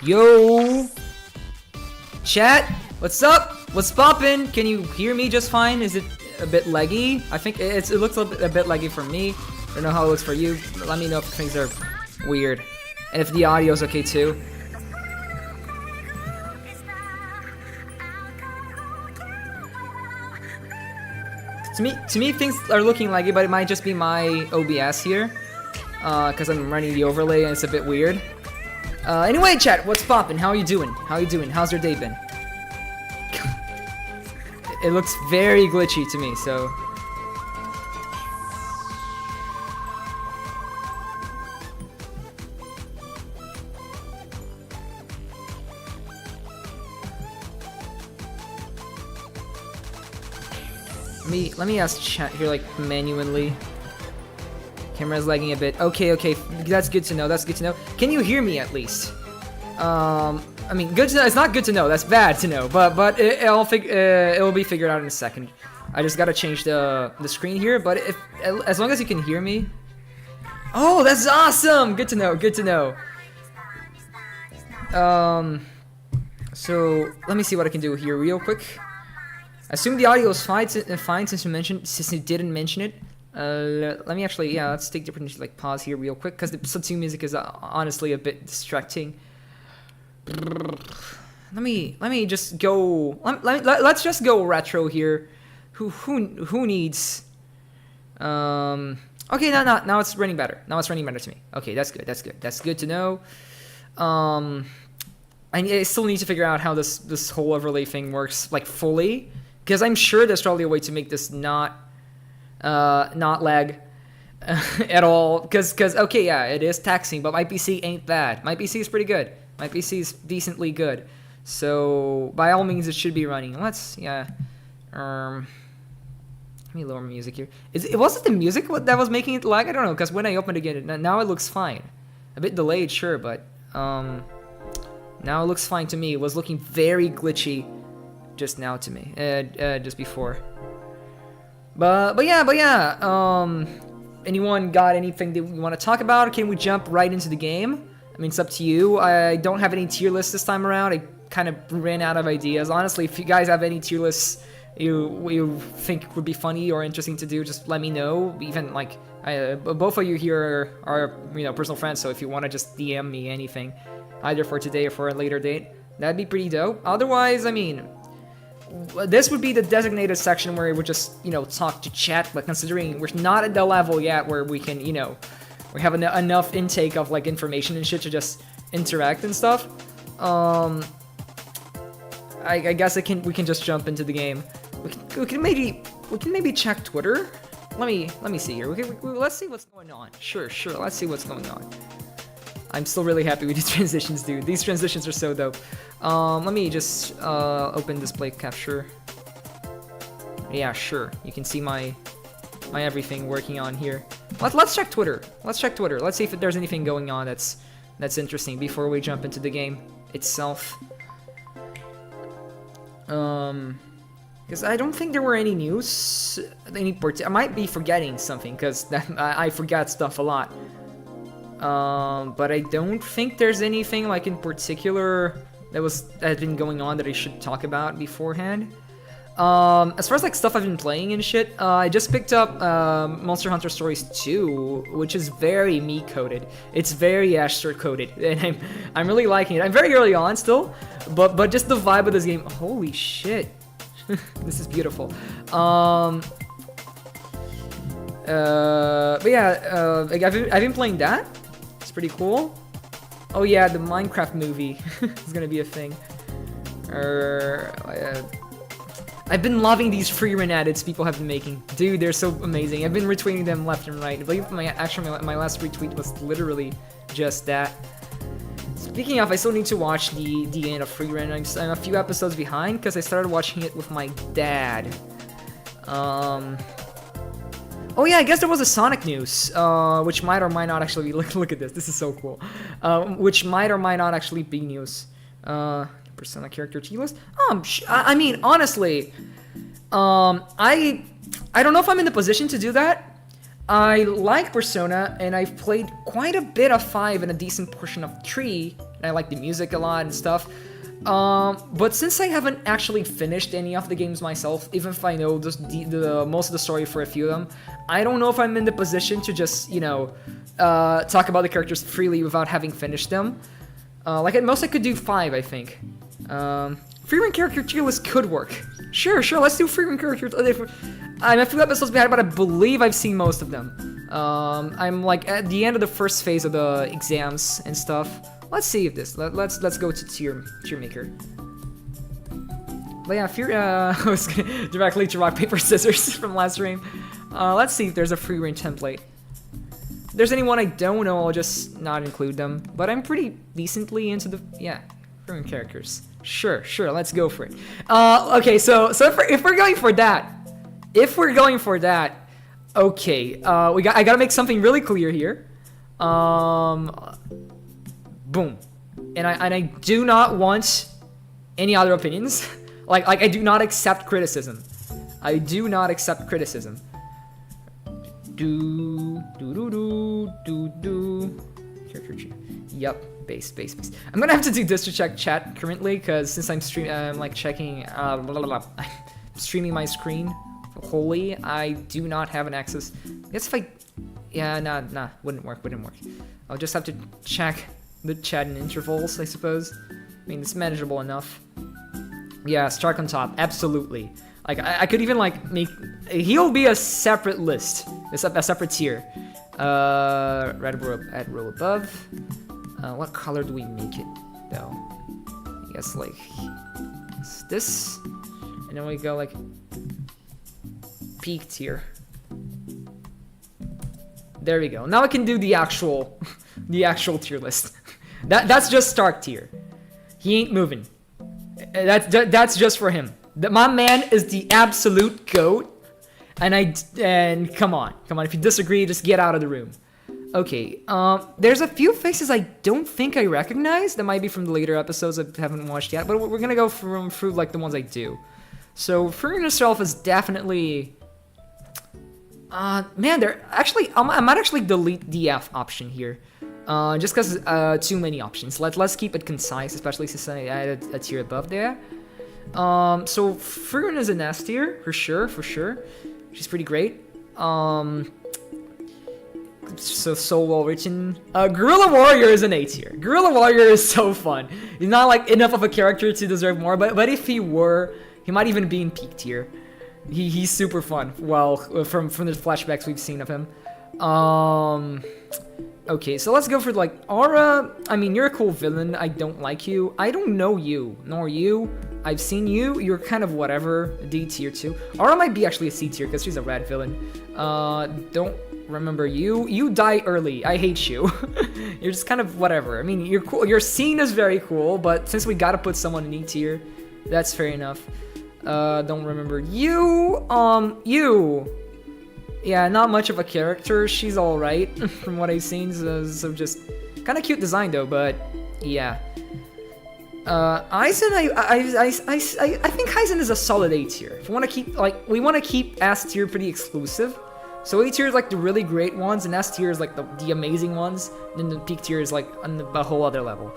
Yo! Chat? What's up? What's poppin'? Can you hear me just fine? Is it a bit laggy? I think it looks a bit laggy for me. I don't know how it looks for you. Let me know if things are weird. And if the audio's okay too. To me things are looking laggy, but it might just be my OBS here. Cause I'm running the overlay and it's a bit weird. Anyway, chat, what's poppin'? How are you doing? How are you doing? How's your day been? It looks very glitchy to me, so... Let me ask chat here, like, manually. Camera's lagging a bit. Okay, that's good to know. That's good to know. Can you hear me at least? I mean, good to know. It's not good to know. That's bad to know. But it'll be figured out in a second. I just gotta change the screen here. But as long as you can hear me. Oh, that's awesome. Good to know. Good to know. So let me see what I can do here real quick. I assume the audio is fine since you didn't mention it. Let me actually, let's take different, like, pause here real quick, because the Sub-2 music is honestly a bit distracting. Let me just go, let's just go retro here. Who needs, okay, now it's running better. Now it's running better to me. Okay, that's good to know. I still need to figure out how this whole overlay thing works, like, fully, because I'm sure there's probably a way to make this not lag at all, because okay, yeah, it is taxing, but my PC ain't bad. My PC is pretty good. My PC is decently good, so by all means it should be running. Let's let me lower my music here. Was it the music that was making it lag? I don't know, because when I opened again, now it looks fine. A bit delayed, sure, but now it looks fine to me. It was looking very glitchy just now to me, just before. But yeah. Anyone got anything that we want to talk about? Or can we jump right into the game? I mean, it's up to you. I don't have any tier lists this time around. I kind of ran out of ideas. Honestly, if you guys have any tier lists you think would be funny or interesting to do, just let me know. Even like both of you here are personal friends, so if you want to just DM me anything, either for today or for a later date, that'd be pretty dope. Otherwise, I mean, this would be the designated section where we would just, talk to chat, but considering we're not at the level yet where we can, we have enough intake of, like, information and shit to just interact and stuff, I guess we can just jump into the game. We can maybe check Twitter. Let me see here. Let's see what's going on. Sure, let's see what's going on. I'm still really happy with these transitions, dude. These transitions are so dope. Let me just open display capture. Yeah, sure. You can see my everything working on here. Let's check Twitter. Let's see if there's anything going on that's interesting before we jump into the game itself. Because I don't think there were any news. I might be forgetting something, because I forget stuff a lot. But I don't think there's anything, like, in particular that had been going on that I should talk about beforehand. As far as, like, stuff I've been playing and shit, I just picked up Monster Hunter Stories 2, which is very me-coded. It's very Ashster-coded, and I'm really liking it. I'm very early on still, but just the vibe of this game. Holy shit, this is beautiful. But yeah, like, I've been playing that. It's pretty cool. Oh yeah, the Minecraft movie is gonna be a thing. I've been loving these free run edits people have been making. Dude, they're so amazing. I've been retweeting them left and right. I believe my last retweet was literally just that. Speaking of, I still need to watch the end of free run. I'm a few episodes behind because I started watching it with my dad. Oh yeah, I guess there was a Sonic news, which might or might not actually be. Look at this. This is so cool. Which might or might not actually be news. Persona character tier list. I mean, honestly, I don't know if I'm in the position to do that. I like Persona, and I've played quite a bit of 5 and a decent portion of 3. And I like the music a lot and stuff. But since I haven't actually finished any of the games myself, even if I know the most of the story for a few of them, I don't know if I'm in the position to just, you know, talk about the characters freely without having finished them. Like at most I could do 5, I think. Freerun character tier list could work. Sure, let's do Freerun characters. I'm a few episodes behind, but I believe I've seen most of them. I'm like at the end of the first phase of the exams and stuff. Let's save this. Let's go to tier maker. But yeah, I was directly to rock paper scissors from last stream. Let's see if there's a Freerun template. If there's anyone I don't know, I'll just not include them. But I'm pretty decently into the Freerun characters. Sure, let's go for it. Okay, so if we're going for that, okay, I gotta make something really clear here. Boom, and I do not want any other opinions. like I do not accept criticism. I do not accept criticism. Character tree. Yep. Base. I'm gonna have to do this to check chat currently, because since I'm checking, streaming my screen wholly, I do not have an access. I guess if I, nah, wouldn't work. I'll just have to check the chat in intervals, I suppose. I mean, it's manageable enough. Yeah, Stark on top, absolutely. Like I could even like make, he'll be a separate list, a separate tier. Red row above. What color do we make it, though? I guess, like, it's this. And then we go, like, peak tier. There we go. Now I can do the actual tier list. That's just Stark tier. He ain't moving. That's just for him. My man is the absolute GOAT. And come on. If you disagree, just get out of the room. Okay, there's a few faces I don't think I recognize. That might be from the later episodes I haven't watched yet, but we're gonna go through like the ones I do. So Freerun herself is definitely, man, they're actually, I might actually delete the F option here, just because too many options. Let's keep it concise, especially since I added a tier above there. So Freerun is an S tier for sure. She's pretty great. So well written. Guerrilla Warrior is an A tier. Guerrilla Warrior is so fun. He's not like enough of a character to deserve more, but if he were, he might even be in peak tier. He's super fun. Well, from the flashbacks we've seen of him. Okay, so let's go for like Aura. I mean, you're a cool villain. I don't like you. I don't know you, nor you. I've seen you. You're kind of whatever. D tier too. Aura might be actually a C tier because she's a red villain. Don't remember you. You die early. I hate you. You're just kind of whatever. I mean, you're cool. Your scene is very cool, but since we gotta put someone in E tier, that's fair enough. Don't remember you. You. Yeah, not much of a character. She's alright from what I've seen. So just kind of cute design though, but yeah. Aizen, I think Aizen is a solid A tier. If we want to keep we want to keep S tier pretty exclusive. So A tier is like the really great ones, and S tier is like the amazing ones. And then the peak tier is like on a whole other level.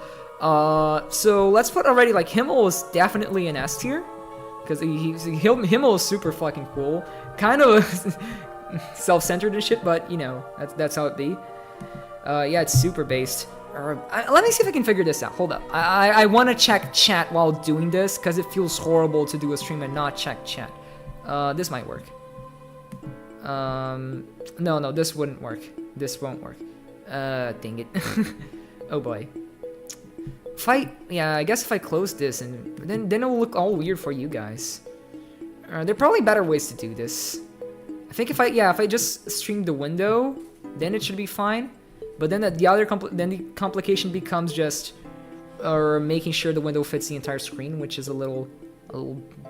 So let's put already like Himmel is definitely an S tier, because Himmel is super fucking cool. Kind of self-centered and shit, but you know that's how it be. Yeah, it's super based. Let me see if I can figure this out. Hold up. I want to check chat while doing this because it feels horrible to do a stream and not check chat. This might work. No, this wouldn't work. This won't work. Dang it. Oh boy. Yeah, I guess if I close this, and then it'll look all weird for you guys. There are probably better ways to do this. I think if I just stream the window, then it should be fine. But then the complication becomes just making sure the window fits the entire screen, which is a little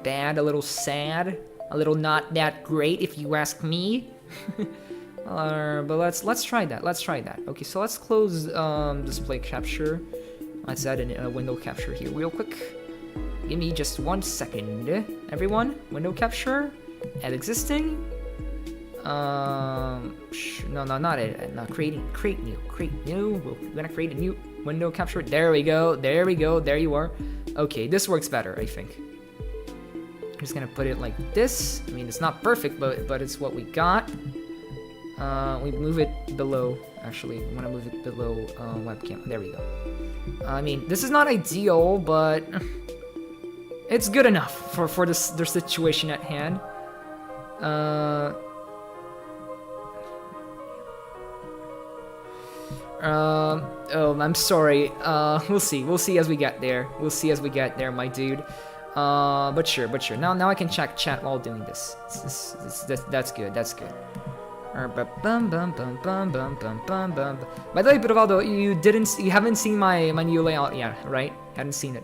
bad, a little sad, a little not that great if you ask me. But let's try that. Let's try that. Okay, so let's close display capture. Let's add a window capture here real quick. Give me just 1 second, everyone. Window capture, add existing. No, not edit. Not creating. Create new. We're gonna create a new window capture. There we go. There you are. Okay, this works better, I think. I'm just gonna put it like this. I mean, it's not perfect, but it's what we got. We move it below. Actually, we want to move it below webcam. There we go. I mean, this is not ideal, but it's good enough for their situation at hand. Oh, I'm sorry. We'll see as we get there. My dude. But sure. Now I can check chat while doing this. That's good. By the way, Pedrovaldo, you haven't seen my new layout yet, right? Haven't seen it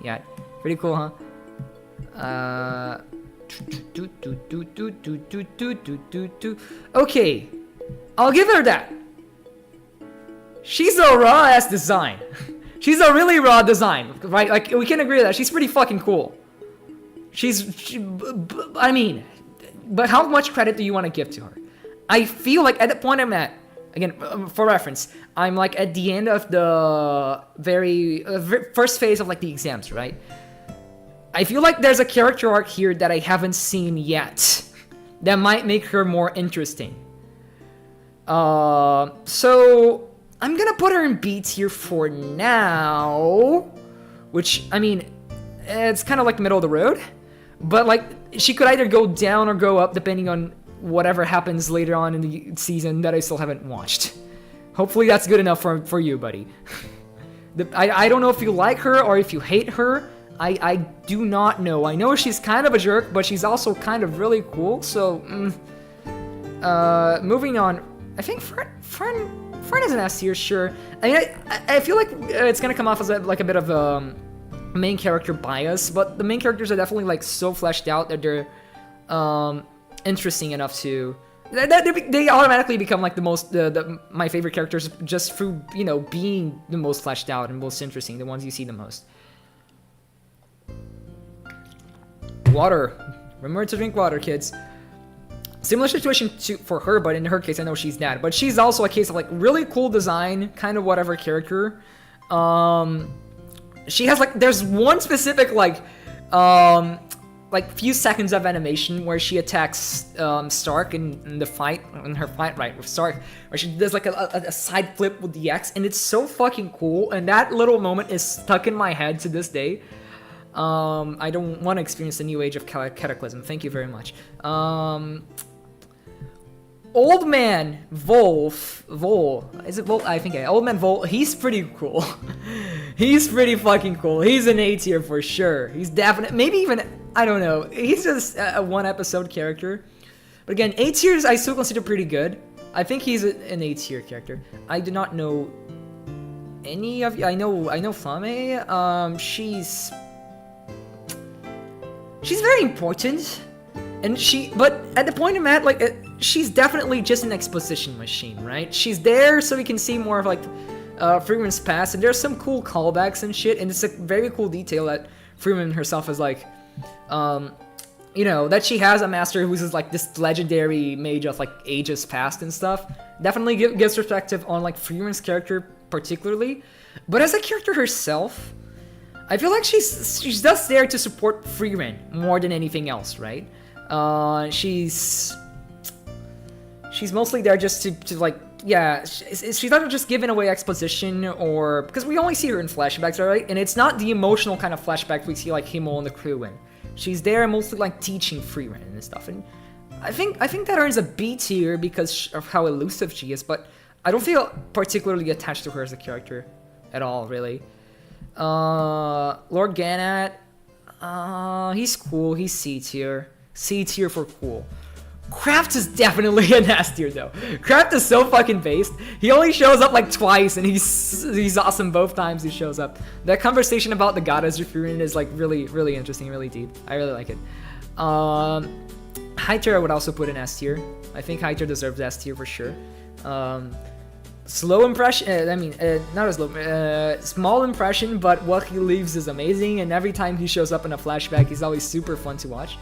yet. Pretty cool, huh? Okay, I'll give her that. She's a raw ass design. She's a really raw design, right? Like, we can agree that she's pretty fucking cool. I mean, but how much credit do you want to give to her? I feel like at the point I'm at, again, for reference, I'm like at the end of the very first phase of like the exams, right? I feel like there's a character arc here that I haven't seen yet that might make her more interesting. So I'm gonna put her in B tier for now, which, I mean, it's kind of like middle of the road, but like she could either go down or go up depending on whatever happens later on in the season that I still haven't watched. Hopefully that's good enough for you, buddy. I don't know if you like her or if you hate her. I do not know. I know she's kind of a jerk, but she's also kind of really cool. So, moving on. I think Fern is an S tier, sure. I mean, I feel like it's gonna come off as like a bit of main character bias, but the main characters are definitely like so fleshed out that they're interesting enough to they automatically become like my favorite characters just through, you know, being the most fleshed out and most interesting, the ones you see the most. Water. Remember to drink water, kids. Similar situation for her, but in her case, I know she's that. But she's also a case of like really cool design, kind of whatever character. She has like, there's one specific like few seconds of animation where she attacks Stark in her fight right with Stark, where she does like a side flip with the X, and it's so fucking cool. And that little moment is stuck in my head to this day. I don't want to experience the new age of Cataclysm. Thank you very much. Old Man Vol, is it Vol? I think Old Man Vol, he's pretty cool. He's pretty fucking cool. He's an A tier for sure. He's definitely, maybe even, I don't know. He's just a one episode character. But again, A tiers I still consider pretty good. I think he's an A tier character. I do not know any of you. I know Flame. She's very important. But at the point I'm at, like, she's definitely just an exposition machine, right? She's there so we can see more of, like, Freeman's past, and there's some cool callbacks and shit, and it's a very cool detail that Freeman herself is, like, you know, that she has a master who's, like, this legendary mage of, like, ages past and stuff. Definitely gives perspective on, like, Freeman's character particularly. But as a character herself, I feel like she's just there to support Freeman more than anything else, right? She's mostly there just to like, yeah, she's not just giving away exposition, or because we only see her in flashbacks, right? And it's not the emotional kind of flashback we see like Himmel and the crew in. She's there mostly like teaching Freeman and stuff. And I think that earns a B tier because of how elusive she is. But I don't feel particularly attached to her as a character at all, really. Lord Ganat, he's cool. He's C tier. C tier for cool. Kraft is definitely an S tier though. Kraft is so fucking based. He only shows up like twice, and he's awesome both times he shows up. That conversation about the goddess referring is like really interesting, really deep. I really like it. High tier I would also put in S tier. I think High tier deserves S tier for sure. Slow impression. Not as slow. Small impression, but what he leaves is amazing. And every time he shows up in a flashback, he's always super fun to watch.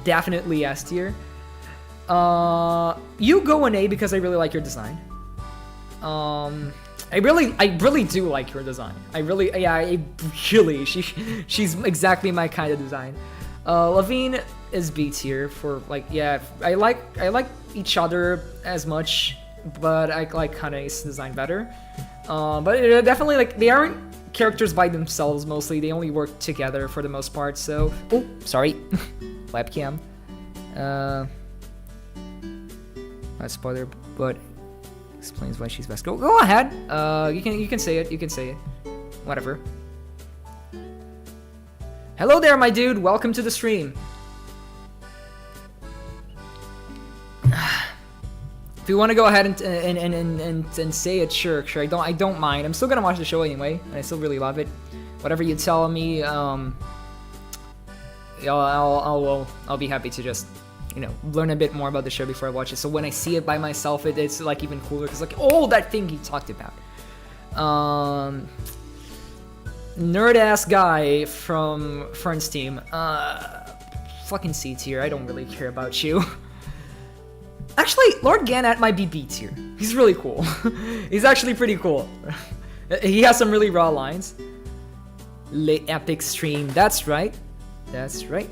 Definitely S tier. You go an A because I really like your design. I really do like your design. She's exactly my kind of design. Levine is B tier for like, yeah, I like each other as much, but I like Kane's design better. But definitely like they aren't characters by themselves mostly. They only work together for the most part. So, oh, sorry, webcam. Not spoiler, but explains why she's best. Go ahead. You can say it. You can say it. Whatever. Hello there, my dude. Welcome to the stream. If you want to go ahead and say it, sure. I don't mind. I'm still gonna watch the show anyway, and I still really love it. Whatever you tell me, I'll be happy to just, you know, learn a bit more about the show before I watch it. So when I see it by myself, it's like even cooler because like, oh, that thing he talked about. Nerd ass guy from Fern's team. Fucking C tier. I don't really care about you. Actually, Lord Ganat might be B tier. He's really cool. He's actually pretty cool. He has some really raw lines. Late epic stream. That's right. That's right.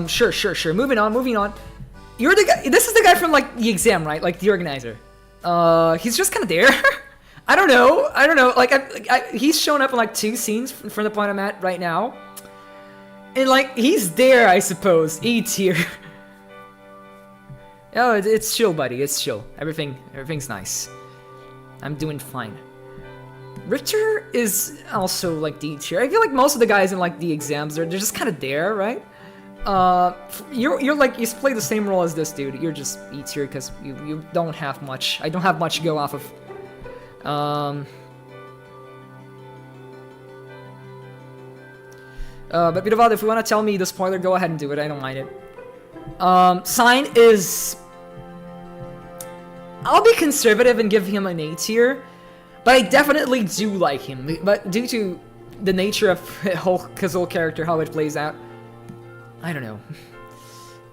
Sure. Moving on. You're the guy. This is the guy from like the exam, right? Like the organizer. He's just kind of there. I don't know. Like, he's shown up in like 2 scenes from the point I'm at right now, and like he's there, I suppose. E tier. Oh, it's chill, buddy. It's chill. Everything's nice. I'm doing fine. Richter is also like D tier. I feel like most of the guys in like the exams they're just kind of there, right? You're like you play the same role as this dude. You're just E tier because you don't have much. I don't have much to go off of. But Bidovad, if you want to tell me the spoiler, go ahead and do it. I don't mind it. Sign is. I'll be conservative and give him an A tier, but I definitely do like him. But due to the nature of his whole character, how it plays out, I don't know.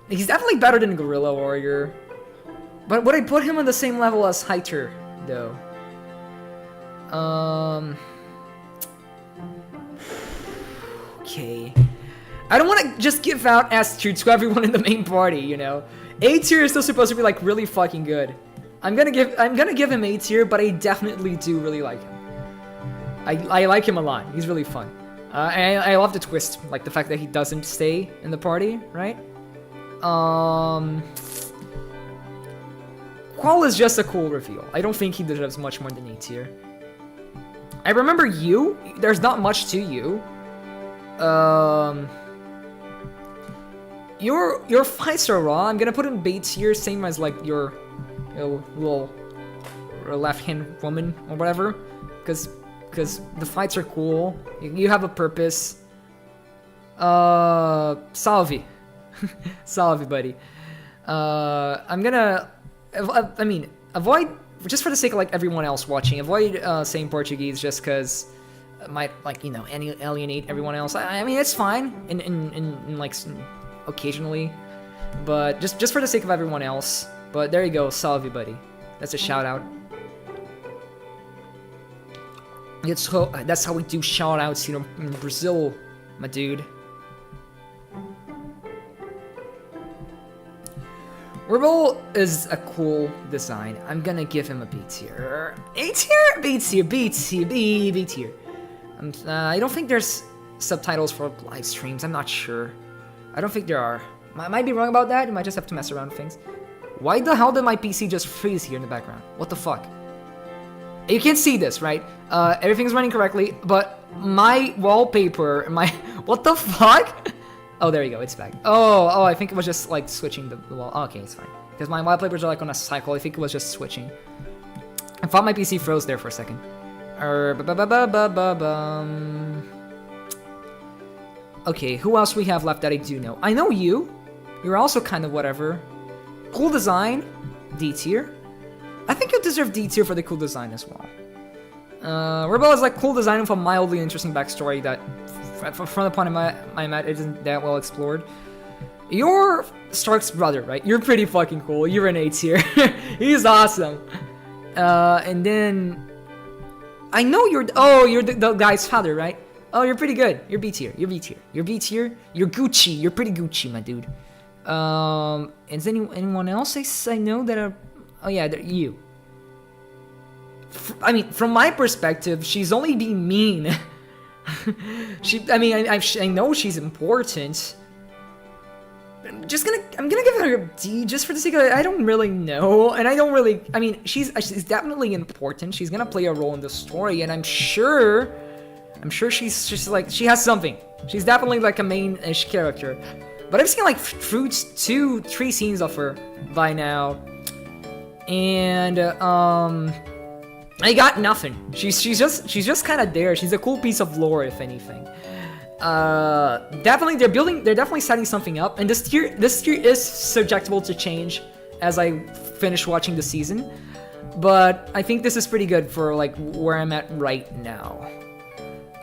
He's definitely better than Gorilla Warrior, but would I put him on the same level as Hyter, though? Okay. I don't want to just give out S tier to everyone in the main party, you know. A tier is still supposed to be like really fucking good. I'm gonna give him A tier, but I definitely do really like him. I like him a lot. He's really fun. I love the twist, like the fact that he doesn't stay in the party, right? Qual is just a cool reveal. I don't think he deserves much more than A tier. I remember you. There's not much to you. Your fights are raw. I'm gonna put in B tier, same as like your little left-hand woman or whatever, because the fights are cool. You have a purpose. Salvi, salvi, buddy. I'm gonna. I mean, avoid. Just for the sake of like everyone else watching, avoid saying Portuguese just because it might like, you know, alienate everyone else. I mean, it's fine in like occasionally, but just for the sake of everyone else. But there you go, salve, buddy. That's a shout out. That's how we do shout outs, you know, in Brazil, my dude. Rebel is a cool design. I'm gonna give him a B tier. A tier? B tier, B tier, B tier. I don't think there's subtitles for live streams. I'm not sure. I don't think there are. I might be wrong about that. You might just have to mess around with things. Why the hell did my PC just freeze here in the background? What the fuck? You can't see this, right? Everything's running correctly, but my wallpaper, what the fuck? Oh, there you go, it's back. Oh, I think it was just like switching the wall. Oh, okay, it's fine. Because my wallpapers are like on a cycle. I think it was just switching. I thought my PC froze there for a second. Okay, who else we have left that I do know? I know you. You're also kind of whatever. Cool design. D tier. I think you deserve D tier for the cool design as well. Rebel is like cool design with a mildly interesting backstory that, from the point I'm at, isn't that well explored. You're Stark's brother, right? You're pretty fucking cool. You're an A tier. He's awesome. And then I know you're the guy's father, right? Oh, you're pretty good. You're B tier. You're B tier. You're B tier. You're Gucci. You're pretty Gucci, my dude. Is anyone else I know that are? Oh yeah, you. I mean, from my perspective, she's only being mean. I know she's important. I'm gonna give her a D just for the sake of it. I don't really know, and I don't really. I mean, she's definitely important. She's gonna play a role in the story, and I'm sure she's just like she has something. She's definitely like a main-ish character. But I've seen like fruits 2-3 scenes of her by now, and I got nothing. She's just kind of there. She's a cool piece of lore, if anything. Definitely they're definitely setting something up, and this tier is susceptible to change as I finish watching the season. But I think this is pretty good for like where I'm at right now.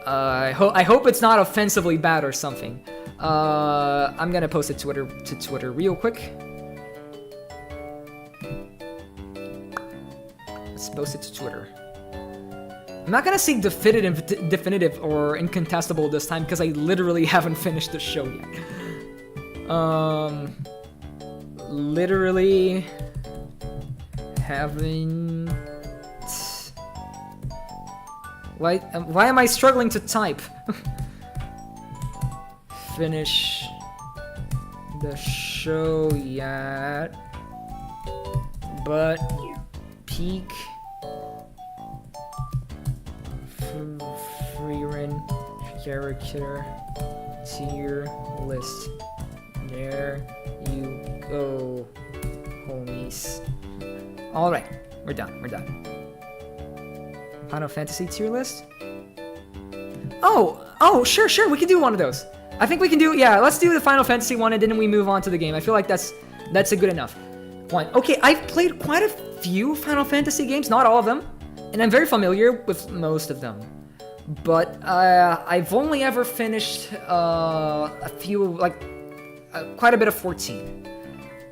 I hope it's not offensively bad or something. I'm gonna post it to Twitter real quick. Let's post it to Twitter. I'm not gonna say definitive or incontestable this time because I literally haven't finished the show yet. Literally haven't. Why am I struggling to type? Finish the show yet, but peak Freeran character tier list. There you go, homies. All right, we're done. Final Fantasy tier list. Oh, sure. We can do one of those. I think we can do, yeah, let's do the Final Fantasy one and then we move on to the game. I feel like that's a good enough one. Okay, I've played quite a few Final Fantasy games, not all of them, and I'm very familiar with most of them. But I've only ever finished a few, like, quite a bit of 14.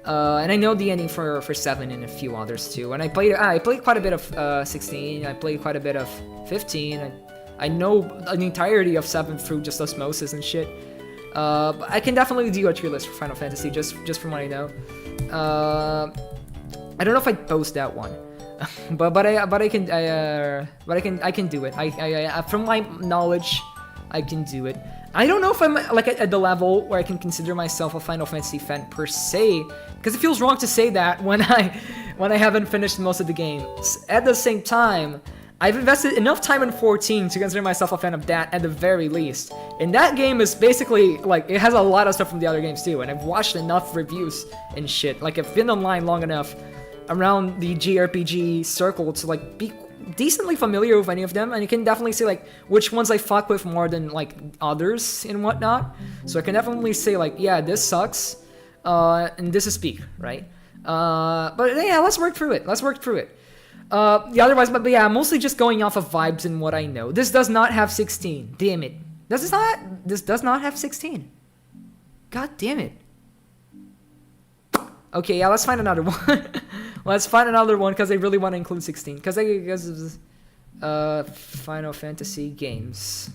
And I know the ending for 7 and a few others too. And I played quite a bit of 16, I played quite a bit of 15, I know the entirety of 7 through just osmosis and shit. But I can definitely do a tier list for Final Fantasy just from what I know. I don't know if I'd post that one, but I can do it. I from my knowledge, I can do it. I don't know if I'm like at the level where I can consider myself a Final Fantasy fan per se, because it feels wrong to say that when I haven't finished most of the games. At the same time, I've invested enough time in 14 to consider myself a fan of that at the very least. And that game is basically, like, it has a lot of stuff from the other games too, and I've watched enough reviews and shit. Like, I've been online long enough around the JRPG circle to, like, be decently familiar with any of them, and you can definitely say, like, which ones I fuck with more than, like, others and whatnot. So I can definitely say, like, yeah, this sucks, and this is peak, right? But yeah, let's work through it. Otherwise, but yeah, mostly just going off of vibes and what I know. This does not have 16. Damn it. This does not have 16. God damn it. Okay, yeah, let's find another one. Let's find another one because I really want to include 16. Because Final Fantasy games.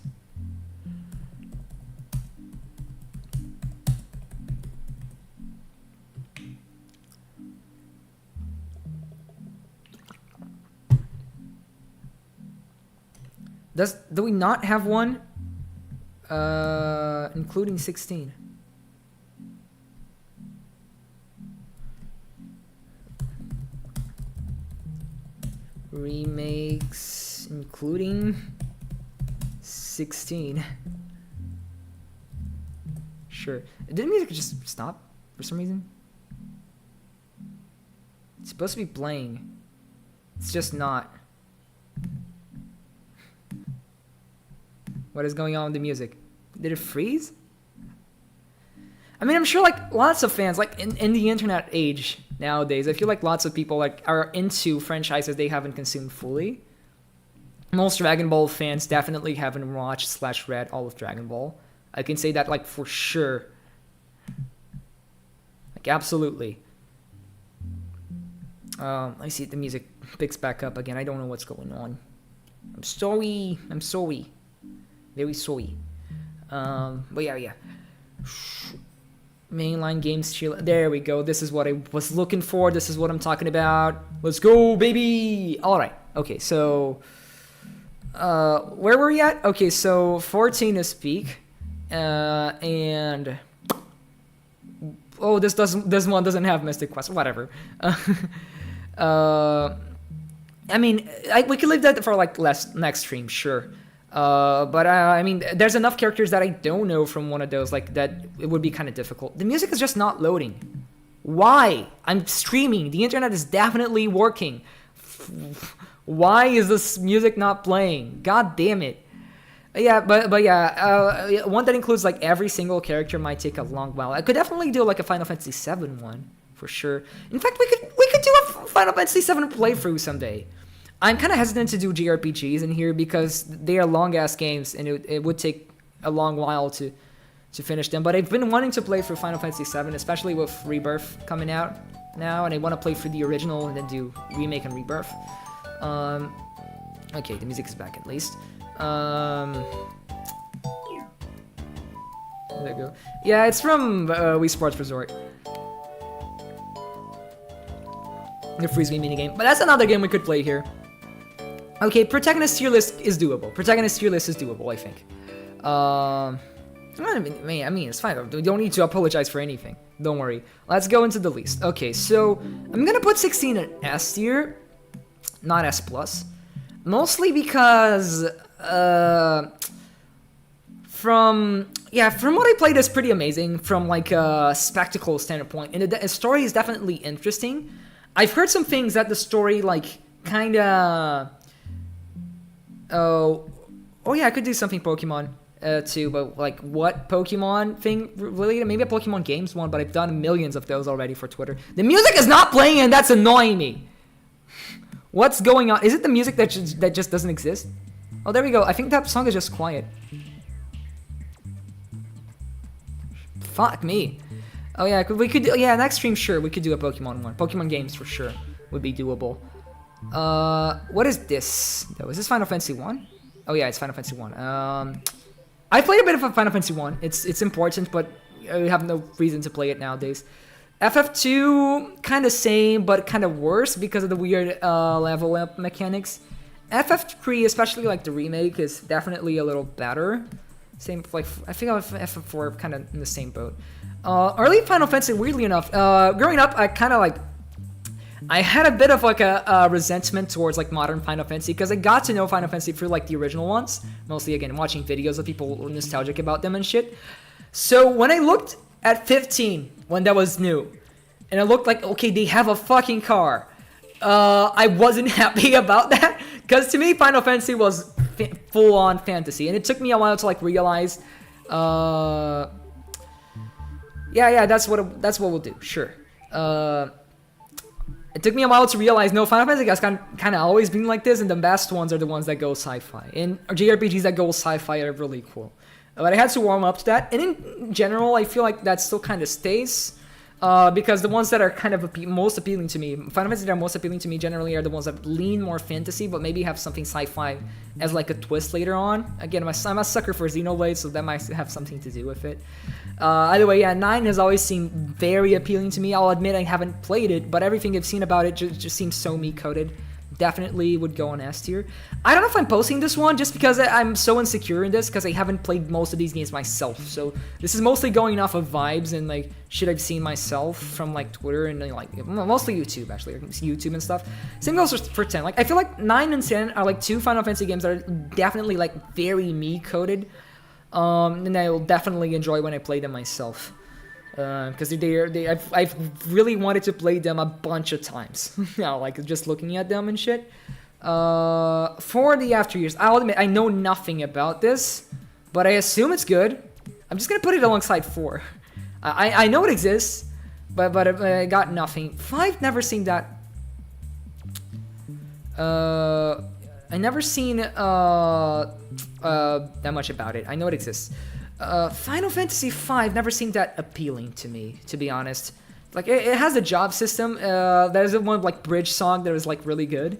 Do we not have one including 16? remakes, including 16. Sure. Did the music just stop for some reason? It's supposed to be playing. It's just not. What is going on with the music? Did it freeze? I mean, I'm sure like lots of fans, like in the internet age nowadays, I feel like lots of people like are into franchises they haven't consumed fully. Most Dragon Ball fans definitely haven't watched/read all of Dragon Ball. I can say that like for sure. Like absolutely. I see the music picks back up again. I don't know what's going on. I'm sorry. I'm sorry. Very sorry. But yeah. Mainline games, Chillin. There we go. This is what I was looking for. This is what I'm talking about. Let's go, baby. All right. Okay, so where were we at? Okay, so 14 is peak, and oh, this one doesn't have Mystic Quest. Whatever. I mean, we could leave that for like next stream, sure. But I mean, there's enough characters that I don't know from one of those, like, that it would be kind of difficult. The music is just not loading. Why? I'm streaming. The internet is definitely working. Why is this music not playing? God damn it. Yeah, but yeah, one that includes, like, every single character might take a long while. I could definitely do, like, a Final Fantasy VII one, for sure. In fact, we could do a Final Fantasy VII playthrough someday. I'm kind of hesitant to do JRPGs in here because they are long-ass games and it would take a long while to finish them. But I've been wanting to play through Final Fantasy VII, especially with Rebirth coming out now, and I want to play through the original and then do Remake and Rebirth. Okay, the music is back at least. There you go. Yeah, it's from Wii Sports Resort. The Freeze Me minigame. But that's another game we could play here. Okay, Protagonist tier list is doable. I think. I mean, it's fine. We don't need to apologize for anything. Don't worry. Let's go into the list. Okay, so I'm gonna put 16 in S tier, not S+. Mostly because, from what I played, is pretty amazing from like a spectacle standpoint, and the story is definitely interesting. I've heard some things that the story like kinda. Oh yeah, I could do something Pokemon too, but like what Pokemon thing related? Maybe a Pokemon games one, but I've done millions of those already for Twitter. The music is not playing, and that's annoying me. What's going on? Is it the music that just doesn't exist? Oh, there we go. I think that song is just quiet. Fuck me. Oh yeah, we could do, yeah, next stream, sure, we could do a Pokemon one. Pokemon games for sure would be doable. What is this? Though, is this Final Fantasy 1? Oh yeah, it's Final Fantasy 1. I played a bit of a Final Fantasy 1. It's important, but I have no reason to play it nowadays. FF2, kind of same, but kind of worse because of the weird level up mechanics. FF3, especially like the remake, is definitely a little better. Same, like, I think FF4 kind of in the same boat. Early Final Fantasy, weirdly enough, growing up, I had a bit of like a resentment towards like modern Final Fantasy because I got to know Final Fantasy through like the original ones, mostly again watching videos of people nostalgic about them and shit. So when I looked at 15 when that was new, and I looked like, okay, they have a fucking car, I wasn't happy about that because to me Final Fantasy was full-on fantasy, and it took me a while to like realize. Yeah, that's what we'll do. Sure. It took me a while to realize, no, Final Fantasy has kind of always been like this, and the best ones are the ones that go sci-fi. And JRPGs that go sci-fi are really cool. But I had to warm up to that. And in general, I feel like that still kind of stays. Because the ones that are kind of most appealing to me, Final Fantasy that are most appealing to me generally are the ones that lean more fantasy, but maybe have something sci-fi as like a twist later on. Again, I'm a sucker for Xenoblade, so that might have something to do with it. Either way, yeah, 9 has always seemed very appealing to me. I'll admit I haven't played it, but everything I've seen about it just seems so me-coded. definitely would go on S tier. I don't know if I'm posting this one just because I'm so insecure in this because I haven't played most of these games myself. So this is mostly going off of vibes and like shit I've seen myself from like Twitter and like mostly YouTube actually, YouTube and stuff. Same goes for 10. Like I feel like 9 and 10 are like 2 Final Fantasy games that are definitely like very me coded, and I will definitely enjoy when I play them myself. Because I've really wanted to play them a bunch of times now, like just looking at them and shit. For the After Years, I'll admit I know nothing about this, but I assume it's good. I'm just gonna put it alongside 4. I know it exists, but I got nothing. 5 never seen that. I never seen that much about it. I know it exists. Final Fantasy V never seemed that appealing to me, to be honest. Like, it has a job system. There's one, like, bridge song that was, like, really good.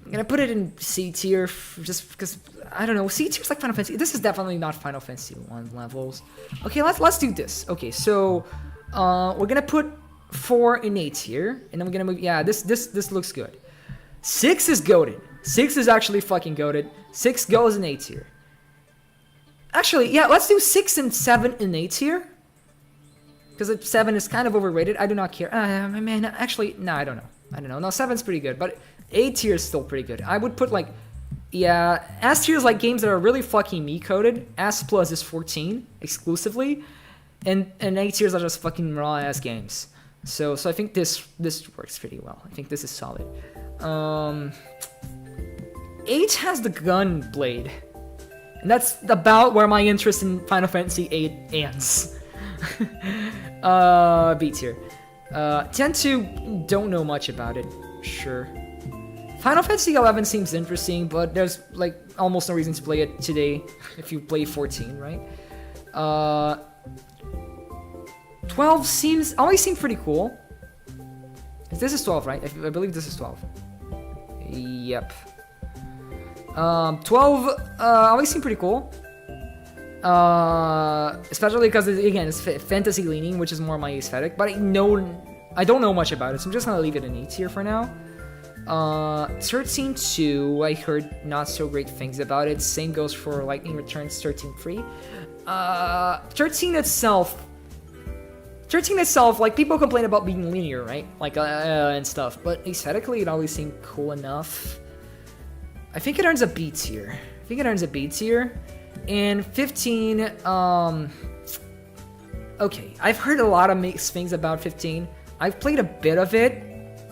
I'm gonna put it in C tier just because, I don't know, C tier's like Final Fantasy. This is definitely not Final Fantasy 1 levels. Okay, let's do this. Okay, so, we're gonna put 4 in A tier, and then we're gonna move, yeah, this looks good. 6 is goated. 6 is actually fucking goated. 6 goes in A tier. Actually, yeah, let's do 6 and 7 in A tier. Because 7 is kind of overrated. I do not care. Man, actually, no, I don't know. No, 7's pretty good, but A tier is still pretty good. I would put, like, yeah, S tier is like games that are really fucking me-coded. S plus is 14 exclusively. And A tiers are just fucking raw-ass games. So I think this works pretty well. I think this is solid. 8 has the gun blade. And that's about where my interest in Final Fantasy VIII ends. B tier. 10-2, don't know much about it. Sure. Final Fantasy 11 seems interesting, but there's like almost no reason to play it today if you play 14, right? 12 always seemed pretty cool. This is 12, right? I believe this is 12. Yep. 12 always seemed pretty cool. Especially because, again, it's fantasy leaning, which is more my aesthetic. But I don't know much about it, so I'm just gonna leave it in A tier for now. 13-2, I heard not so great things about it. Same goes for Lightning Returns 13-3. 13 itself, like, people complain about being linear, right? Like, and stuff. But aesthetically, it always seemed cool enough. I think it earns a B tier. And 15, okay, I've heard a lot of mixed things about 15. I've played a bit of it.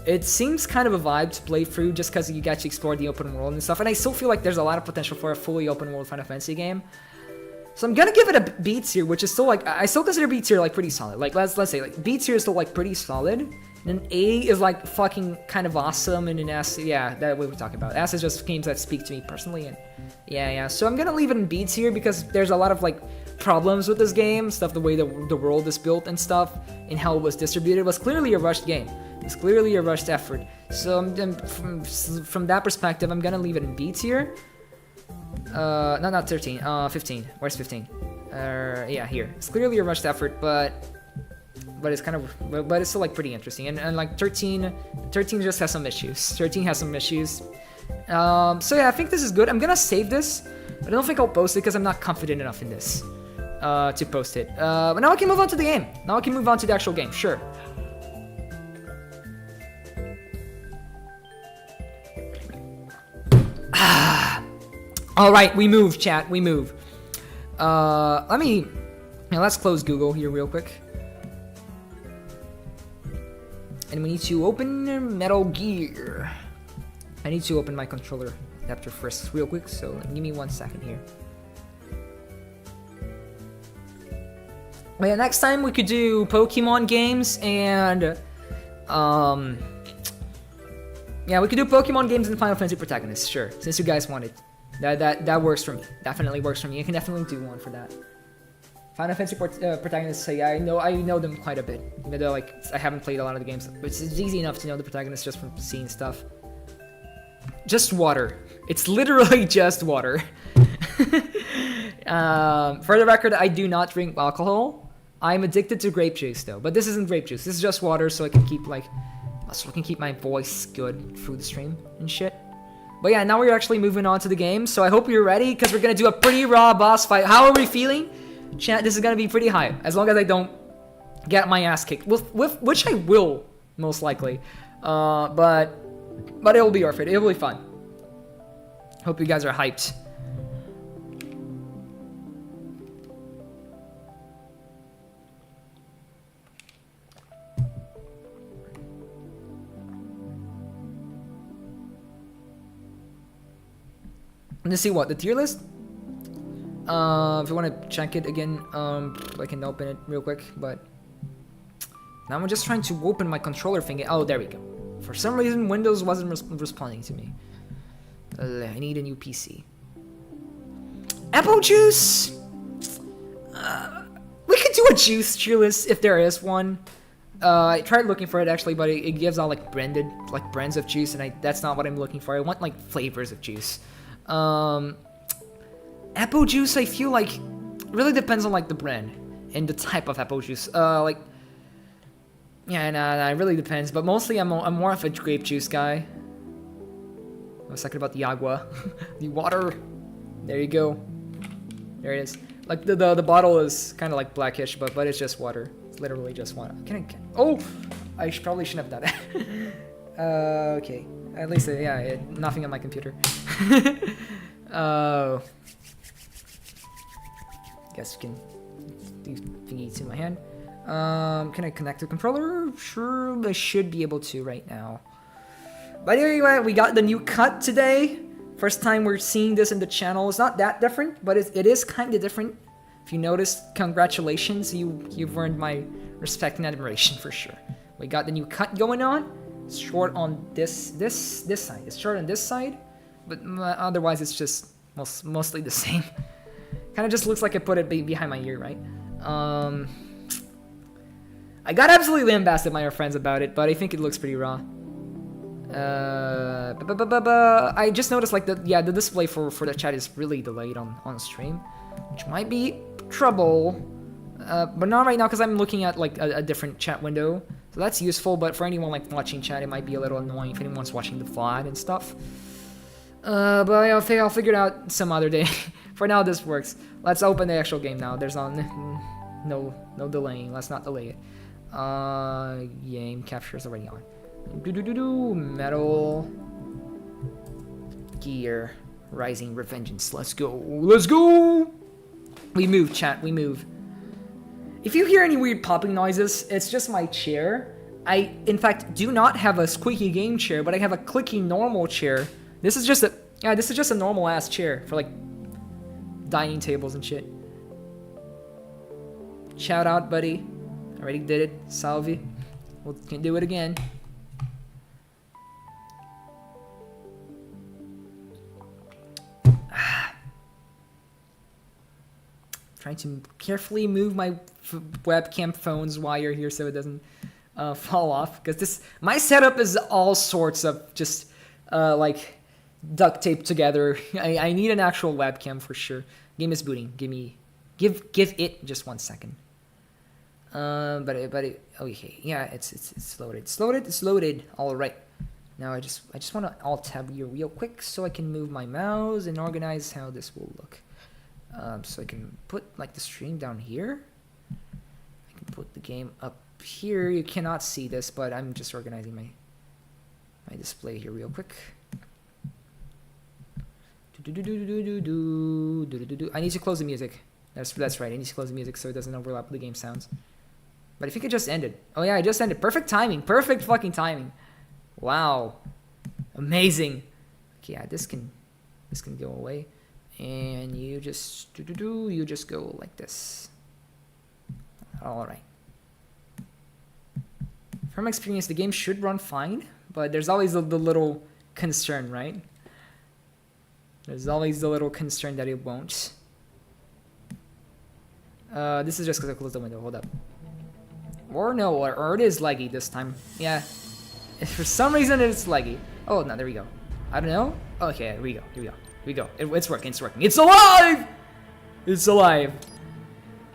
It seems kind of a vibe to play through just because you get to explore the open world and stuff. And I still feel like there's a lot of potential for a fully open world Final Fantasy game. So I'm gonna give it a B tier, which is still like, I still consider B tier like pretty solid. Like let's say like B tier is still like pretty solid. And then A is like fucking kind of awesome, and then S, yeah, that we were talking about. S is just games that speak to me personally, and yeah. So I'm gonna leave it in B tier because there's a lot of like problems with this game, stuff the way the world is built and stuff, and how it was distributed. It was clearly a rushed game. It's clearly a rushed effort. So from that perspective, I'm gonna leave it in B tier. Not 13. 15. Where's 15? Yeah, here. It's clearly a rushed effort, but it's kind of, but it's still like pretty interesting. And like 13 just has some issues. 13 has some issues. So yeah, I think this is good. I'm gonna save this, but I don't think I'll post it because I'm not confident enough in this to post it. But now I can move on to the game. Now I can move on to the actual game. Sure. All right, we move, chat. We move. Let's close Google here real quick. And we need to open Metal Gear. I need to open my controller adapter first real quick, so give me 1 second here. Oh yeah, next time we could do Pokemon games and yeah, we could do Pokemon games and Final Fantasy protagonists, sure, since you guys wanted. That works for me. Definitely works for me. I can definitely do one for that. Final Fantasy protagonists, yeah, I know them quite a bit. Even though like I haven't played a lot of the games, but it's easy enough to know the protagonists just from seeing stuff. Just water. It's literally just water. For the record, I do not drink alcohol. I'm addicted to grape juice though, but this isn't grape juice. This is just water, so I can keep like so we can keep my voice good through the stream and shit. But yeah, now we're actually moving on to the game, so I hope you're ready, because we're gonna do a pretty raw boss fight. How are we feeling? Chat, this is gonna be pretty high, as long as I don't get my ass kicked, which I will, most likely. But it'll be worth it. It'll be fun. Hope you guys are hyped. Let's see what the tier list. If you want to check it again, I can open it real quick. But now I'm just trying to open my controller thing. Oh, there we go. For some reason, Windows wasn't responding to me. I need a new PC. Apple juice. We could do a juice tier list if there is one. I tried looking for it actually, but it gives out like branded, like brands of juice, and that's not what I'm looking for. I want like flavors of juice. Apple juice, I feel like really depends on like the brand and the type of apple juice. Like, yeah, nah, it really depends. But mostly, I'm more of a grape juice guy. I was talking about the agua, the water. There you go. There it is. Like the bottle is kind of like blackish, but it's just water. It's literally just water. Oh, I probably shouldn't have done that. Okay. At least, yeah, nothing on my computer. Guess we can do thingy to my hand. Can I connect the controller? Sure, I should be able to right now. But anyway, we got the new cut today. First time we're seeing this in the channel. It's not that different, but it is kind of different. If you noticed, congratulations, you've earned my respect and admiration for sure. We got the new cut going on. It's short on this side. It's short on this side, but otherwise it's just mostly the same. Kind of just looks like I put it behind my ear, right? I got absolutely lambasted by our friends about it, but I think it looks pretty raw. I just noticed like the display for the chat is really delayed on stream, which might be trouble. But not right now because I'm looking at like a different chat window. So that's useful, but for anyone like watching chat, it might be a little annoying if anyone's watching the VOD and stuff. But I'll figure it out some other day. For now, this works. Let's open the actual game now. There's no delaying. Let's not delay it. Game capture is already on. Metal Gear Rising Revengeance. Let's go. Let's go. We move, chat. We move. If you hear any weird popping noises, it's just my chair. I, in fact, do not have a squeaky game chair, but I have a clicky normal chair. This is just a normal ass chair for like dining tables and shit. Shout out, buddy. Already did it. Salvi. We can do it again. Trying to carefully move my webcam phone's wire here so it doesn't fall off, because my setup is all sorts of just like duct tape together. I need an actual webcam for sure. Game is booting. Give it just 1 second. Okay, yeah, it's loaded. It's loaded. All right. Now I just want to alt tab here real quick so I can move my mouse and organize how this will look. So I can put like the stream down here. I can put the game up here. You cannot see this, but I'm just organizing my display here real quick. I need to close the music. That's right. I need to close the music so it doesn't overlap with the game sounds. But I think it just ended. Oh yeah, it just ended. Perfect timing. Perfect fucking timing. Wow. Amazing. Okay, yeah, this can go away. And you just go like this. All right. From experience, the game should run fine, but there's always the little concern, right? There's always the little concern that it won't. This is just because I closed the window. Hold up. Or no, or it is laggy this time. Yeah. For some reason it's laggy. Oh no, there we go. I don't know. Okay, here we go. It's working. It's alive! It's alive.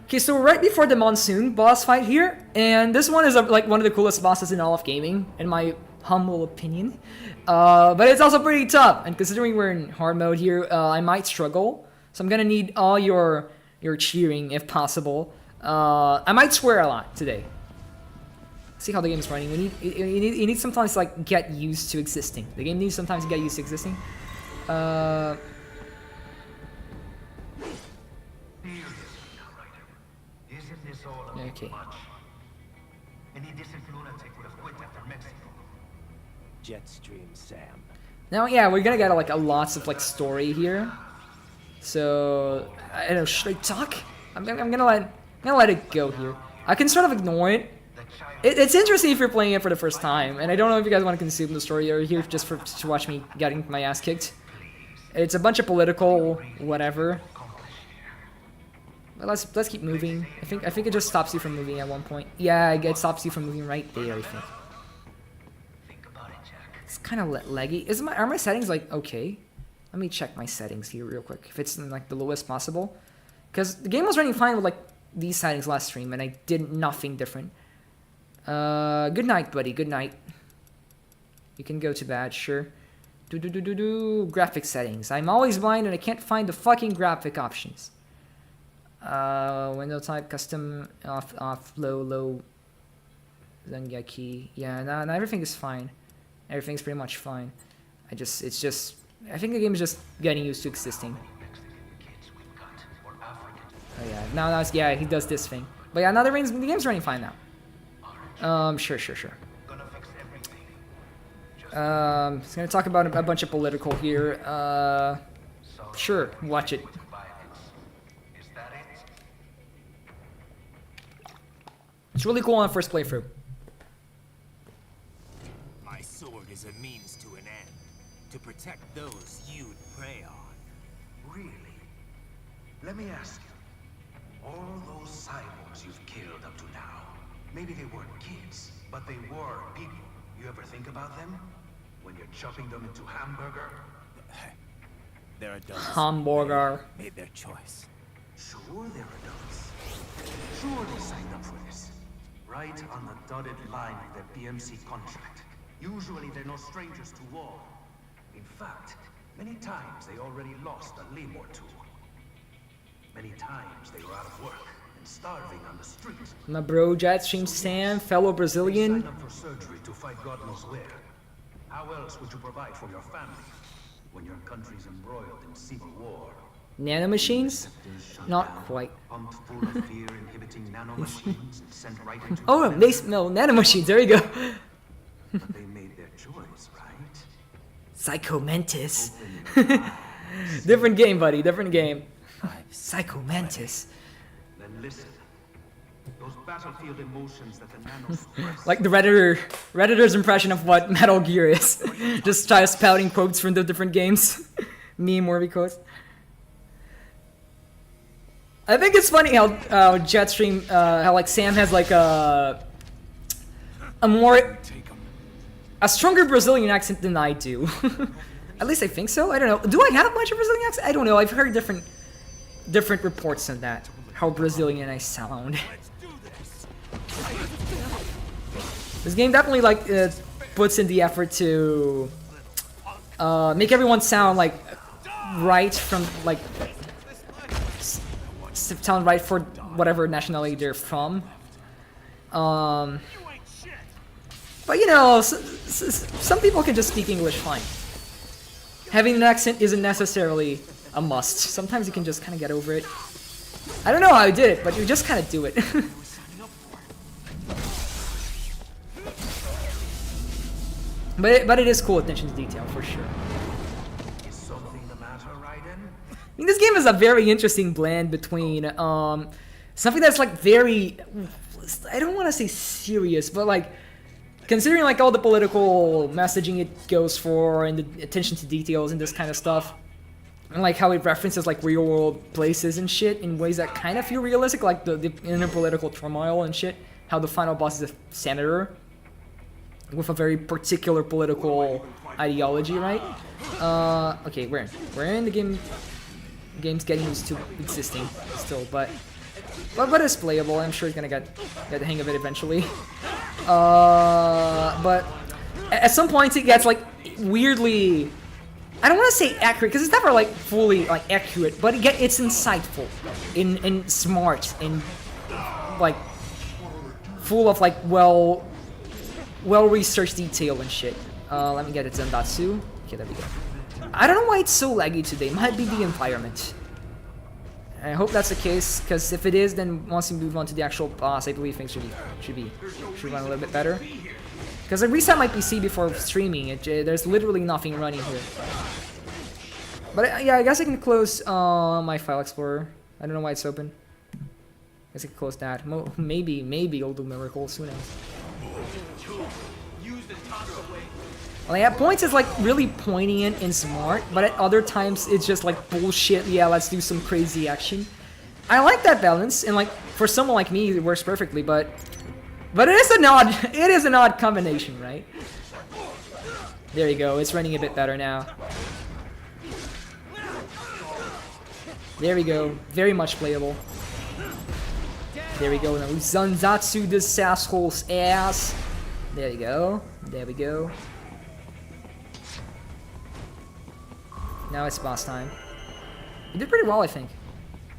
Okay, so we're right before the Monsoon boss fight here, and this one is like one of the coolest bosses in all of gaming, in my humble opinion. But it's also pretty tough, and considering we're in hard mode here, I might struggle. So I'm gonna need all your cheering if possible. I might swear a lot today. See how the game's running. You need sometimes like get used to existing. The game needs sometimes to get used to existing. Okay. Jetstream Sam. Now, yeah, we're gonna get like lots of like story here. So I don't know. Should I talk? I'm gonna let it go here. I can sort of ignore it. It's interesting if you're playing it for the first time, and I don't know if you guys want to consume the story or here just to watch me getting my ass kicked. It's a bunch of political whatever. But let's keep moving. I think it just stops you from moving at one point. Yeah, it stops you from moving right there, I think. It's kind of laggy. Are my settings like okay? Let me check my settings here real quick. If it's in like the lowest possible, because the game was running fine with like these settings last stream, and I did nothing different. Good night, buddy. Good night. You can go to bed, sure. Graphic settings. I'm always blind and I can't find the fucking graphic options. Window type, custom, off, low, Zangaki. Yeah, no, everything is fine. Everything's pretty much fine. I think the game is just getting used to existing. Oh yeah, now it's, yeah, he does this thing. But yeah, now the game's running fine now. Sure. Just gonna talk about a bunch of political here. Sure, watch it. It's really cool on the first playthrough. My sword is a means to an end, to protect those you'd prey on. Really? Let me ask you. All those cyborgs you've killed up to now, maybe they weren't kids, but they were people. You ever think about them? When you're chopping them into hamburger? They're adults. Hamburger. They made their choice. Sure they're adults. Sure they signed up for this. Right on the dotted line of their BMC contract. Usually they're no strangers to war. In fact, many times they already lost a limb or two. Many times they were out of work and starving on the street. My bro, Jetstream Sam, fellow Brazilian. They signed up for surgery to fight God knows where. How else would you provide for your family when your country's embroiled in civil war? Nanomachines? Not quite. Pumped full of fear-inhibiting nanomachines and sent right into Oh, no, nanomachines, there you go. But they made their choice, right? Psycho Mantis. Different game, buddy, different game. Psycho Mantis. Then listen. Those battlefield emotions that the nanos Like the Redditor's impression of what Metal Gear is. Just try spouting quotes from the different games. Meme worthy quotes. I think it's funny how Jetstream, how like Sam has like a stronger Brazilian accent than I do. At least I think so. I don't know. Do I have much of a Brazilian accent? I don't know. I've heard different reports on that. How Brazilian I sound. This game definitely like puts in the effort to make everyone sound like right from like sound right for whatever nationality they're from. But you know, some people can just speak English fine. Having an accent isn't necessarily a must. Sometimes you can just kind of get over it. I don't know how I did it, but you just kind of do it. But it is cool attention to detail for sure. Is something the matter, Raiden? I mean, this game is a very interesting blend between something that's like very, I don't want to say serious, but like considering like all the political messaging it goes for and the attention to details and this kind of stuff, and like how it references like real world places and shit in ways that kind of feel realistic, like the inner political turmoil and shit. How the final boss is a senator with a very particular political ideology, right? Okay, we're in the game. The game's getting used to existing still, but But it's playable. I'm sure he's gonna get the hang of it eventually. But at some points it gets like weirdly. I don't want to say accurate because it's never like fully like accurate, but it's insightful, in smart, in like full of like well researched detail and shit. Let me get it Zandatsu. Okay, there we go. I don't know why it's so laggy today. It might be the environment. I hope that's the case, because if it is, then once we move on to the actual boss, I believe things should run a little bit better. Because I reset my PC before streaming, there's literally nothing running here. But yeah, I guess I can close my file explorer. I don't know why it's open. I guess I can close that. Maybe it'll do miracles. Who knows? Like at points it's like really poignant and smart, but at other times it's just like bullshit. Yeah, let's do some crazy action. I like that balance, and like for someone like me, it works perfectly. But it is an odd combination, right? There you go. It's running a bit better now. There we go. Very much playable. There we go. Now Zanzatsu this asshole's ass. There you go. There we go. Now it's boss time. You did pretty well, I think.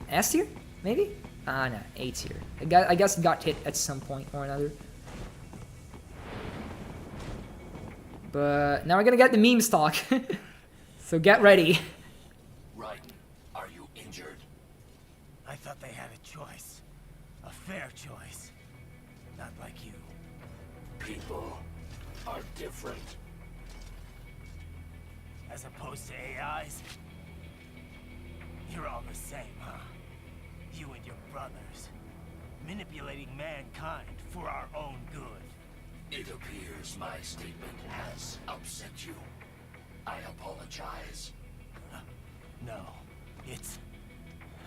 S tier? Maybe? Ah, no. A tier. I guess it got hit at some point or another. But now we're gonna get the meme stock. So get ready. Right. Are you injured? I thought they had a choice. A fair choice. Not like you. People are different. As opposed to AIs? You're all the same, huh? You and your brothers. Manipulating mankind for our own good. It appears my statement has upset you. I apologize. No,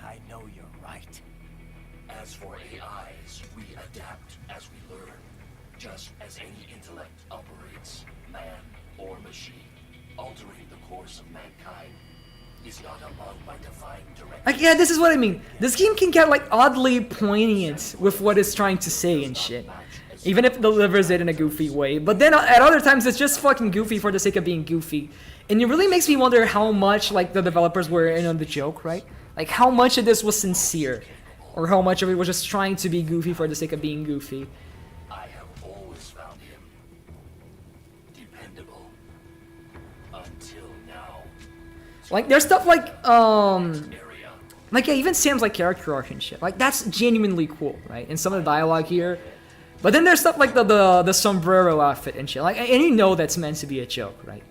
I know you're right. As for AIs, we adapt as we learn. Just as any intellect operates, man or machine. Altering the course of mankind is not among my divine direction. Like, yeah, this is what I mean. This game can get like oddly poignant with what it's trying to say and shit. Even if it delivers it in a goofy way. But then at other times it's just fucking goofy for the sake of being goofy. And it really makes me wonder how much like the developers were in on the joke, right? Like how much of this was sincere. Or how much of it was just trying to be goofy for the sake of being goofy. I have always found him dependable. Until now. Like there's stuff like yeah, even Sam's like character arc and shit. Like that's genuinely cool, right? And some of the dialogue here. But then there's stuff like the sombrero outfit and shit. Like, and you know that's meant to be a joke, right?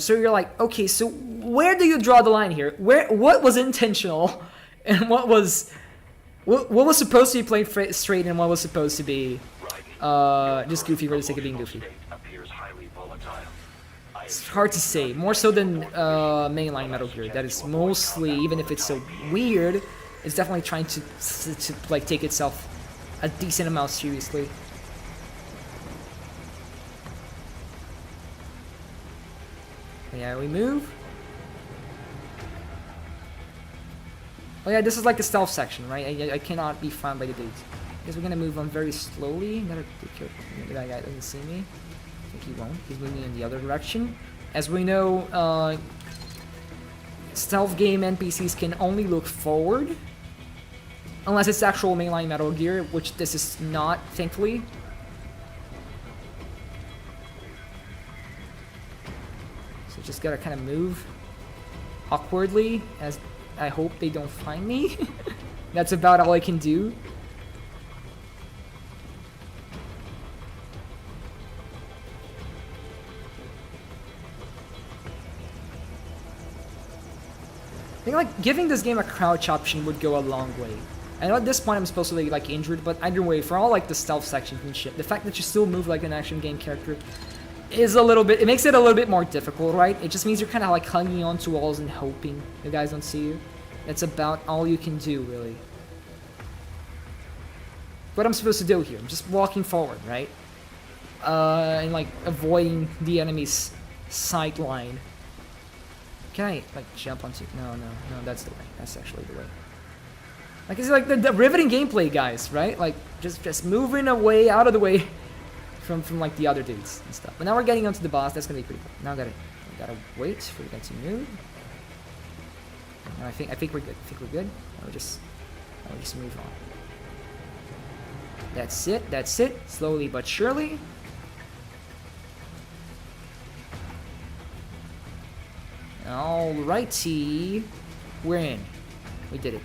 So you're like, okay, so where do you draw the line here? What was intentional, and what was supposed to be played straight, and what was supposed to be just goofy for the sake of being goofy? It's hard to say. More so than mainline Metal Gear. That is mostly, even if it's so weird, it's definitely trying to like take itself a decent amount seriously. Yeah, we move. Oh yeah, this is like the stealth section, right? I cannot be found by the dudes. I guess we're gonna move on very slowly. Gotta take care that guy doesn't see me. I think he won't. He's moving in the other direction. As we know, stealth game NPCs can only look forward. Unless it's actual mainline Metal Gear, which this is not, thankfully. So just gotta kind of move awkwardly, as I hope they don't find me. That's about all I can do. I think like giving this game a crouch option would go a long way. I know at this point I'm supposed to be like injured, but either way, for all like the stealth sections and shit, the fact that you still move like an action game character is a little bit, it makes it a little bit more difficult, right? It just means you're kind of like hanging onto walls and hoping the guys don't see you. That's about all you can do, really. What I'm supposed to do here, I'm just walking forward, right? And like avoiding the enemy's sight line. Can I like jump onto? No, that's the way. That's actually the way. Like it's like the riveting gameplay, guys, right? Like just moving away, out of the way from like the other dudes and stuff. But now we're getting onto the boss. That's gonna be pretty cool. Now gotta wait for the guy to move. And I think we're good. I think we're good. I'll just move on. That's it. That's it. Slowly but surely. Alrighty, we're in. We did it.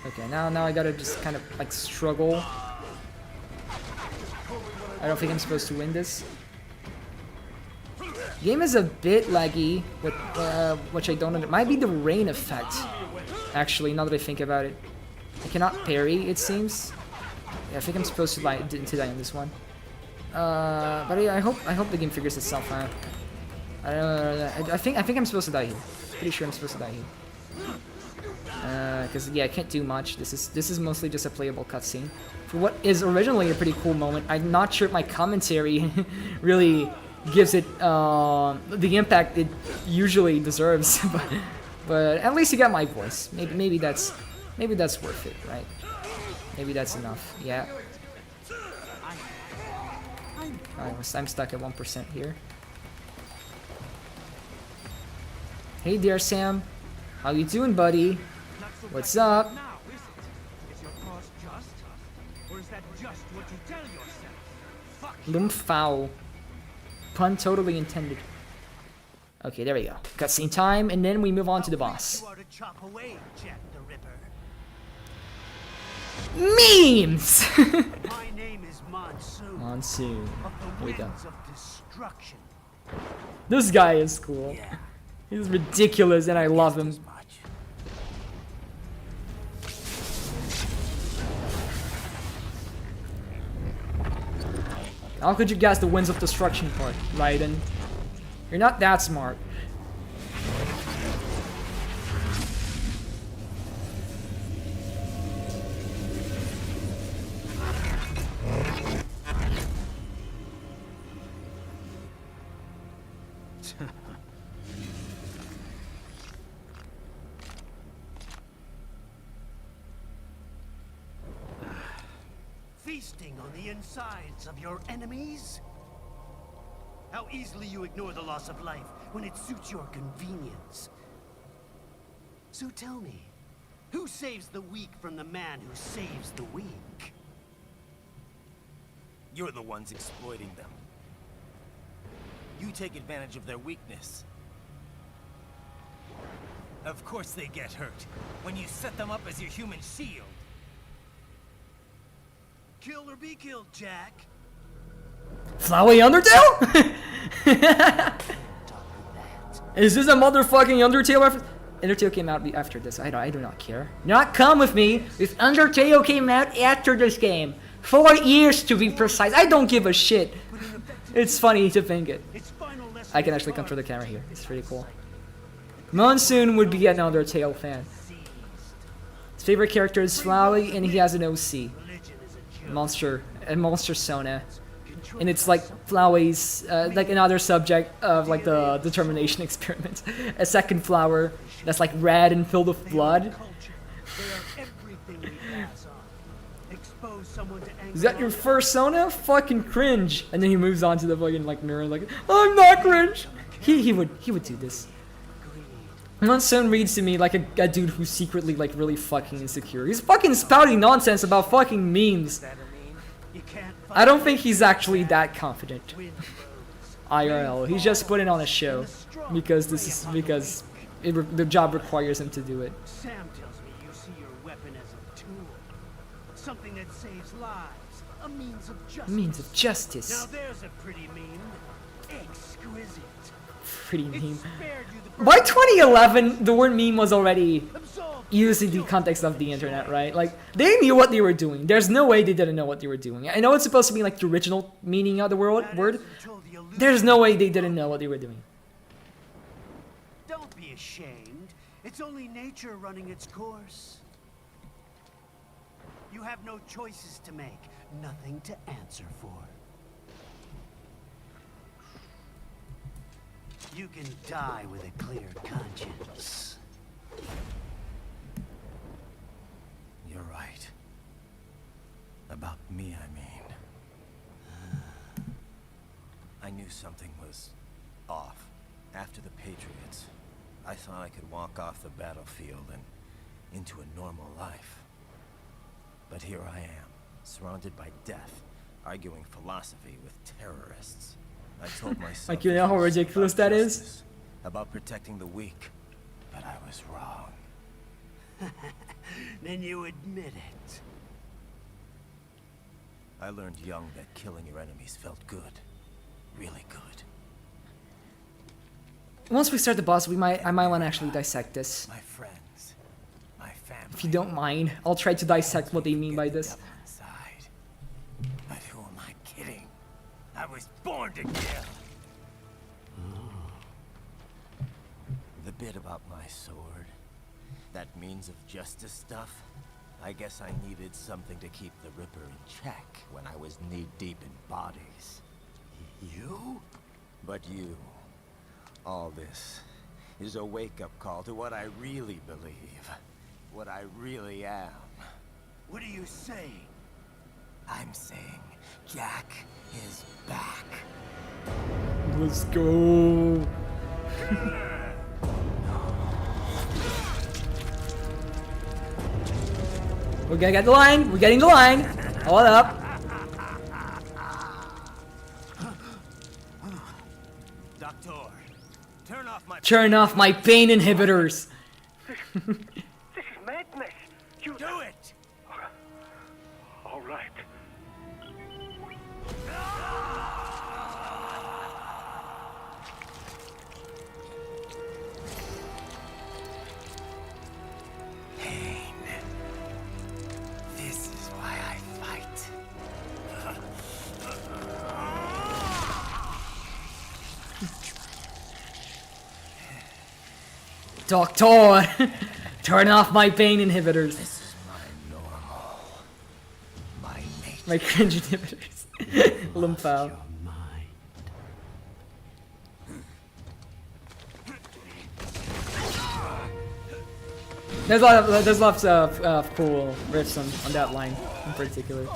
Okay, now I gotta just kind of like struggle. I don't think I'm supposed to win this. Game is a bit laggy, with which I don't know. It might be the rain effect, actually, now that I think about it. I cannot parry, it seems. Yeah, I think I'm supposed to die in this one. But yeah, I hope the game figures itself out. I think I'm supposed to die here. Pretty sure I'm supposed to die here. Because yeah, I can't do much. This is mostly just a playable cutscene. For what is originally a pretty cool moment, I'm not sure if my commentary really gives it the impact it usually deserves. but at least you got my voice. Maybe that's worth it, right? Maybe that's enough. Yeah. I'm stuck at 1% here. Hey there, Sam. How you doing, buddy? What's up? Lumfow. Pun totally intended. Okay, there we go. Cutscene time, and then we move on to the boss. Memes! My name is Monsoon. Monsoon. Here we go. Destruction. This guy is cool. Yeah. He's ridiculous, and I love him. How could you guess the Winds of Destruction part, Raiden? You're not that smart. Feasting on the insides of your enemies? How easily you ignore the loss of life when it suits your convenience. So tell me, who saves the weak from the man who saves the weak? You're the ones exploiting them. You take advantage of their weakness. Of course they get hurt when you set them up as your human shield. Kill or be killed, Jack. Flowey Undertale? Is this a motherfucking Undertale reference? Undertale came out after this. I do not care. Not come with me if Undertale came out after this game. 4 years to be precise. I don't give a shit. It's funny to think it. I can actually control the camera here. It's pretty cool. Monsoon would be an Undertale fan. His favorite character is Flowey, and he has an OC. Monster Sona. And it's like Flowey's, like another subject of like the determination experiment. A second flower that's like red and filled with blood. Is that your first Sona? Fucking cringe. And then he moves on to the fucking like mirror like, I'm not cringe. He would do this. Monsoon reads to me like a dude who's secretly like really fucking insecure. He's fucking spouting nonsense about fucking memes. I don't think he's actually that confident. IRL. He's just putting on a show because the job requires him to do it. Sam tells me you see your weapon as a tool, something that saves lives, a means of justice. Means of justice. Now there's a pretty meme. Exquisite. Pretty meme. By 2011, the word meme was already used in the context of the internet, right? Like, they knew what they were doing. There's no way they didn't know what they were doing. I know it's supposed to be like the original meaning of the word. There's no way they didn't know what they were doing. Don't be ashamed. It's only nature running its course. You have no choices to make, nothing to answer for. You can die with a clear conscience. You're right. About me, I mean. I knew something was off. After the Patriots, I thought I could walk off the battlefield and into a normal life. But here I am, surrounded by death, arguing philosophy with terrorists. I told myself, Like, you know how ridiculous that is? justice, about protecting the weak, but I was wrong. Then you admit it. I learned young that killing your enemies felt good. Really good. Once we start the boss, I might want to actually dissect this. My friends, my family. If you don't mind, I'll try to dissect what they mean by this. But who am I kidding? I was born to kill. The bit about my sword, that means of justice stuff, I guess I needed something to keep the Ripper in check when I was knee-deep in bodies. You? But you, all this, is a wake-up call to what I really believe. What I really am. What are you saying? I'm saying Jack is back. Let's go. We're gonna get the line. We're getting the line. Hold up. Doctor, Turn off my pain inhibitors. This is madness. You do it! all right? Pain. This is why I fight. Doctor, turn off my pain inhibitors. This is my normal. My nature. My cringe inhibitors. Lumpao. Mind. There's lots of cool riffs on that line in particular.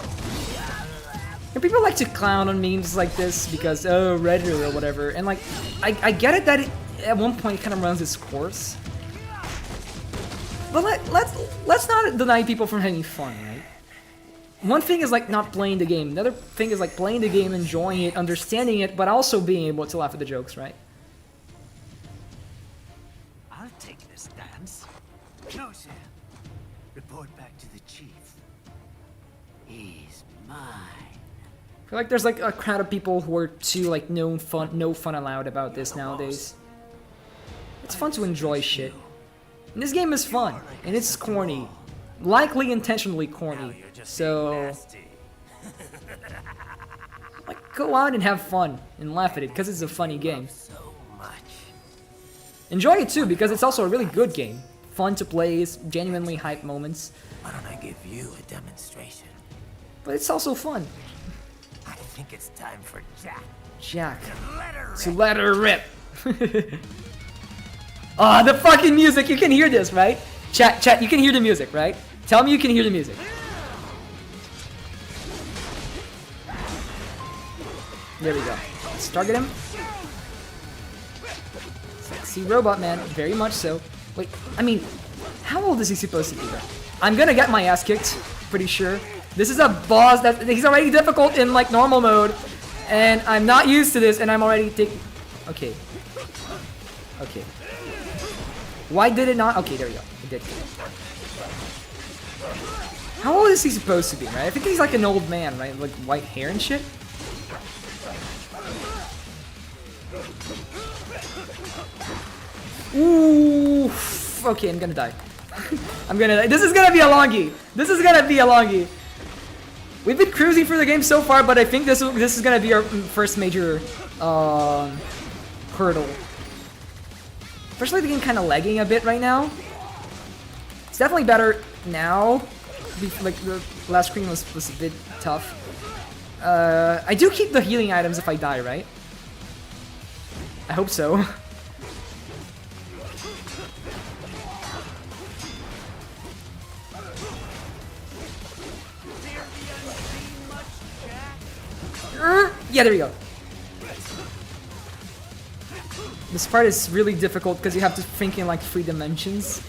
And people like to clown on memes like this because, oh, Reddit or whatever. And like, I get it that it, at one point it kind of runs its course. But let's not deny people from having fun, right? One thing is like not playing the game. Another thing is like playing the game, enjoying it, understanding it, but also being able to laugh at the jokes, right? I'll take this dance. No, sir. Report back to the chief. He's mine. I feel like there's like a crowd of people who are too like no fun allowed about this nowadays. It's fun to enjoy shit. And this game is fun, and it's corny. Likely intentionally corny. So, like, go out and have fun and laugh at it, because it's a funny game. So much. Enjoy it too, because it's also a really good game. Fun to play, genuinely hype moments. Why don't I give you a demonstration? But it's also fun. I think it's time for Jack. Jack. To let her To let her rip. Ah, the fucking music! You can hear this, right? Chat, you can hear the music, right? Tell me you can hear the music. There we go. Let's target him. Sexy robot man, very much so. Wait, I mean, how old is he supposed to be? I'm gonna get my ass kicked, pretty sure. This is a boss that he's already difficult in like normal mode, and I'm not used to this, and I'm already taking. Okay. Okay. Why did it not? Okay, there we go. It did. How old is he supposed to be, right? I think he's like an old man, right? Like white hair and shit. Ooh. Okay, I'm gonna die. I'm gonna die. This is gonna be a longie. This is gonna be a longie. We've been cruising through the game so far, but I think this is gonna be our first major hurdle. Especially the game kind of lagging a bit right now. It's definitely better now. Like the last screen was a bit tough. I do keep the healing items if I die, right? I hope so. Yeah, there we go. This part is really difficult because you have to think in like 3 dimensions.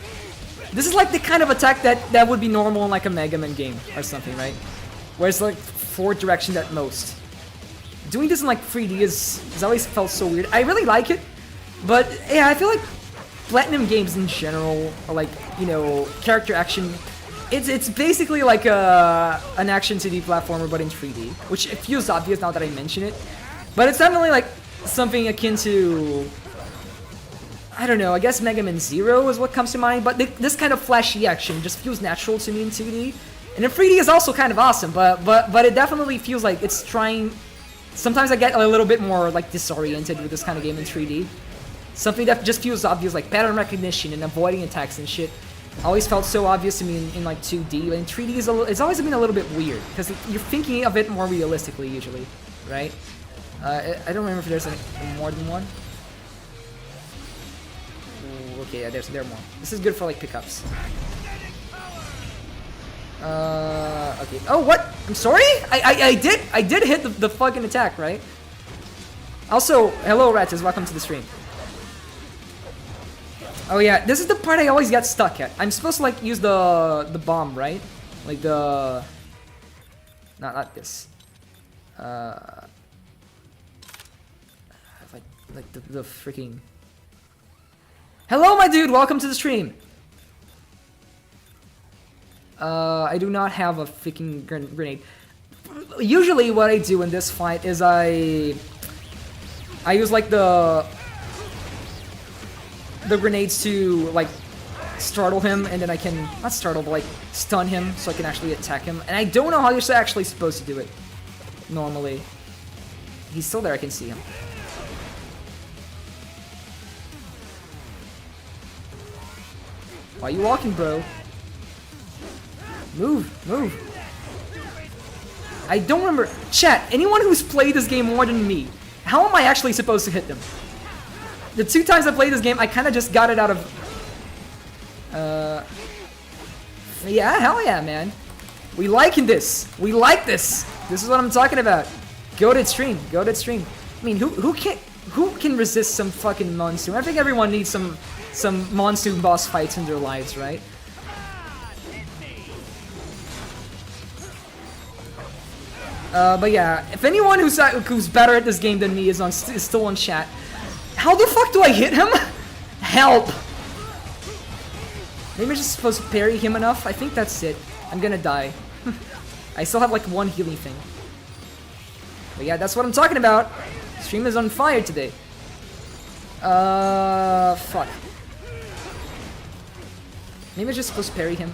This is like the kind of attack that would be normal in like a Mega Man game or something, right? Where it's like 4 directions at most. Doing this in like 3D has always felt so weird. I really like it, but yeah, I feel like Platinum games in general, or like, you know, character action, it's basically like an action 2D platformer but in 3D, which it feels obvious now that I mention it. But it's definitely like something akin to, I don't know, I guess Mega Man Zero is what comes to mind, but this kind of flashy action just feels natural to me in 2D. And in 3D is also kind of awesome, but it definitely feels like it's trying. Sometimes I get a little bit more like disoriented with this kind of game in 3D. Something that just feels obvious, like pattern recognition and avoiding attacks and shit, always felt so obvious to me in like 2D. But in 3D, it's always been a little bit weird because you're thinking of it more realistically usually, right? I don't remember if there's more than one. Ooh, okay, yeah, there are more. This is good for like pickups. Okay. Oh, what? I'm sorry? I did hit the fucking attack, right? Also, hello, Ratters. Welcome to the stream. Oh yeah, this is the part I always get stuck at. I'm supposed to like use the bomb, right? Like the not this. Like the freaking. Hello, my dude. Welcome to the stream. I do not have a freaking grenade. Usually what I do in this fight is I use like the grenades to like startle him, and then I can, not startle, but like stun him so I can actually attack him. And I don't know how you're actually supposed to do it normally. He's still there, I can see him. Why are you walking, bro? Move, move. I don't remember. Chat, anyone who's played this game more than me, how am I actually supposed to hit them? The 2 times I played this game, I kind of just got it out of... Yeah, hell yeah, man. We liking this. We like this. This is what I'm talking about. Go to stream. Go to stream. I mean, who can resist some fucking Monsoon? I think everyone needs some Monsoon boss fights in their lives, right? But yeah, if anyone who's better at this game than me is still on chat, how the fuck do I hit him? Help! Maybe I'm just supposed to parry him enough. I think that's it. I'm gonna die. I still have like 1 healing thing. But yeah, that's what I'm talking about. Stream is on fire today. Fuck. Maybe I'm just supposed to parry him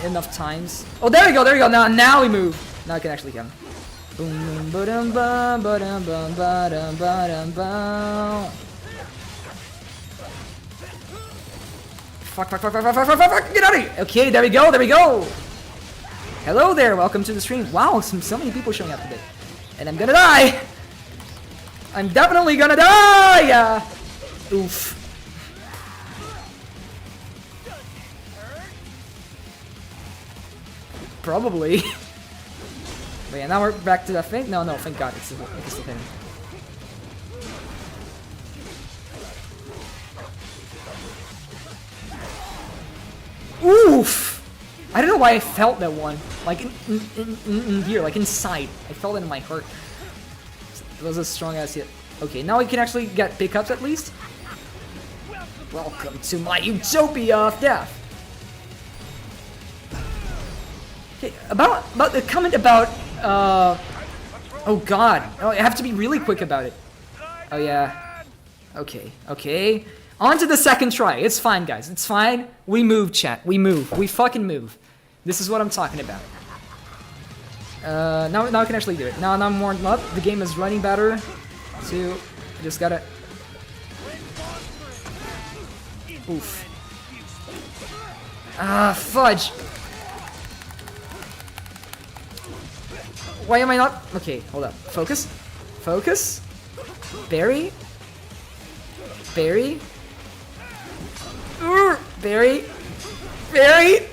enough times. Oh, there we go, there we go. Now we move. Now I can actually get him. Boom, boom, ba-dum, bum, ba-dum, bum, ba-dum, ba-dum, bum. Fuck, get out of here! Okay, there we go, there we go! Hello there, welcome to the stream. Wow, so many people showing up today. And I'm gonna die! I'm definitely gonna die! Yeah. Oof. Probably. But yeah, now we're back to that thing. No, thank God, it's still hitting. Oof! I don't know why I felt that one. Like in here, like inside. I felt it in my heart. It was a strong ass hit. Okay, now we can actually get pickups at least. Welcome to my utopia of death. Okay, about the comment about oh god. Oh, I have to be really quick about it. Oh yeah. Okay. On to the second try. It's fine, guys. It's fine. We move, chat. We move. We fucking move. This is what I'm talking about. Now I can actually do it. Now I'm warmed up. The game is running better. So, I just gotta... Oof. Ah, fudge. Why am I not... Okay, hold up. Focus. Focus. Berry. Berry. Berry. Berry.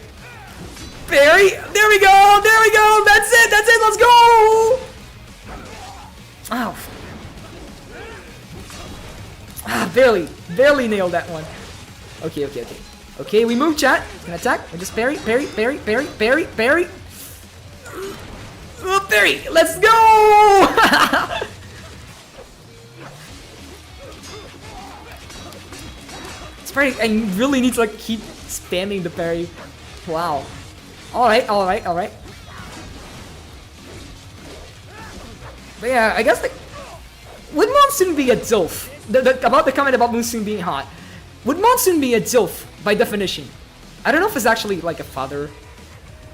Barry, there we go, there we go. That's it, let's go. Ow. Ah, barely nailed that one. Okay. Okay, we move, chat. Can attack. We just parry. Oh, parry. Let's go. It's parry. I really need to like keep spamming the parry. Wow. All right. But yeah, I guess would Monsoon be a DILF? About the comment about Monsoon being hot. Would Monsoon be a DILF by definition? I don't know if it's actually like a father.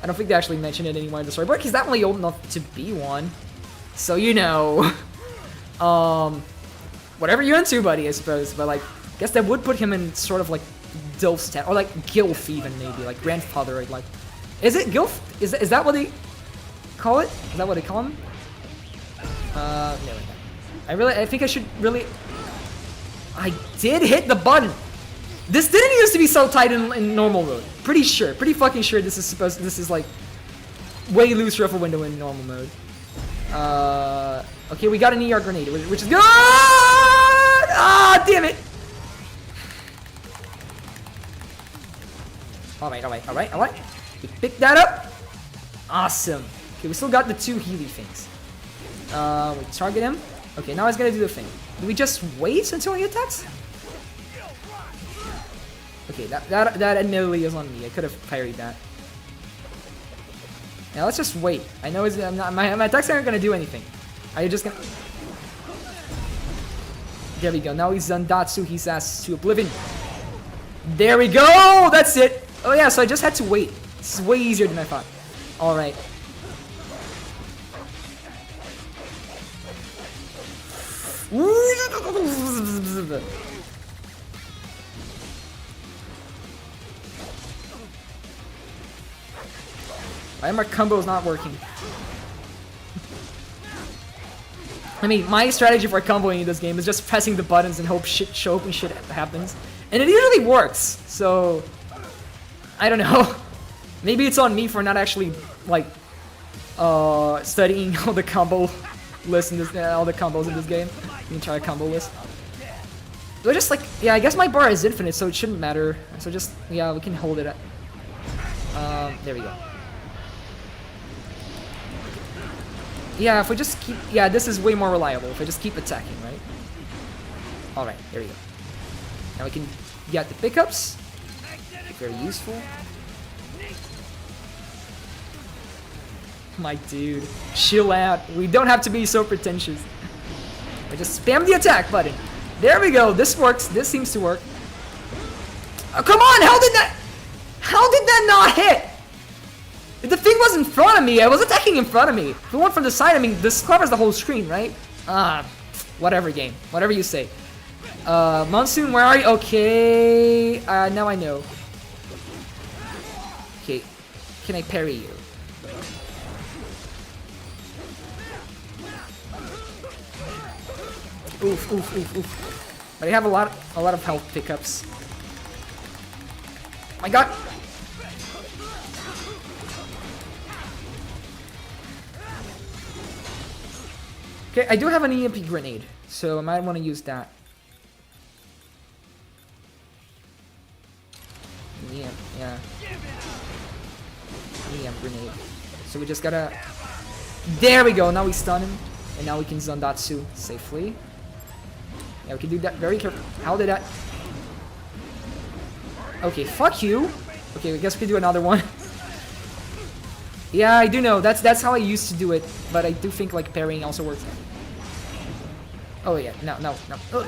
I don't think they actually mentioned it anymore in the story, but he's definitely old enough to be one. So you know, whatever you're into, buddy, I suppose. But like, I guess that would put him in sort of like DILF stat, or like GILF even maybe, like grandfather. Like, is it GILF? Is that what they call it? Is that what they call him? No. I think I should really. I did hit the button. This didn't used to be so tight in normal mode. Pretty fucking sure this is like way looser of a window in normal mode. Okay, we got an ER grenade, which is good. Ah, damn it. All right. We picked that up. Awesome. Okay, we still got the 2 Healy things. We target him. Okay, now he's gonna do the thing. Do we just wait until he attacks? Okay, that admittedly is on me. I could have parried that. Now let's just wait. I know my attacks aren't gonna do anything. Are you just gonna? There we go. Now he's Zandatsu his ass to oblivion. There we go. That's it. Oh yeah. So I just had to wait. This is way easier than I thought. All right. Why are my combos not working? I mean, my strategy for comboing in this game is just pressing the buttons and hoping shit happens. And it usually works, so I don't know. Maybe it's on me for not actually like studying all the combo lists in this, all the combos in this game, the entire combo list. So just like, yeah, I guess my bar is infinite, so it shouldn't matter. So just, yeah, we can hold it at. There we go. Yeah, if we just keep, yeah, this is way more reliable if I just keep attacking, right? All right, there we go. Now we can get the pickups. Very useful. My dude, chill out. We don't have to be so pretentious. I just spam the attack button. There we go. This works. This seems to work. Oh, come on! How did that not hit? The thing was in front of me. I was attacking in front of me. If it went from the side, I mean, this covers the whole screen, right? Whatever game. Whatever you say. Monsoon, where are you? Okay. Now I know. Okay. Can I parry you? Oof. But I have a lot of health pickups. My god. Okay, I do have an EMP grenade, so I might want to use that. Yeah. EMP grenade. So we just gotta. There we go. Now we stun him, and now we can Zandatsu safely. Yeah, we can do that very carefully. How did that? Okay, fuck you. Okay, I guess we can do another one. Yeah, I do know. That's how I used to do it, but I do think like parrying also works. Oh yeah, no.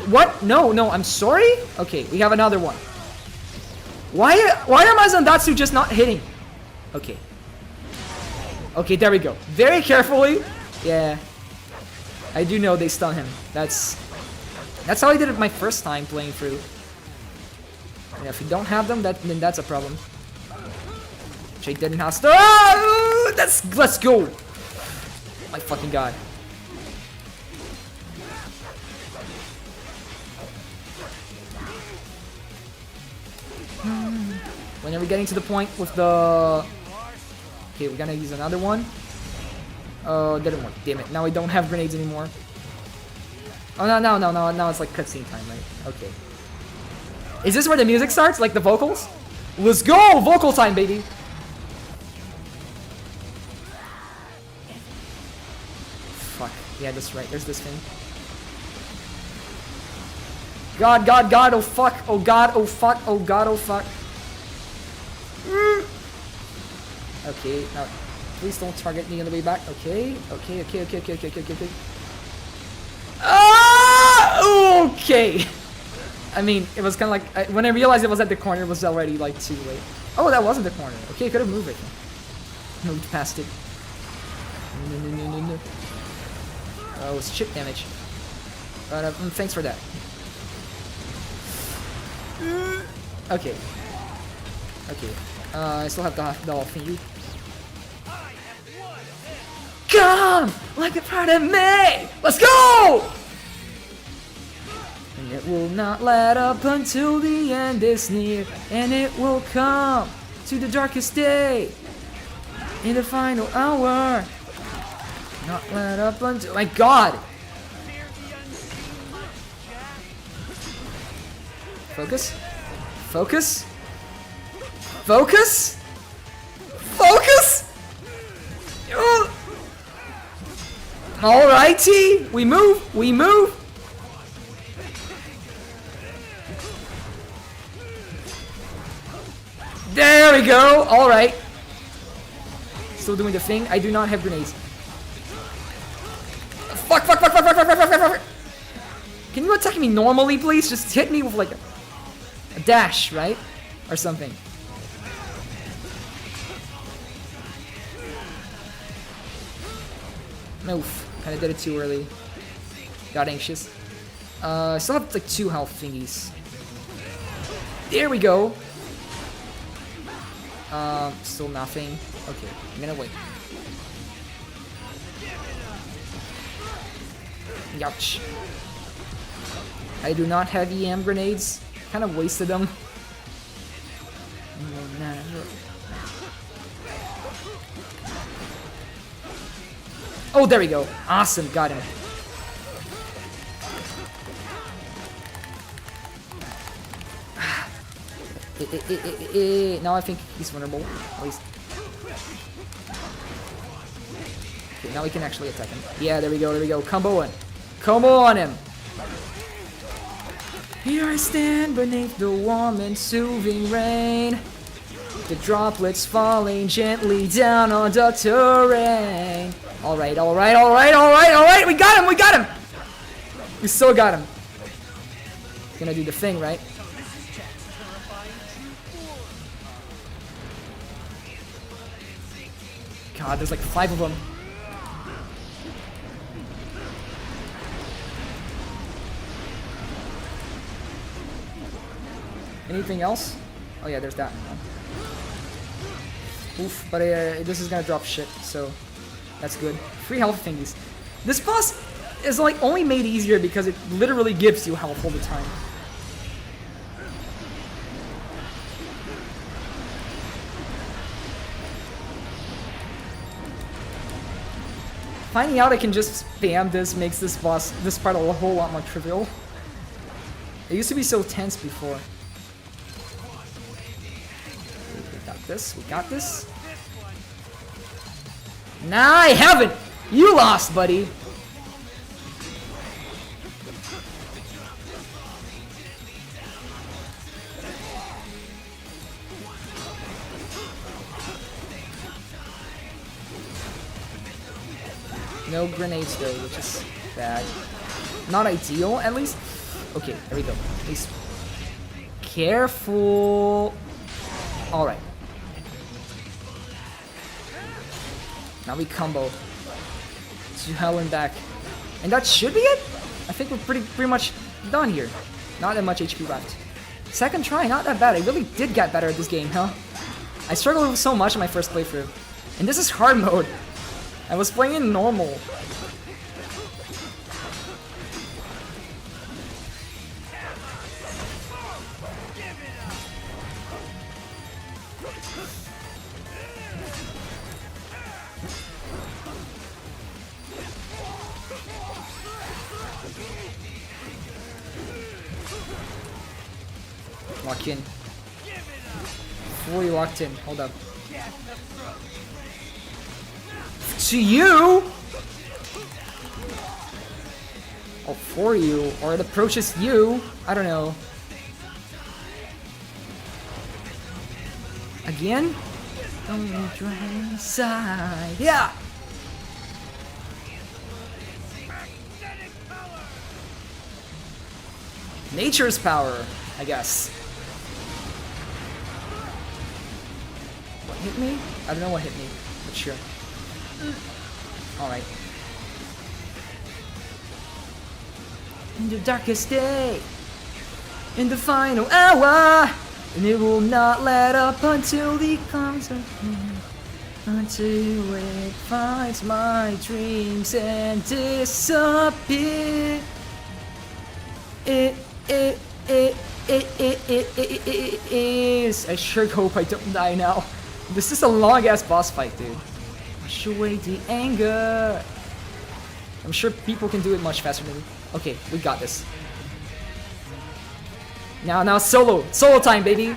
What? No, I'm sorry? Okay, we have another one. Why are my Zandatsu just not hitting? Okay. Okay, there we go. Very carefully. Yeah. I do know they stun him. That's how I did it my first time playing through. Yeah, if you don't have them, then that's a problem. Which I didn't have. Let's go. My fucking god. When are we getting to the point with the Okay, we're gonna use another one. Oh, didn't work. Damn it. Now I don't have grenades anymore. Oh, no, now it's like cutscene time, right? Okay. Is this where the music starts? Like the vocals? Let's go! Vocal time, baby! Fuck. Yeah, that's right. There's this thing. God, God, God, oh fuck, oh god, oh fuck, oh god, oh fuck. Okay, now, please don't target me on the way back. Okay, okay. Ah! Okay! I mean, it was kind of like, when I realized it was at the corner, it was already like too late. Oh, that wasn't the corner. Okay, I could have moved it. Moved past it. No. Oh, it's chip damage. But thanks for that. Okay. I still have the whole thingy. Come! Like a part of me! Let's go! And it will not let up until the end is near. And it will come to the darkest day. In the final hour. Not let up until... My god! Focus. Focus. Focus. Focus. Alrighty. We move. We move. There we go. Alright. Still doing the thing. I do not have grenades. Fuck. Can you attack me normally, please? Just hit me with like a dash, right? Or something. Oof. Kinda did it too early. Got anxious. I still have like 2 health thingies. There we go. Still nothing. Okay, I'm gonna wait. Ouch. I do not have EM grenades. Kind of wasted them. Oh, there we go. Awesome, got him. Now I think he's vulnerable, at least. Okay, now we can actually attack him. Yeah, there we go. Combo on him. Here I stand beneath the warm and soothing rain. The droplets falling gently down on the terrain. Alright. We got him! We still got him. Gonna do the thing, right? God, there's like 5 of them. Anything else? Oh yeah, there's that. Oof, but this is gonna drop shit, so that's good. 3 health thingies. This boss is like only made easier because it literally gives you health all the time. Finding out I can just spam this makes this part a whole lot more trivial. It used to be so tense before. We got this. Nah, I haven't! You lost, buddy! No grenades though, which is bad. Not ideal, at least. Okay, there we go. At least. Careful! Alright. Now we combo to hell and back. And that should be it? I think we're pretty much done here. Not that much HP left. Second try, not that bad. I really did get better at this game, huh? I struggled with so much in my first playthrough. And this is hard mode. I was playing in normal. Lock in. Fully locked in. Hold up. To you? Oh, for you. Or it approaches you. I don't know. Again? Don't try inside. Yeah! Nature's power, I guess. What hit me? I don't know what hit me, but sure. Alright. In the darkest day, in the final hour, and it will not let up until it comes again, until it finds my dreams and disappear. It is. I sure hope I don't die now. This is a long ass boss fight, dude. Push away the anger. I'm sure people can do it much faster than me. Okay, we got this. Now solo time, baby.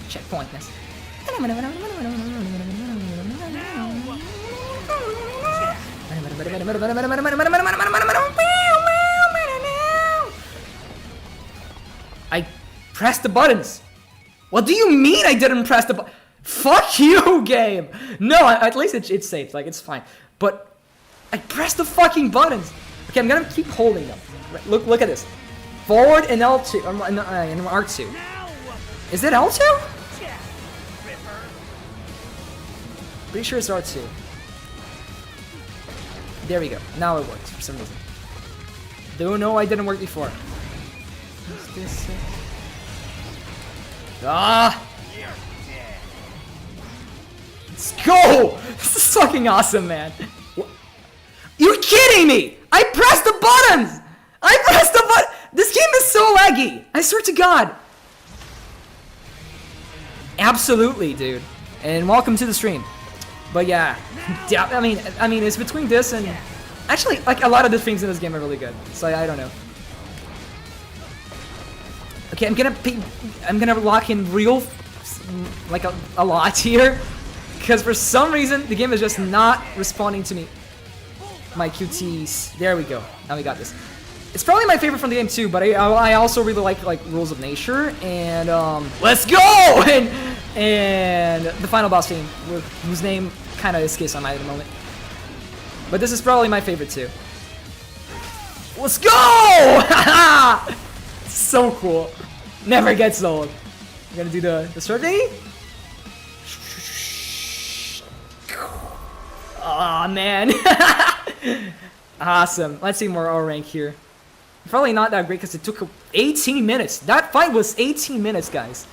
Checkpointness. I pressed the buttons. What do you mean I didn't press the button? Fuck you, game. No, at least it's safe. Like, it's fine. But I pressed the fucking buttons. Okay, I'm gonna keep holding them. Look at this. Forward and L2 and R2. Is it L2? Pretty sure it's R2. There we go. Now it works for some reason. Don't know why it didn't work before. What's this? Ah! Let's go! This is fucking awesome, man. You're kidding me! I pressed the buttons! I pressed the button! This game is so laggy! I swear to God! Absolutely, dude. And welcome to the stream. But yeah, I mean, it's between this and actually, like, a lot of the things in this game are really good. So I don't know. Okay, I'm gonna lock in real, like a lot here, because for some reason the game is just not responding to me. My QTs. There we go. Now we got this. It's probably my favorite from the game too, but I also really like Rules of Nature and let's go and the final boss team, whose name kind of escapes on my at the moment. But this is probably my favorite too. Let's go! So cool. Never gets old. I'm gonna do the sword thingy. Aw, man. Awesome. Let's see more R rank here. Probably not that great because it took 18 minutes. That fight was 18 minutes, guys.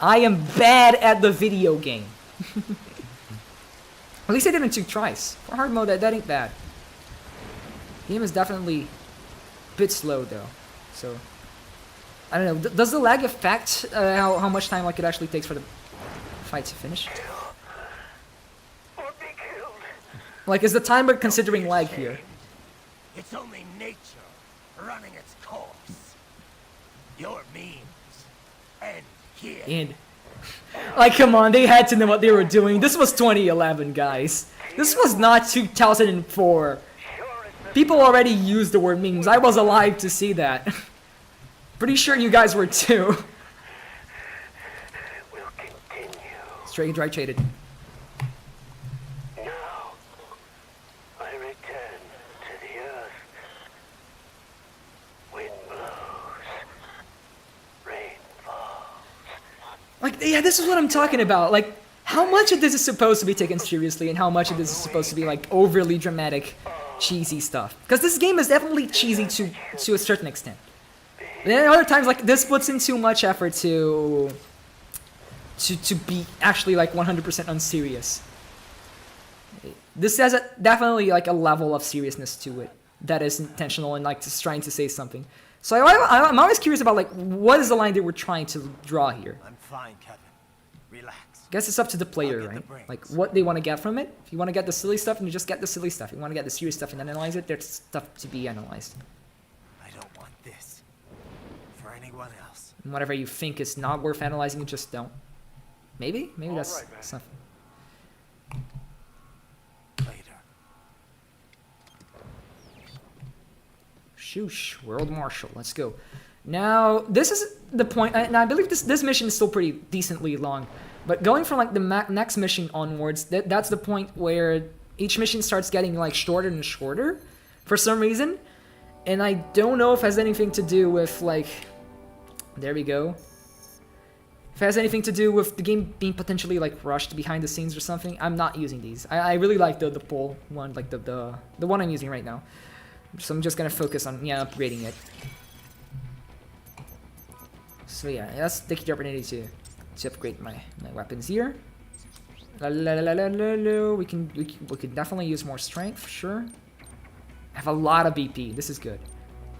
I am bad at the video game. At least I did it in 2 tries. For hard mode, that ain't bad. The game is definitely a bit slow, though. So, I don't know. Does the lag affect how much time like it actually takes for the fight to finish? Like, is the timer considering lag here? It's only nature running its course. Your means end here. And like, come on, they had to know what they were doing. This was 2011, guys. This was not 2004. People already used the word memes. I was alive to see that. Pretty sure you guys were too. We'll continue. Straight right traded. Now, I return to the earth. Wind blows. Rain falls. Like, yeah, this is what I'm talking about. Like, how much of this is supposed to be taken seriously and how much of this is supposed to be, like, overly dramatic, cheesy stuff. Because this game is definitely cheesy to a certain extent. But then other times, like, this puts in too much effort to be actually, like, 100% unserious. This has definitely like a level of seriousness to it that is intentional and like just trying to say something. So I'm always curious about like what is the line that we're trying to draw here. I'm fine, Kevin. Relax. I guess it's up to the player, I'll get the right? brains. Like what they want to get from it. If you want to get the silly stuff, then you just get the silly stuff. If you want to get the serious stuff and analyze it, there's stuff to be analyzed. I don't want this for anyone else. And whatever you think is not worth analyzing, you just don't. Maybe that's right, man. something. Later. Shoosh, World Marshal, let's go. Now, this is the point, and I believe this mission is still pretty decently long, but going from like the next mission onwards, that's the point where each mission starts getting like shorter and shorter for some reason, and I don't know if it has anything to do with like, there we go. If it has anything to do with the game being potentially like rushed behind the scenes or something. I'm not using these. I really like the pole one, like the one I'm using right now. So I'm just gonna focus on upgrading it. So yeah, let's take the opportunity to upgrade my weapons here. We can definitely use more strength for sure. I have a lot of BP. This is good.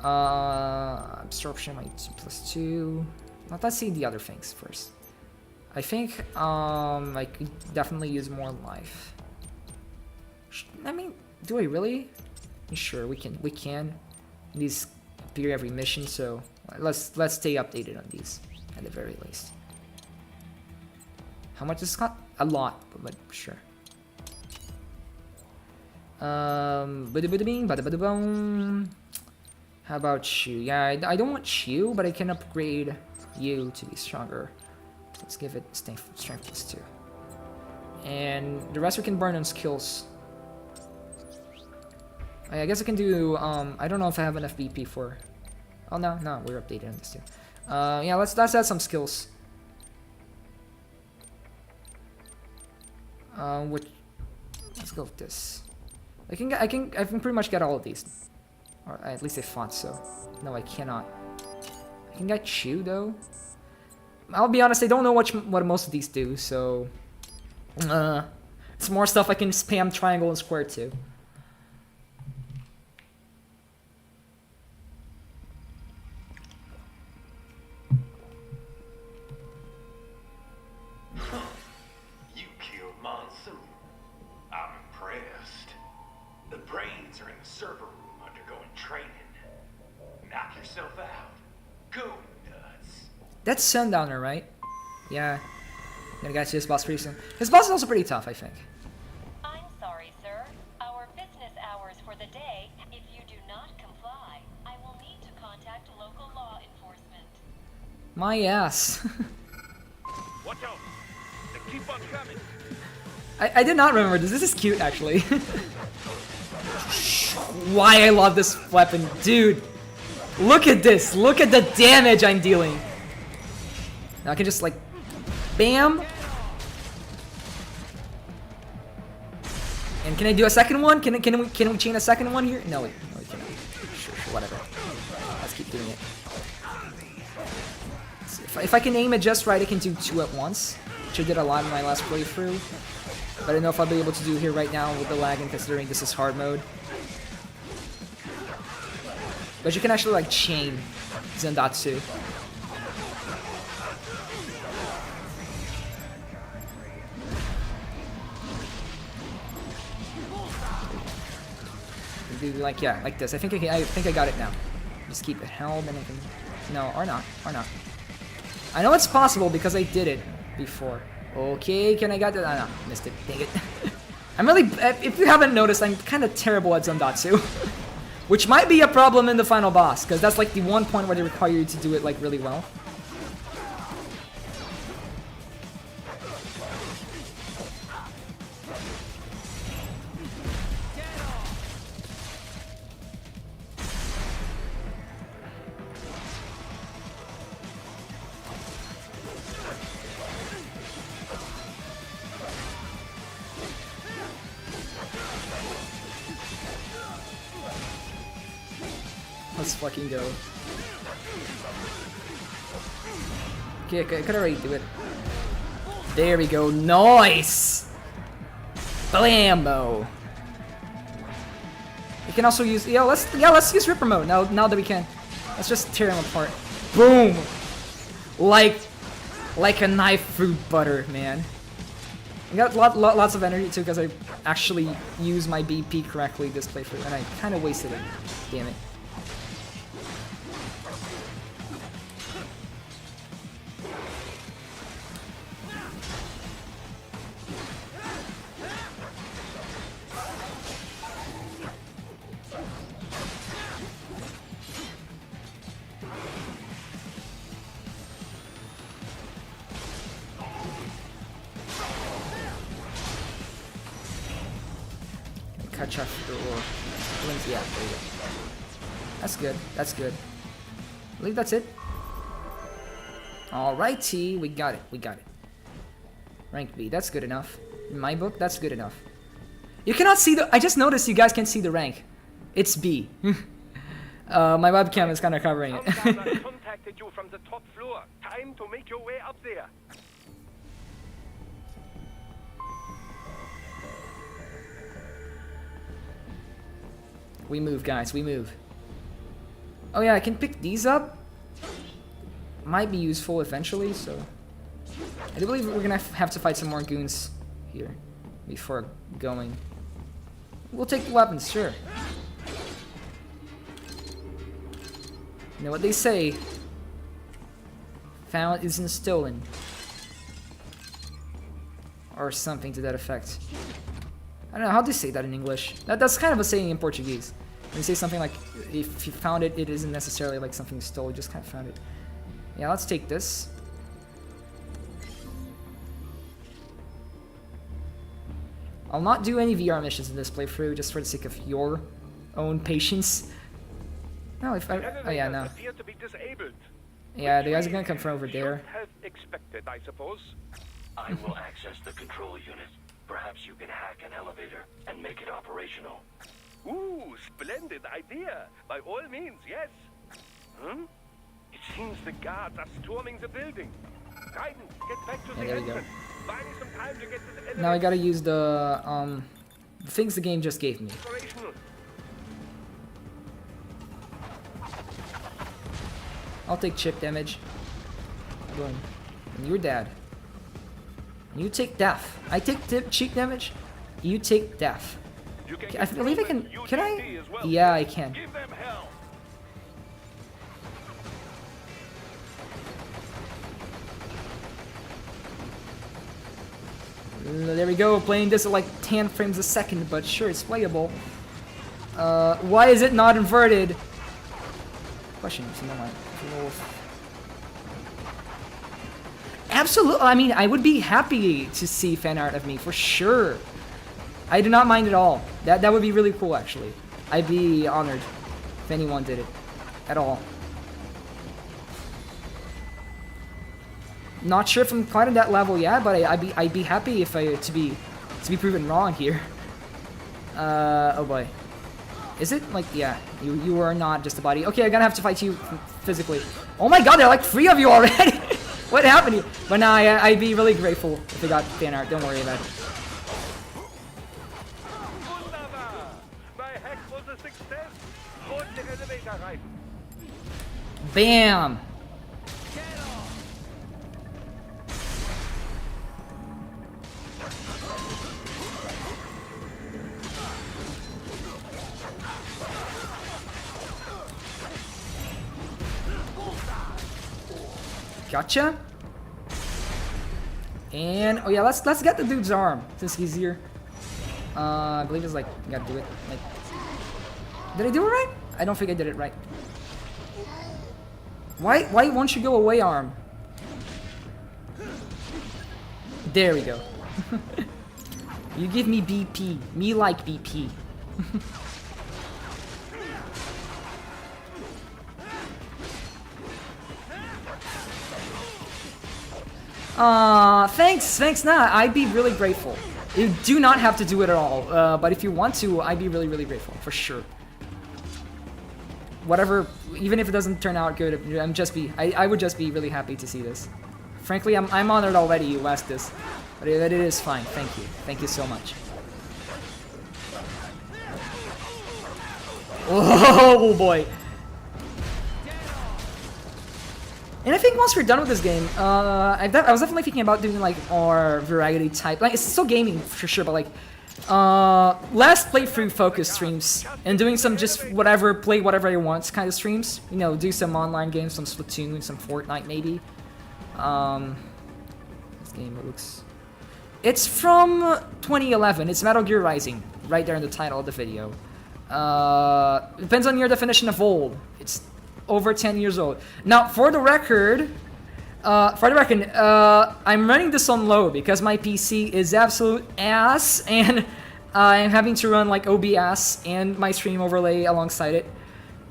Absorption, my 2+2. Let's see the other things first. I think I could definitely use more life. I mean, do I really? Sure, we can. These appear every mission, so let's stay updated on these at the very least. How much does this cost? A lot, but sure. Bada-bada-bing, bada-bada-boom. How about you? Yeah, I don't want you, but I can upgrade you to be stronger. Let's give it strength +2. And the rest we can burn on skills. I guess I can do, I don't know if I have enough BP for... Oh, no, we're updated on this too. Yeah, let's add some skills. Let's go with this. I can pretty much get all of these. Or at least I thought so. No, I cannot. I can get Chew though. I'll be honest, I don't know what most of these do, so... it's more stuff I can spam triangle and square to. You killed Monsoon. I'm impressed. The brains are in the server room undergoing training. Knock yourself out. Go nuts. That's Sundowner, right? Yeah. Gonna get to this boss pretty soon. This boss is also pretty tough, I think. I'm sorry, sir. Our business hours for the day. If you do not comply, I will need to contact local law enforcement. My ass. Watch out! They keep on coming. I did not remember this. This is cute, actually. Why I love this weapon. Dude, look at this. Look at the damage I'm dealing. Now I can just, like, bam. And can I do a second one? Can we chain a second one here? No, we cannot. Sure, whatever. Let's keep doing it. If I can aim it just right, I can do 2 at once, which I did a lot in my last playthrough. But I don't know if I'll be able to do here right now with the lag, and considering this is hard mode. But you can actually like chain Zandatsu. Do like like this. I think I got it now. Just keep it held, and I can no or not. I know it's possible because I did it before. Okay, can I get that? No, missed it. Dang it. I'm really, if you haven't noticed, I'm kind of terrible at Zandatsu. Which might be a problem in the final boss, because that's like the one point where they require you to do it like really well. Let's fucking go. Okay, I could already do it. There we go. Nice! Blammo! can also use let's use Ripper mode now that we can. Let's just tear him apart. Boom! Like a knife through butter, man. I got lots of energy too because I actually used my BP correctly this playthrough, and I kind of wasted it. Damn it. Catch up or links, yeah, there you go. That's good, that's good. I believe that's it. Alrighty, we got it. Rank B, that's good enough. In my book, that's good enough. You cannot see I just noticed you guys can't see the rank. It's B. My webcam is kind of covering it. I contacted you from the top floor. Time to make your way up there. We move, guys, we move. Oh yeah, I can pick these up. Might be useful eventually, so... I do believe we're gonna have to fight some more goons here before going. We'll take the weapons, sure. You know what they say? Found isn't stolen. Or something to that effect. I don't know how do you say that in English. That's kind of a saying in Portuguese. When you say something like, if you found it, it isn't necessarily like something you stole, you just kind of found it. Yeah, let's take this. I'll not do any VR missions in this playthrough, just for the sake of your own patience. No, if I... Oh yeah, no. Yeah, the guys are gonna come from over there. Have expected, I suppose. I will access the control unit. Perhaps you can hack an elevator and make it operational. Ooh, splendid idea. By all means, yes. It seems the guards are storming the building. Guidance, get back to the there we go. entrance. Buying some time to get to the elevator. Now I gotta use the things the game just gave me. Operational. I'll take chip damage. Boom. And you're dead. You take death. I take cheap damage. You take death. You can I believe I can. Can I? UTT as well. Yeah, I can. Give them hell. There we go. Playing this at like 10 frames a second, but sure, it's playable. Why is it not inverted? Question. Absolutely. I mean, I would be happy to see fan art of me for sure. I do not mind at all. That would be really cool, actually. I'd be honored if anyone did it at all. Not sure if I'm quite on that level yet, but I'd be happy if to be proven wrong here. Oh boy. Is it like, yeah, you are not just a body. Okay, I'm gonna have to fight you physically. Oh my god, there are like 3 of you already. What happened to you? But now I'd be really grateful if they got fan art. Don't worry about it. Bam! Gotcha. And oh yeah, let's get the dude's arm since he's here. I believe it's like you gotta do it. Like, did I do it right? I don't think I did it right. Why won't you go away, arm? There we go. You give me BP. Me like BP. Thanks, nah, I'd be really grateful. You do not have to do it at all, but if you want to, I'd be really, really grateful, for sure. Whatever, even if it doesn't turn out good, I would just be really happy to see this. Frankly, I'm honored already you asked this, but it is fine, thank you so much. Oh boy. And I think once we're done with this game, I was definitely thinking about doing like more variety type. Like it's still gaming for sure, but like less playthrough focused streams and doing some just whatever, play whatever I want kind of streams. You know, do some online games, some Splatoon, some Fortnite maybe. This game looks. It's from 2011. It's Metal Gear Rising, right there in the title of the video. Depends on your definition of old. It's over 10 years old. Now, for the record, I'm running this on low because my PC is absolute ass, and I'm having to run like OBS and my stream overlay alongside it.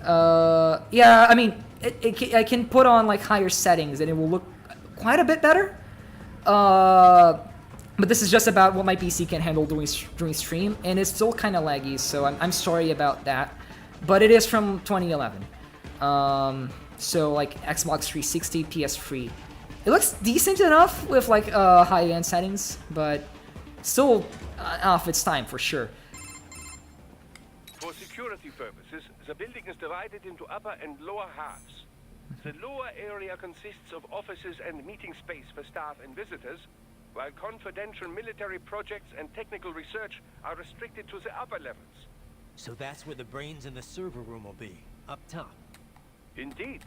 Yeah, I mean, I can put on like higher settings and it will look quite a bit better. But this is just about what my PC can handle during stream, and it's still kind of laggy, so I'm sorry about that. But it is from 2011. So like Xbox 360, PS3. It looks decent enough with like high-end settings, but still off its time for sure. For security purposes, the building is divided into upper and lower halves. The lower area consists of offices and meeting space for staff and visitors, while confidential military projects and technical research are restricted to the upper levels. So that's where the brains in the server room will be, up top. Indeed.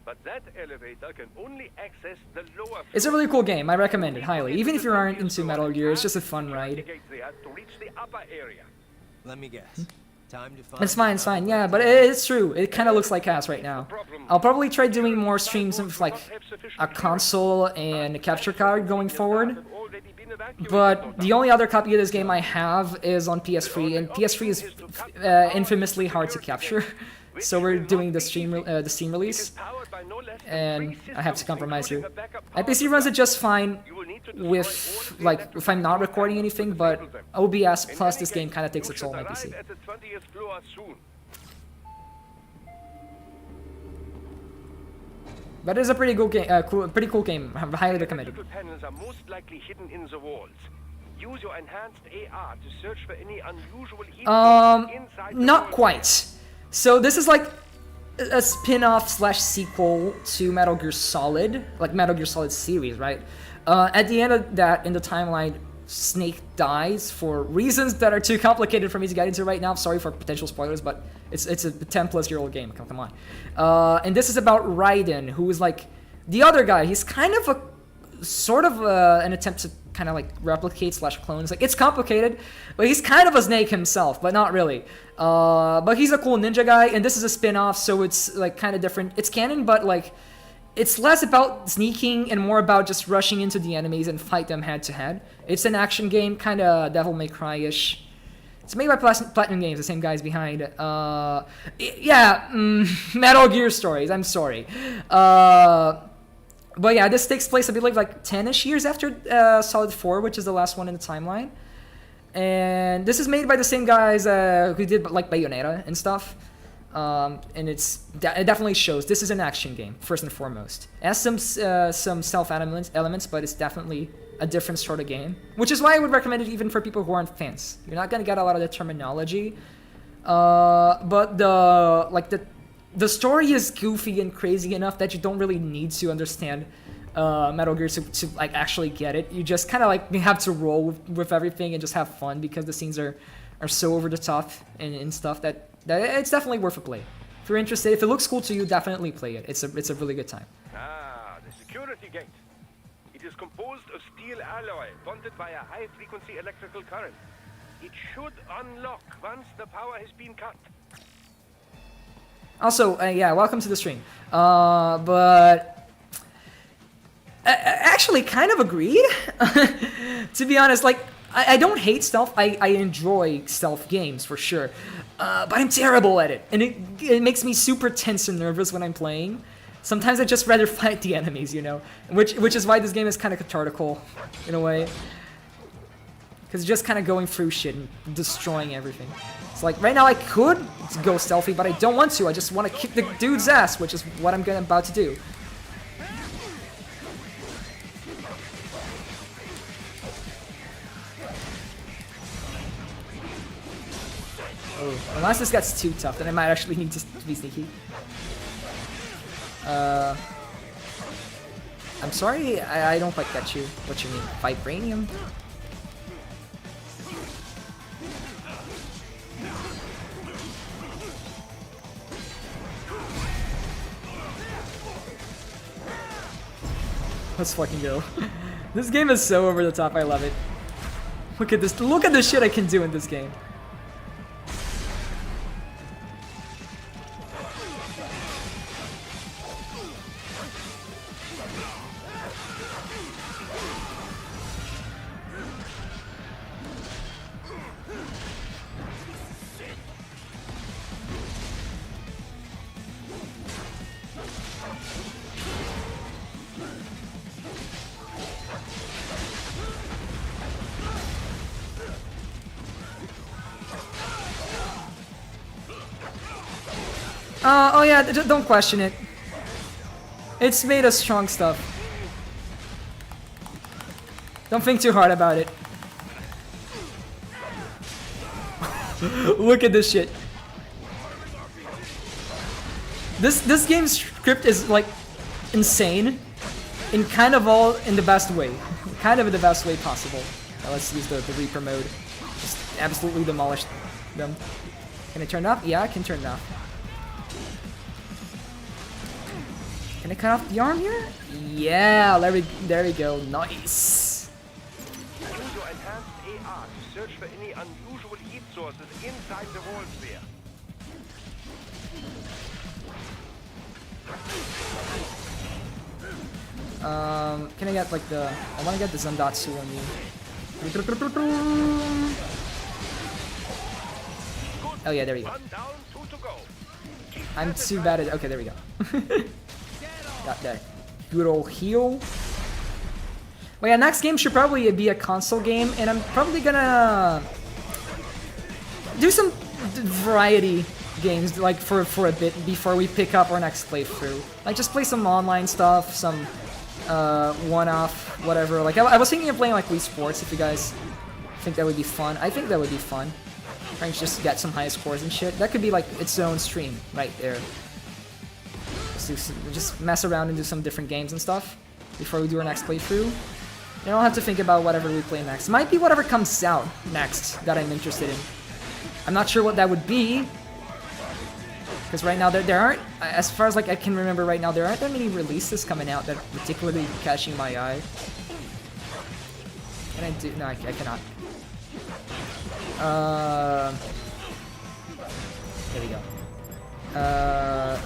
But that elevator can only access the lower. It's a really cool game. I recommend it highly. Even if you aren't into Metal Gear, it's just a fun ride. To reach the upper area. Let me guess. Time to find. It's fine, it's fine. Yeah, but it's true. It kind of looks like ass right now. I'll probably try doing more streams with like a console and a capture card going forward. But the only other copy of this game I have is on PS3, and PS3 is infamously hard to capture. So we're doing the Steam release, and I have to compromise here. My PC runs it just fine with, like, if I'm not recording anything, but OBS plus this game kind of takes a toll on my PC. But it's a pretty good game, pretty cool game. I highly recommend it. Panels are most likely hidden in the walls. Use your enhanced AR to search for any unusual inside not quite. So this is like a spin-off / sequel to Metal Gear Solid, like Metal Gear Solid series, right? At the end of that, in the timeline, Snake dies for reasons that are too complicated for me to get into right now. Sorry for potential spoilers, but it's a 10-plus-year-old game. Come on. And this is about Raiden, who is like the other guy. He's kind of a sort of an attempt to kind of like replicate / clone. It's like, it's complicated, but he's kind of a Snake himself, but not really. But he's a cool ninja guy, and this is a spin-off, so it's like kind of different. It's canon, but like it's less about sneaking and more about just rushing into the enemies and fight them head to head. It's an action game, kind of Devil May Cry-ish. It's made by Platinum Games, the same guys behind. Metal Gear Stories. I'm sorry. But yeah, this takes place, I believe, like 10-ish years after Solid 4, which is the last one in the timeline. And this is made by the same guys who did like Bayonetta and stuff. And it definitely shows. This is an action game, first and foremost. It has some stealth elements, but it's definitely a different sort of game. Which is why I would recommend it even for people who aren't fans. You're not going to get a lot of the terminology. But the story is goofy and crazy enough that you don't really need to understand Metal Gear to like actually get it. You just kind of like have to roll with everything and just have fun because the scenes are so over the top and stuff that it's definitely worth a play. If you're interested, if it looks cool to you, definitely play it. It's a really good time. Ah, the security gate. It is composed of steel alloy bonded by a high-frequency electrical current. It should unlock once the power has been cut. Also, yeah, welcome to the stream. But I actually kind of agreed. To be honest, like, I don't hate stealth. I enjoy stealth games for sure. But I'm terrible at it. And it makes me super tense and nervous when I'm playing. Sometimes I'd just rather fight the enemies, you know? Which is why this game is kind of cathartical, in a way. Because just kind of going through shit and destroying everything. It's like, right now I could go stealthy, but I don't want to. I just want to kick the dude's ass, which is what I'm about to do. Oh. Unless this gets too tough, then I might actually need to be sneaky. I'm sorry, I don't quite get you. What you mean? Vibranium? Let's fucking go. This game is so over the top, I love it. Look at this, look at the shit I can do in this game. Oh yeah, don't question it. It's made of strong stuff. Don't think too hard about it. Look at this shit. This game's script is like insane, in kind of all in the best way, kind of in the best way possible. Now let's use the Reaper mode. Just absolutely demolish them. Can I turn it off? Yeah, I can turn it off. Can I cut off the arm here? Yeah, there we go. Nice. Use your enhanced AR to search for any unusual heat sources inside the walls there. Can I get like the? I want to get the Zandatsu on you. Oh yeah, there we go. One down, two to go. I'm too bad at. Okay, there we go. Got that good old heal. Well, yeah, next game should probably be a console game, and I'm probably gonna do some variety games like for a bit before we pick up our next playthrough. Like just play some online stuff, some one-off, whatever. Like I was thinking of playing like Wii Sports. If you guys think that would be fun, I think that would be fun. Trying to just get some high scores and shit. That could be like its own stream right there. Just mess around and do some different games and stuff before we do our next playthrough. You don't have to think about whatever we play next. Might be whatever comes out next that I'm interested in. I'm not sure what that would be, because right now there aren't, as far as like I can remember right now, there aren't that many releases coming out that are particularly catching my eye. Can I do? No, I cannot. There we go.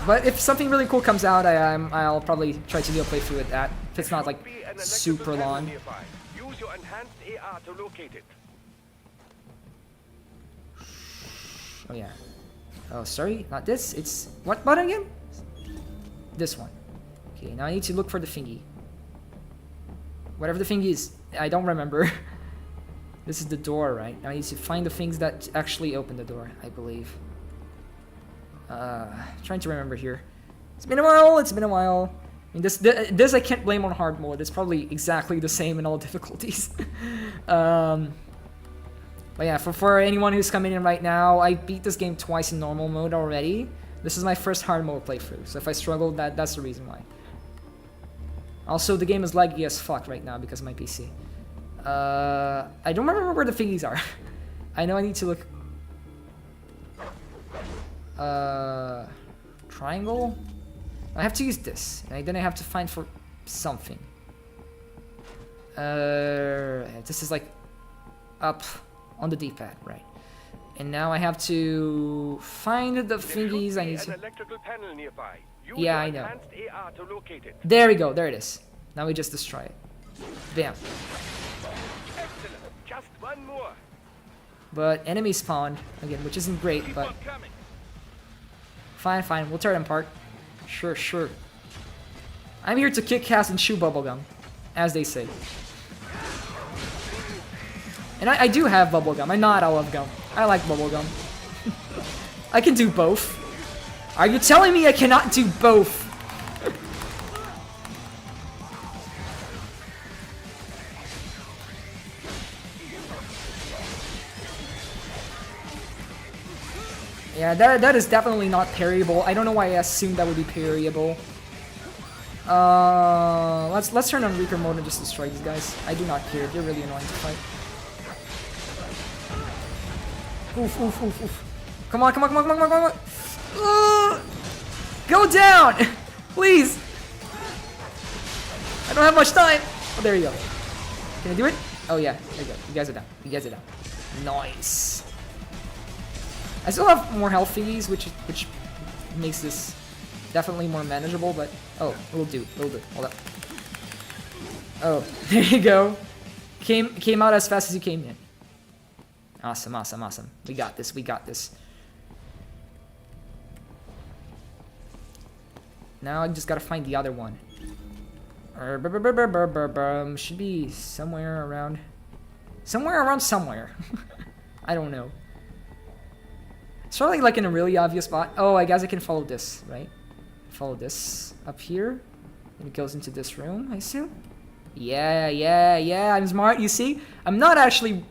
But if something really cool comes out, I'll probably try to do a playthrough with that. If it's not like super long. Use your enhanced AR to locate it. Oh yeah. Oh sorry, not this. It's what button again? This one. Okay, now I need to look for the thingy. Whatever the thing is, I don't remember. This is the door, right? Now I need to find the things that actually open the door, I believe. Trying to remember here. It's been a while. It's been a while. I mean, this I can't blame on hard mode. It's probably exactly the same in all difficulties. But yeah, for anyone who's coming in right now, I beat this game twice in normal mode already. This is my first hard mode playthrough, so if I struggled, that's the reason why. Also, the game is laggy as fuck right now because of my PC. I don't remember where the thingies are. I know I need to look. Triangle? I have to use this, and then I have to find for something. This is like up on the D-pad, right? And now I have to find the thingies I need to. An electrical panel nearby. Use Yeah, your I know. enhanced AR to locate it. There we go. There it is. Now we just destroy it. Bam. Excellent. Just one more. But enemy spawned again, which isn't great, Keep but on coming. fine. We'll tear them apart. Sure. I'm here to kick ass and chew bubblegum, as they say. And I do have bubblegum. I'm not all of gum. I like bubblegum. I can do both. Are you telling me I cannot do both? Yeah, that is definitely not parryable. I don't know why I assumed that would be parryable. Let's turn on weaker mode and just destroy these guys. I do not care. They're really annoying to fight. Oof, oof, oof, oof. Come on, come on, come on, come on, come on, come on. Go down! Please! I don't have much time! Oh, there you go. Can I do it? Oh yeah, there you go. You guys are down. You guys are down. Nice. I still have more health thingies, which makes this definitely more manageable, but oh, it'll do. It'll do. Hold up. Oh, there you go. Came out as fast as you came in. Awesome, awesome, awesome. We got this, we got this. Now I just gotta find the other one. Should be somewhere around somewhere. I don't know. It's probably like in a really obvious spot. Oh, I guess I can follow this, right? Follow this up here. And it goes into this room, I assume. Yeah, yeah, yeah, I'm smart, you see? I'm not actually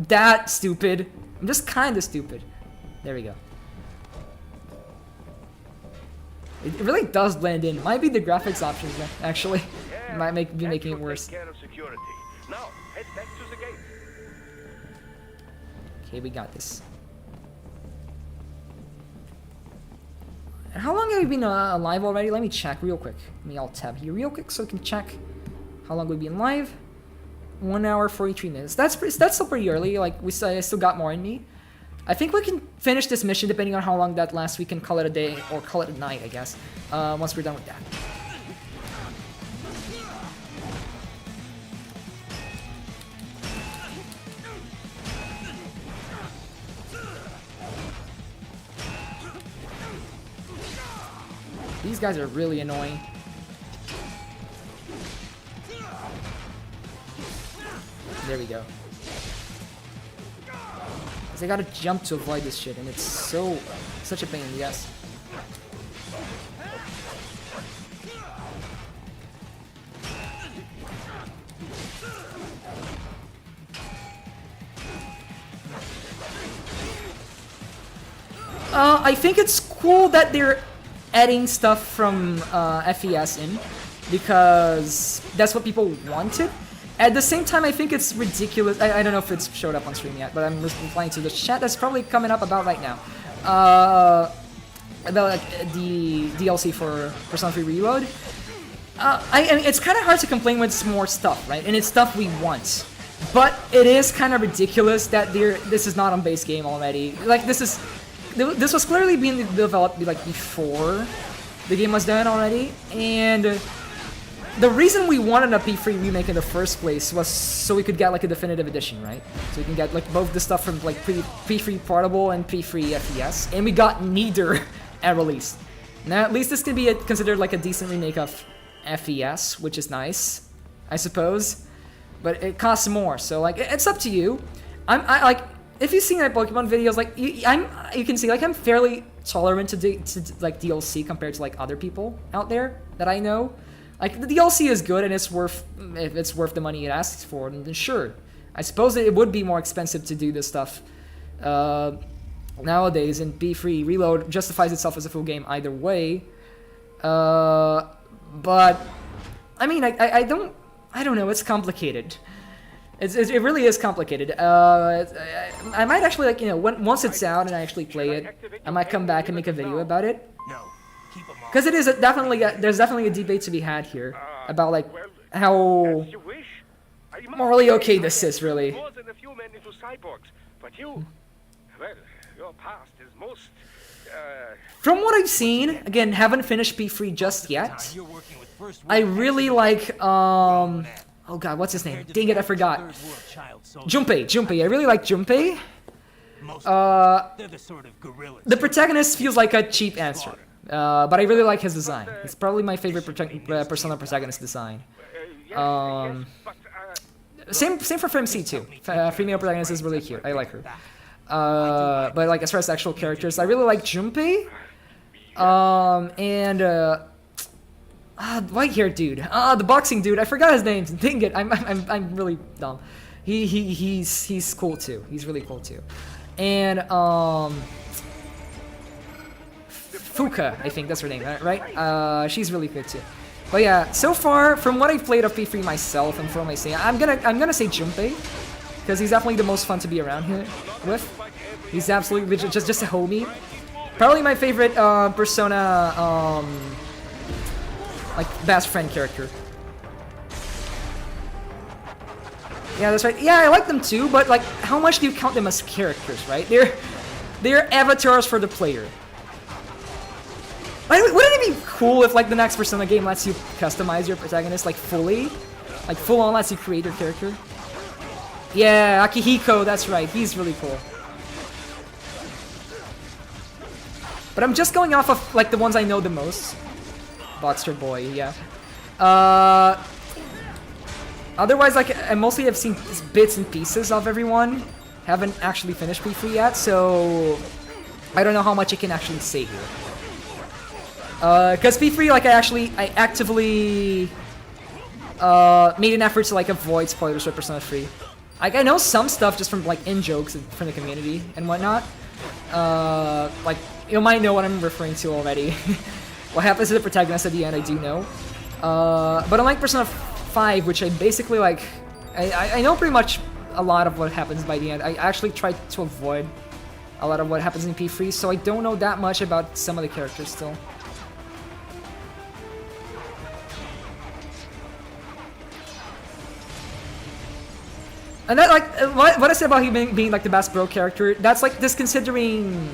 that stupid. I'm just kinda stupid. There we go. It really does blend in. Might be the graphics options, actually. Might be making it worse. Now, head back to the gate. Okay, we got this. How long have we been alive already? Let me check real quick. Let me alt tab here real quick so we can check how long we've been live. 1 hour 43 minutes. That's still pretty early. Like I still got more in me. I think we can finish this mission depending on how long that lasts. We can call it a day or call it a night, I guess. Once we're done with that. These guys are really annoying. There we go. Cause I gotta jump to avoid this shit, and it's such a pain in the ass. I think it's cool that they're adding stuff from FES in, because that's what people wanted. At the same time, I think it's ridiculous. I don't know if it's showed up on stream yet, but I'm replying to the chat that's probably coming up about right now. About like, the DLC for Persona 3 Reload. I mean, it's kind of hard to complain when it's more stuff, right? And it's stuff we want. But it is kind of ridiculous that this is not on base game already. Like, this was clearly being developed like before the game was done already, and the reason we wanted a P3 remake in the first place was so we could get like a definitive edition, right? So we can get like both the stuff from like P3 Portable and P3 FES, and we got neither at release. Now at least this can be considered like a decent remake of FES, which is nice, I suppose. But it costs more, so like it's up to you. I like, if you've seen my Pokemon videos, like you can see like I'm fairly tolerant to like DLC compared to like other people out there that I know. Like, the DLC is good and it's worth, if it's worth the money it asks for, then sure. I suppose it would be more expensive to do this stuff nowadays, and P3 Reload justifies itself as a full game either way. But, I mean, I don't know, it's complicated. It really is complicated. I might actually, like, you know, once it's out and I actually play it, I might come back and make a video about it. Because it is there's definitely a debate to be had here about like how morally okay this is, really. From what I've seen, again, haven't finished P3 just yet. I really like oh god, what's his name? Dang it, I forgot. Junpei. I really like Junpei. The protagonist feels like a cheap answer. But I really like his design. It's probably my favorite Persona protagonist design. Same for FMC too. Female protagonist is really cute. I like her. But like as far as actual characters, I really like Junpei. White hair dude. The boxing dude. I forgot his name. Dang it. I'm really dumb. He's cool too. He's really cool too. And Fuka, I think that's her name, right? She's really good too. But yeah, so far from what I've played of P3 myself and from my say, I'm gonna say Junpei, because he's definitely the most fun to be around here with. He's absolutely just a homie. Probably my favorite Persona like best friend character. Yeah, that's right. Yeah, I like them too, but like, how much do you count them as characters, right? They're avatars for the player. Wouldn't it be cool if like the next Persona game lets you customize your protagonist like fully? Like full on lets you create your character? Yeah, Akihiko, that's right. He's really cool. But I'm just going off of like the ones I know the most. Boxster Boy, yeah. Otherwise, like, I mostly have seen bits and pieces of everyone. Haven't actually finished P3 yet, so I don't know how much I can actually say here. Because P3, like, I actively made an effort to like avoid spoilers for Persona 3. Like, I know some stuff just from like in-jokes from the community and whatnot. Like, you might know what I'm referring to already. What happens to the protagonist at the end, I do know. But unlike Persona 5, which I basically like, I know pretty much a lot of what happens by the end. I actually tried to avoid a lot of what happens in P3, so I don't know that much about some of the characters still. And that, like, what I said about him being like the best bro character, that's like disconsidering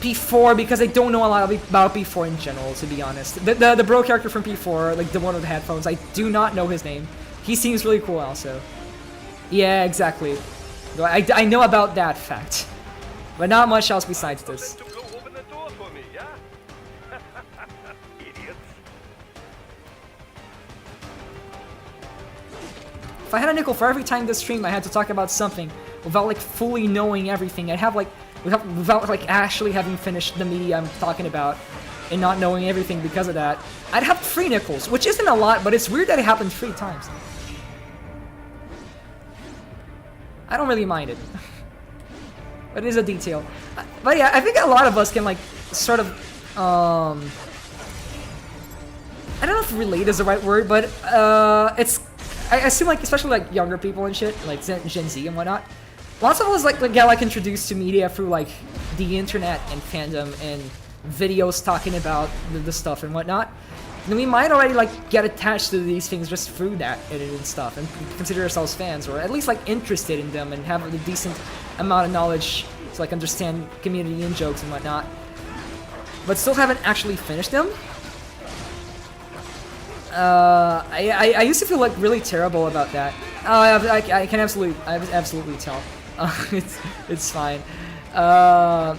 P4, because I don't know a lot about P4 in general, to be honest. The bro character from P4, like the one with the headphones, I do not know his name. He seems really cool also. Yeah, exactly. I know about that fact. But not much else besides this. To go open the door for me, yeah? Idiots. If I had a nickel for every time this stream I had to talk about something without like fully knowing everything, I'd have like without like actually having finished the media I'm talking about and not knowing everything because of that, I'd have 3 nickels, which isn't a lot, but it's weird that it happened 3 times. I don't really mind it. But it is a detail. But yeah, I think a lot of us can like sort of I don't know if relate is the right word, but it's I assume like especially like younger people and shit, like Gen Z and whatnot. Lots of us like get like introduced to media through like the internet and fandom and videos talking about the stuff and whatnot. And we might already like get attached to these things just through that and stuff, and consider ourselves fans, or at least like interested in them and have a decent amount of knowledge to like understand community and jokes and whatnot, but still haven't actually finished them. I used to feel like really terrible about that. I can absolutely tell. It's fine. I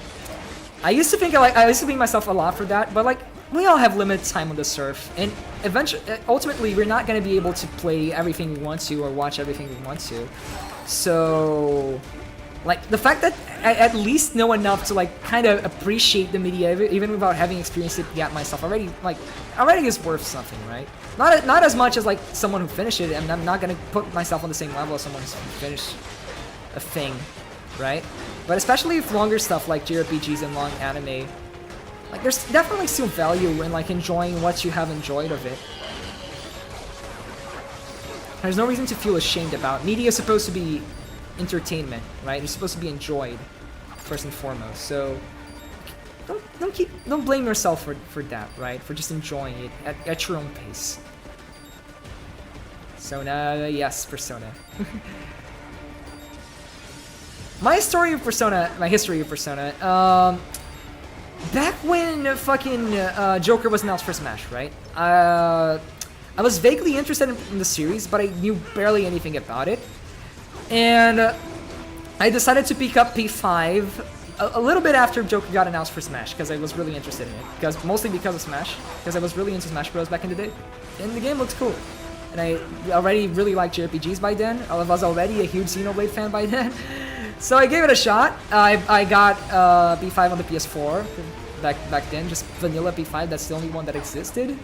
used to think I used to beat myself a lot for that, but like we all have limited time on the surf, and eventually, ultimately, we're not gonna be able to play everything we want to or watch everything we want to. So, like the fact that I at least know enough to like kind of appreciate the media, even without having experienced it yet myself, already is worth something, right? Not as much as like someone who finished it, and I'm not gonna put myself on the same level as someone who's finished a thing, right? But especially with longer stuff like JRPGs and long anime, like there's definitely still value in like enjoying what you have enjoyed of it. There's no reason to feel ashamed about. Media is supposed to be entertainment, right? It's supposed to be enjoyed first and foremost. So don't blame yourself for that, right? For just enjoying it at your own pace. Persona, yes, Persona. My history of Persona, back when fucking Joker was announced for Smash, right? I was vaguely interested in the series, but I knew barely anything about it. And I decided to pick up P5 a little bit after Joker got announced for Smash, because I was really interested in it. Mostly because of Smash, because I was really into Smash Bros. Back in the day. And the game looks cool. And I already really liked JRPGs by then. I was already a huge Xenoblade fan by then. So I gave it a shot. I got P5 on the PS4 back then, just vanilla P5. That's the only one that existed.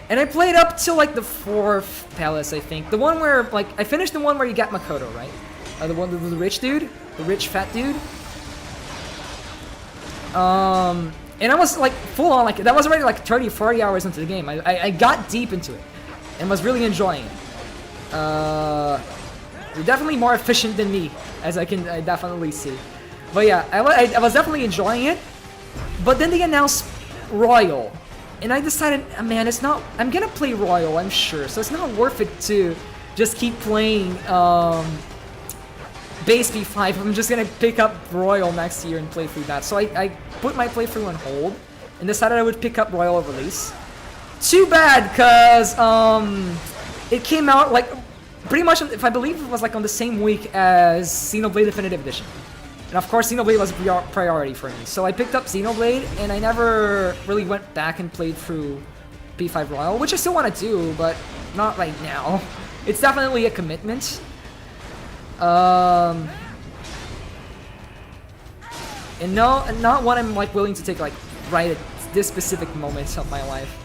And I played up till like the 4th palace, I think. The one where like I finished the one where you got Makoto, right? The one with the rich dude, the rich fat dude. And I was like full on, like that was already like 30, 40 hours into the game. I got deep into it and was really enjoying it. You're definitely more efficient than me, as I definitely see. But yeah, I was definitely enjoying it. But then they announced Royal, and I decided, man, it's not. I'm gonna play Royal, I'm sure. So it's not worth it to just keep playing base P5. I'm just gonna pick up Royal next year and play through that. So I put my playthrough on hold and decided I would pick up Royal release. Too bad, cause it came out like pretty much, if I believe it was like on the same week as Xenoblade Definitive Edition. And of course Xenoblade was priority for me. So I picked up Xenoblade and I never really went back and played through P5 Royal, which I still want to do, but not right now. It's definitely a commitment. And not one I'm like willing to take like right at this specific moment of my life.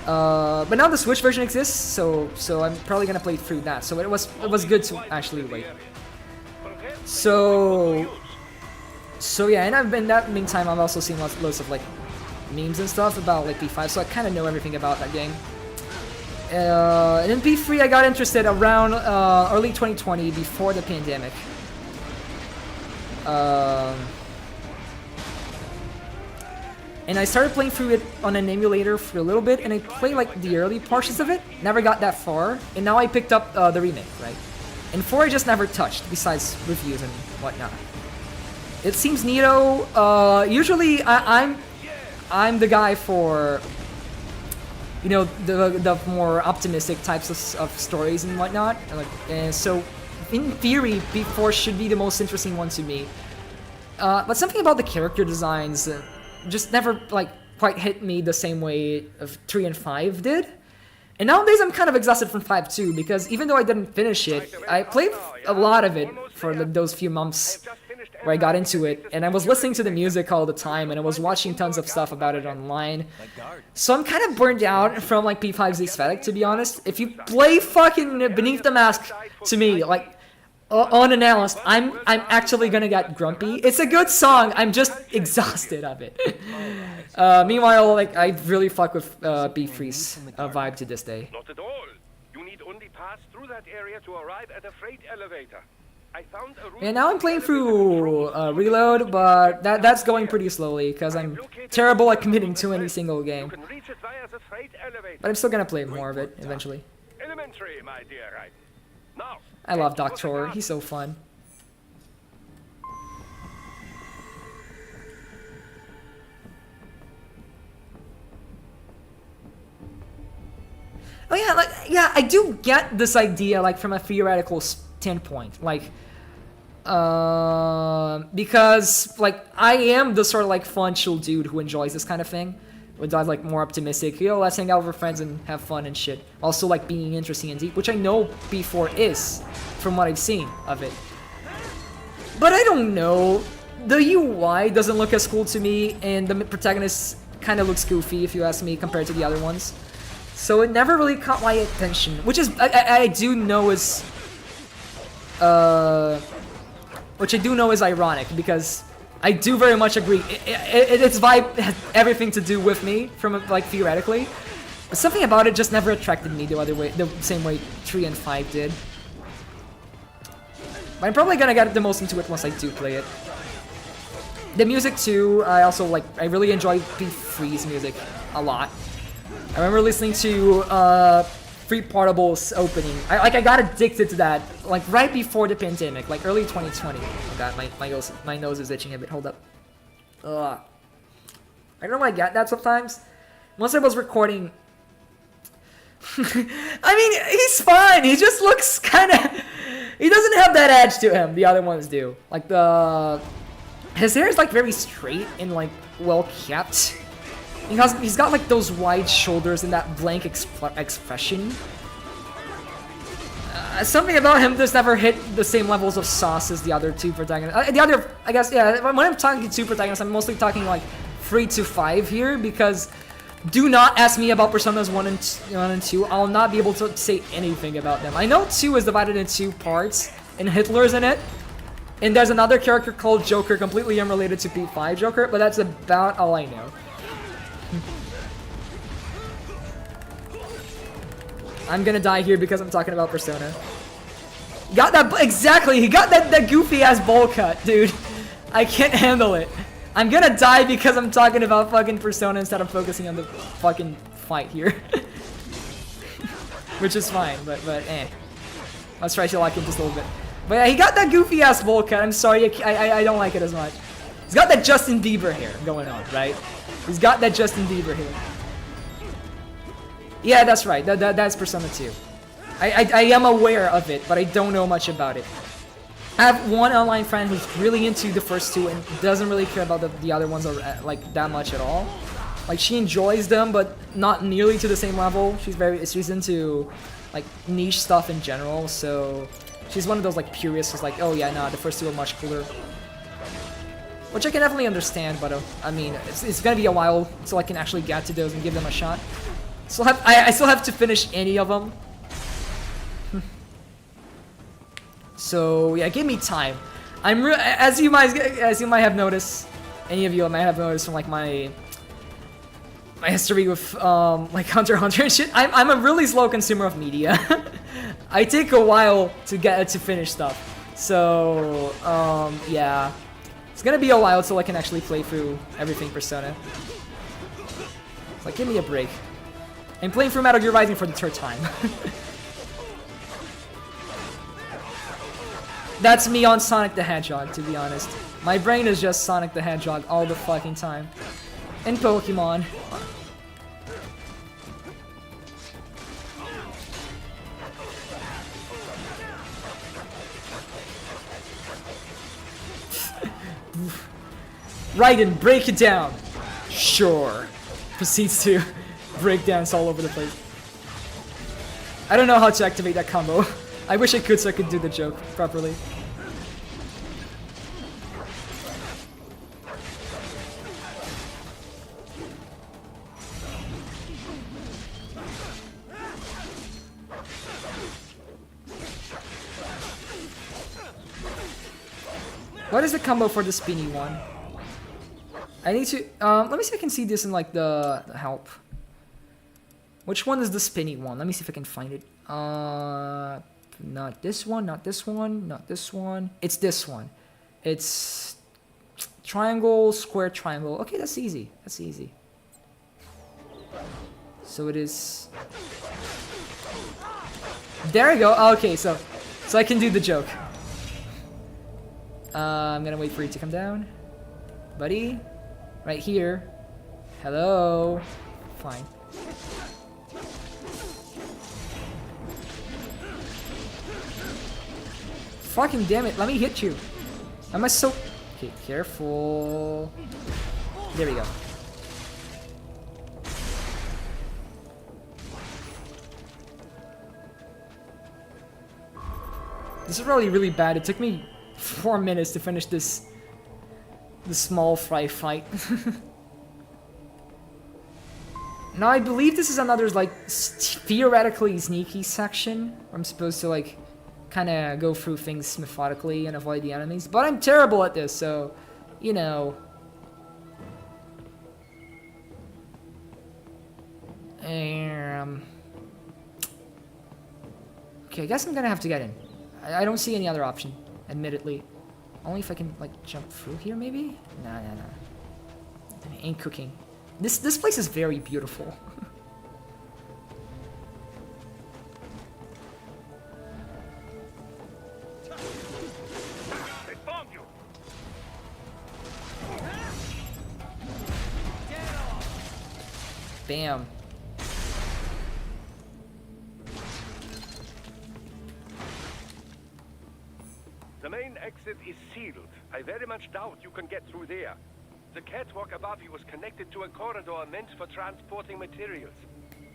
But now the Switch version exists, so I'm probably gonna play through that. So it was good to actually wait. So yeah, and in that meantime, I've also seen lots of like memes and stuff about like P5, so I kind of know everything about that game. And in P3, I got interested around early 2020, before the pandemic. And I started playing through it on an emulator for a little bit, and I played like the early portions of it, never got that far, and now I picked up the remake, right? And 4 I just never touched, besides reviews and whatnot. It seems neato. Usually I'm the guy for, you know, the more optimistic types of stories and whatnot. And so, in theory, P4 should be the most interesting one to me. But something about the character designs just never like quite hit me the same way of 3 and 5 did. And nowadays I'm kind of exhausted from 5 too, because even though I didn't finish it, I played a lot of it for those few months where I got into it, and I was listening to the music all the time, and I was watching tons of stuff about it online. So I'm kind of burned out from like P5's aesthetic, to be honest. If you play fucking Beneath the Mask to me, like unannounced, I'm actually gonna get grumpy. It's a good song, I'm just exhausted of it. Meanwhile, like I really fuck with B3's vibe to this day. Not at all. You need only pass through that area to arrive at a freight elevator. I found a route. And now I'm playing through Reload, but that's going pretty slowly because I'm terrible at committing to any single game. You can reach it via the freight elevator. But I'm still gonna play more of it eventually. Elementary, my dear. Right. Now. I love Doctor. He's so fun. Oh yeah, like yeah, I do get this idea, like from a theoretical standpoint, like, because like I am the sort of like fun, chill dude who enjoys this kind of thing, with that like more optimistic, yo, let's hang out with our friends and have fun and shit. Also like being interesting and deep, which I know P4 is, from what I've seen of it. But I don't know, the UI doesn't look as cool to me, and the protagonist kind of looks goofy if you ask me compared to the other ones. So it never really caught my attention, which is I do know is which I do know is ironic, because I do very much agree. Its vibe has everything to do with me, from like theoretically. But something about it just never attracted me the same way 3 and 5 did. But I'm probably gonna get the most into it once I do play it. The music too, I really enjoy P3's music a lot. I remember listening to Free Portable's opening. I got addicted to that, like right before the pandemic, like early 2020. Oh god, my nose is itching a bit. Hold up. Ugh. I don't know why I get that sometimes. Once I was recording, I mean, he's fine. He just looks kind of. He doesn't have that edge to him. The other ones do. Like his hair is like very straight and like well kept. He's got like those wide shoulders and that blank expression. Something about him just never hit the same levels of sauce as the other two protagonists. I guess, yeah, when I'm talking two protagonists, I'm mostly talking like 3 to 5 here, because do not ask me about Personas 1 and 2. I'll not be able to say anything about them. I know 2 is divided into 2 parts, and Hitler's in it. And there's another character called Joker, completely unrelated to P5 Joker, but that's about all I know. I'm gonna die here because I'm talking about Persona. Got that exactly. He got that goofy ass bowl cut, dude. I can't handle it. I'm gonna die because I'm talking about fucking Persona instead of focusing on the fucking fight here. Which is fine, but eh. Let's try to lock in just a little bit. But yeah, he got that goofy ass bowl cut. I'm sorry, I don't like it as much. He's got that Justin Bieber hair going on, right? He's got that Justin Bieber hair. Yeah, that's right. That's Persona 2. I am aware of it, but I don't know much about it. I have one online friend who's really into the first two and doesn't really care about the other ones like that much at all. Like she enjoys them, but not nearly to the same level. She's into like niche stuff in general, so she's one of those like purists who's like, oh yeah, nah, the first two are much cooler. Which I can definitely understand, but I mean, it's gonna be a while until I can actually get to those and give them a shot. I still have to finish any of them. So yeah, give me time. As you might have noticed, any of you might have noticed from like my history with like Hunter x Hunter and shit. I'm a really slow consumer of media. I take a while to finish stuff. So yeah, it's gonna be a while till I can actually play through everything Persona. It's like, give me a break. I'm playing through Metal Gear Rising for the third time. That's me on Sonic the Hedgehog, to be honest. My brain is just Sonic the Hedgehog all the fucking time. And Pokemon. Raiden, break it down. Sure. Proceeds to break dance all over the place. I don't know how to activate that combo. I wish I could so I could do the joke properly. What is the combo for the spinny one? I need to let me see if I can see this in like the help. Which one is the spinny one? Let me see if I can find it. Not this one, not this one, not this one. It's this one. It's triangle, square, triangle. Okay, that's easy. That's easy. So it is. There we go. Okay, so I can do the joke. I'm gonna wait for you to come down, buddy. Right here. Hello. Fine. Fucking damn it, let me hit you. Am I so... Okay, careful. There we go. This is really, really bad. It took me 4 minutes to finish this small fry fight. Now I believe this is another like theoretically sneaky section where I'm supposed to like kind of go through things methodically and avoid the enemies, but I'm terrible at this, so you know. Okay, I guess I'm gonna have to get in. I don't see any other option, admittedly. Only if I can like jump through here, maybe? Nah. It ain't cooking. This place is very beautiful. They bombed you. Bam. The main exit is sealed. I very much doubt you can get through there. The catwalk above you is connected to a corridor meant for transporting materials.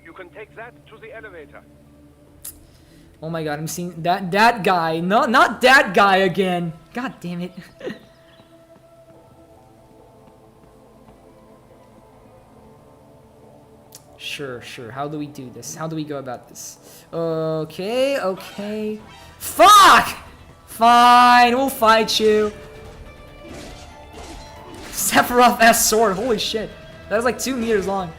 You can take that to the elevator. Oh my god, I'm seeing that guy. No, not that guy again. God damn it. Sure. How do we do this? How do we go about this? Okay. Fuck! Fine, we'll fight you. Sephiroth S sword, holy shit. That was like 2 meters long.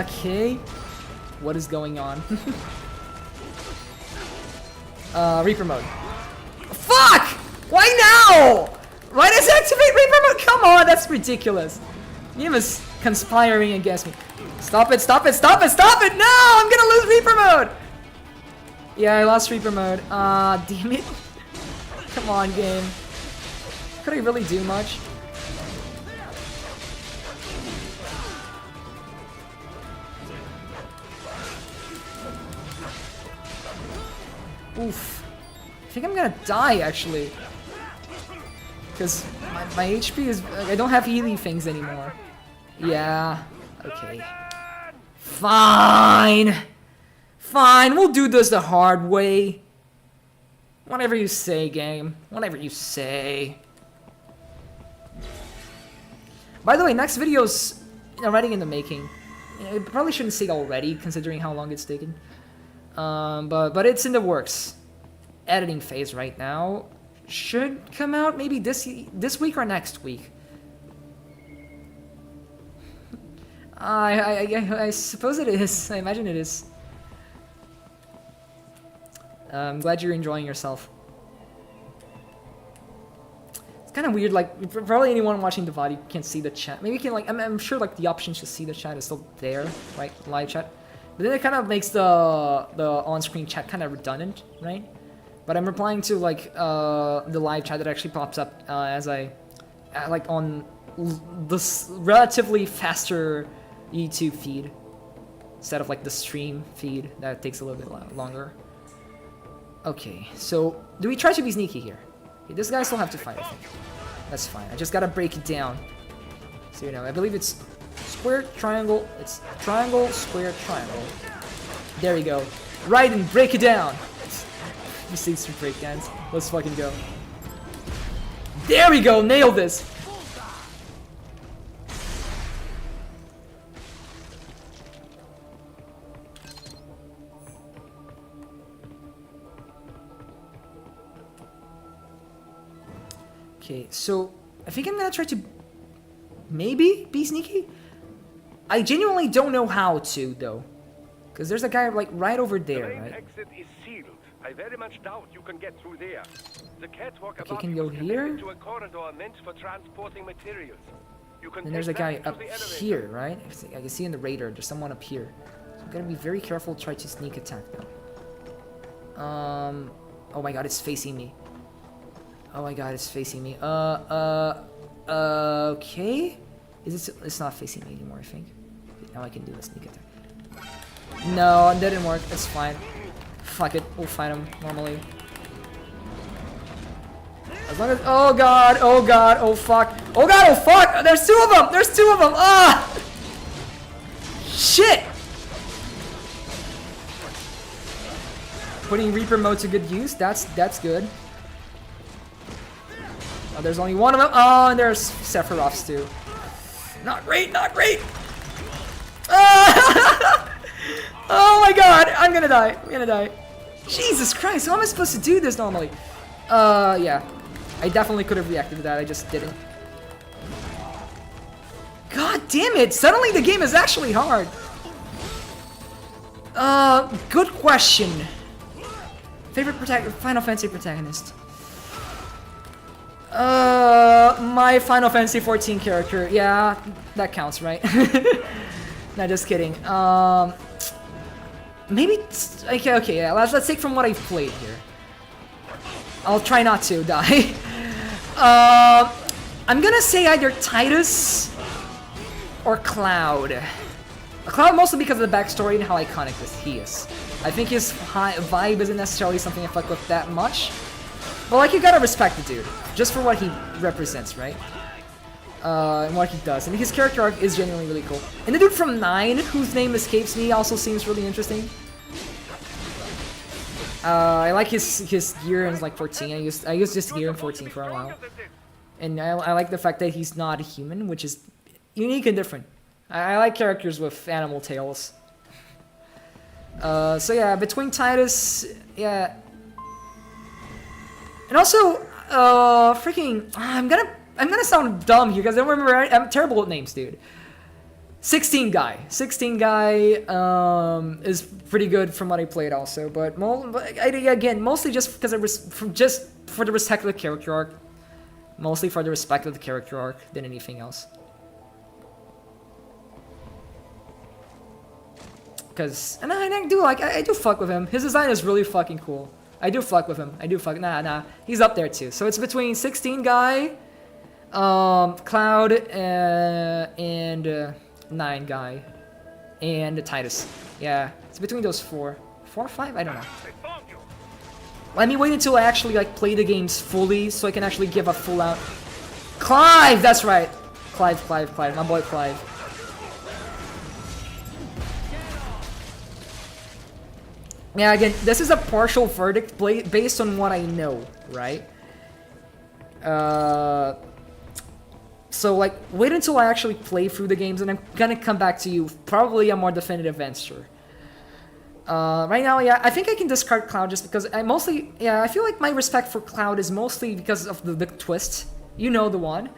Okay. What is going on? Reaper mode. Fuck! Why now? Why does it activate Reaper mode? Come on, that's ridiculous. Game is conspiring against me. Stop it, stop it, stop it, stop it! No! I'm gonna lose Reaper mode! Yeah, I lost Reaper mode. Damn it. Come on, game. Could I really do much? Oof. I think I'm gonna die, actually. Because my HP is... I don't have healing things anymore. Yeah. Okay. Fine! Fine, we'll do this the hard way. Whatever you say, game. Whatever you say. By the way, next video's already in the making. I probably shouldn't say already, considering how long it's taken. But it's in the works. Editing phase right now. Should come out maybe this week or next week. I suppose it is. I imagine it is. I'm glad you're enjoying yourself. It's kind of weird, like, probably anyone watching the VOD can't see the chat. Maybe you can, like, I'm sure, like, the option to see the chat is still there, right? Live chat. But then it kind of makes the on-screen chat kind of redundant, right? But I'm replying to, like, the live chat that actually pops up as I, like, on this relatively faster YouTube feed instead of, like, the stream feed that takes a little bit longer. Okay, so do we try to be sneaky here? Okay, this guy still have to fight, I think. That's fine. I just gotta break it down. So, you know, I believe it's square, triangle. It's triangle, square, triangle. There you go. Right, and break it down. You see some breakdowns. Let's fucking go. There we go. Nailed this. Okay, so I think I'm gonna try to maybe be sneaky. I genuinely don't know how to though, because there's a guy like right over there, The main right? exit is sealed. I very much doubt you can get through there. The catwalk Okay, above can you go is connected here? to a corridor meant for transporting materials. You can And there's a take guy that to up the elevator. here, right? I can see in the radar. There's someone up here. So I'm gonna be very careful. Try to sneak attack though. Oh my god, it's facing me. Oh my god, it's facing me. Okay. Is it? It's not facing me anymore, I think. Now I can do a sneak attack. No, it didn't work. It's fine. Fuck it. We'll fight him normally. As long as. Oh god. Oh god. Oh fuck. Oh god. Oh fuck. There's 2 of them. There's 2 of them. Ah. Shit. Putting Reaper mode to good use. That's good. Oh, there's only 1 of them. Oh, and there's Sephiroths too. Not great. Not great. Ah! Oh my god. I'm gonna die. I'm gonna die. Jesus Christ. How am I supposed to do this normally? Yeah. I definitely could have reacted to that. I just didn't. God damn it. Suddenly the game is actually hard. Good question. Favorite Final Fantasy protagonist? My Final Fantasy 14 character. Yeah, that counts, right? Nah, just kidding. Maybe. Okay, yeah. Let's take from what I've played here. I'll try not to die. I'm gonna say either Titus or Cloud. Cloud mostly because of the backstory and how iconic he is. I think his vibe isn't necessarily something I fuck with that much. But like, you gotta respect the dude, just for what he represents, right? And what he does. And his character arc is genuinely really cool. And the dude from 9, whose name escapes me, also seems really interesting. I like his gear in like 14. I used this gear in 14 for a while. and I like the fact that he's not a human, which is unique and different. I like characters with animal tails. So yeah, between Titus, yeah, and also freaking, I'm gonna sound dumb here because I don't remember. I'm terrible with names, dude. 16 guy is pretty good from what I played also, but again, mostly just because just for the respect of the character arc, mostly for the respect of the character arc than anything else. And I do like, I do fuck with him. His design is really fucking cool. I do fuck with him. Nah, he's up there too. So it's between 16 guy, Cloud, and 9 guy, and Titus. Yeah, it's between those 4 or 5. I don't know. Let me wait until I actually like play the games fully, so I can actually give a full out. Clive, that's right. Clive, my boy Clive. Yeah, again, this is a partial verdict based on what I know, right? So, like, wait until I actually play through the games, and I'm gonna come back to you, probably a more definitive answer. Right now, yeah, I think I can discard Cloud just because I feel like my respect for Cloud is mostly because of the twist. You know the one.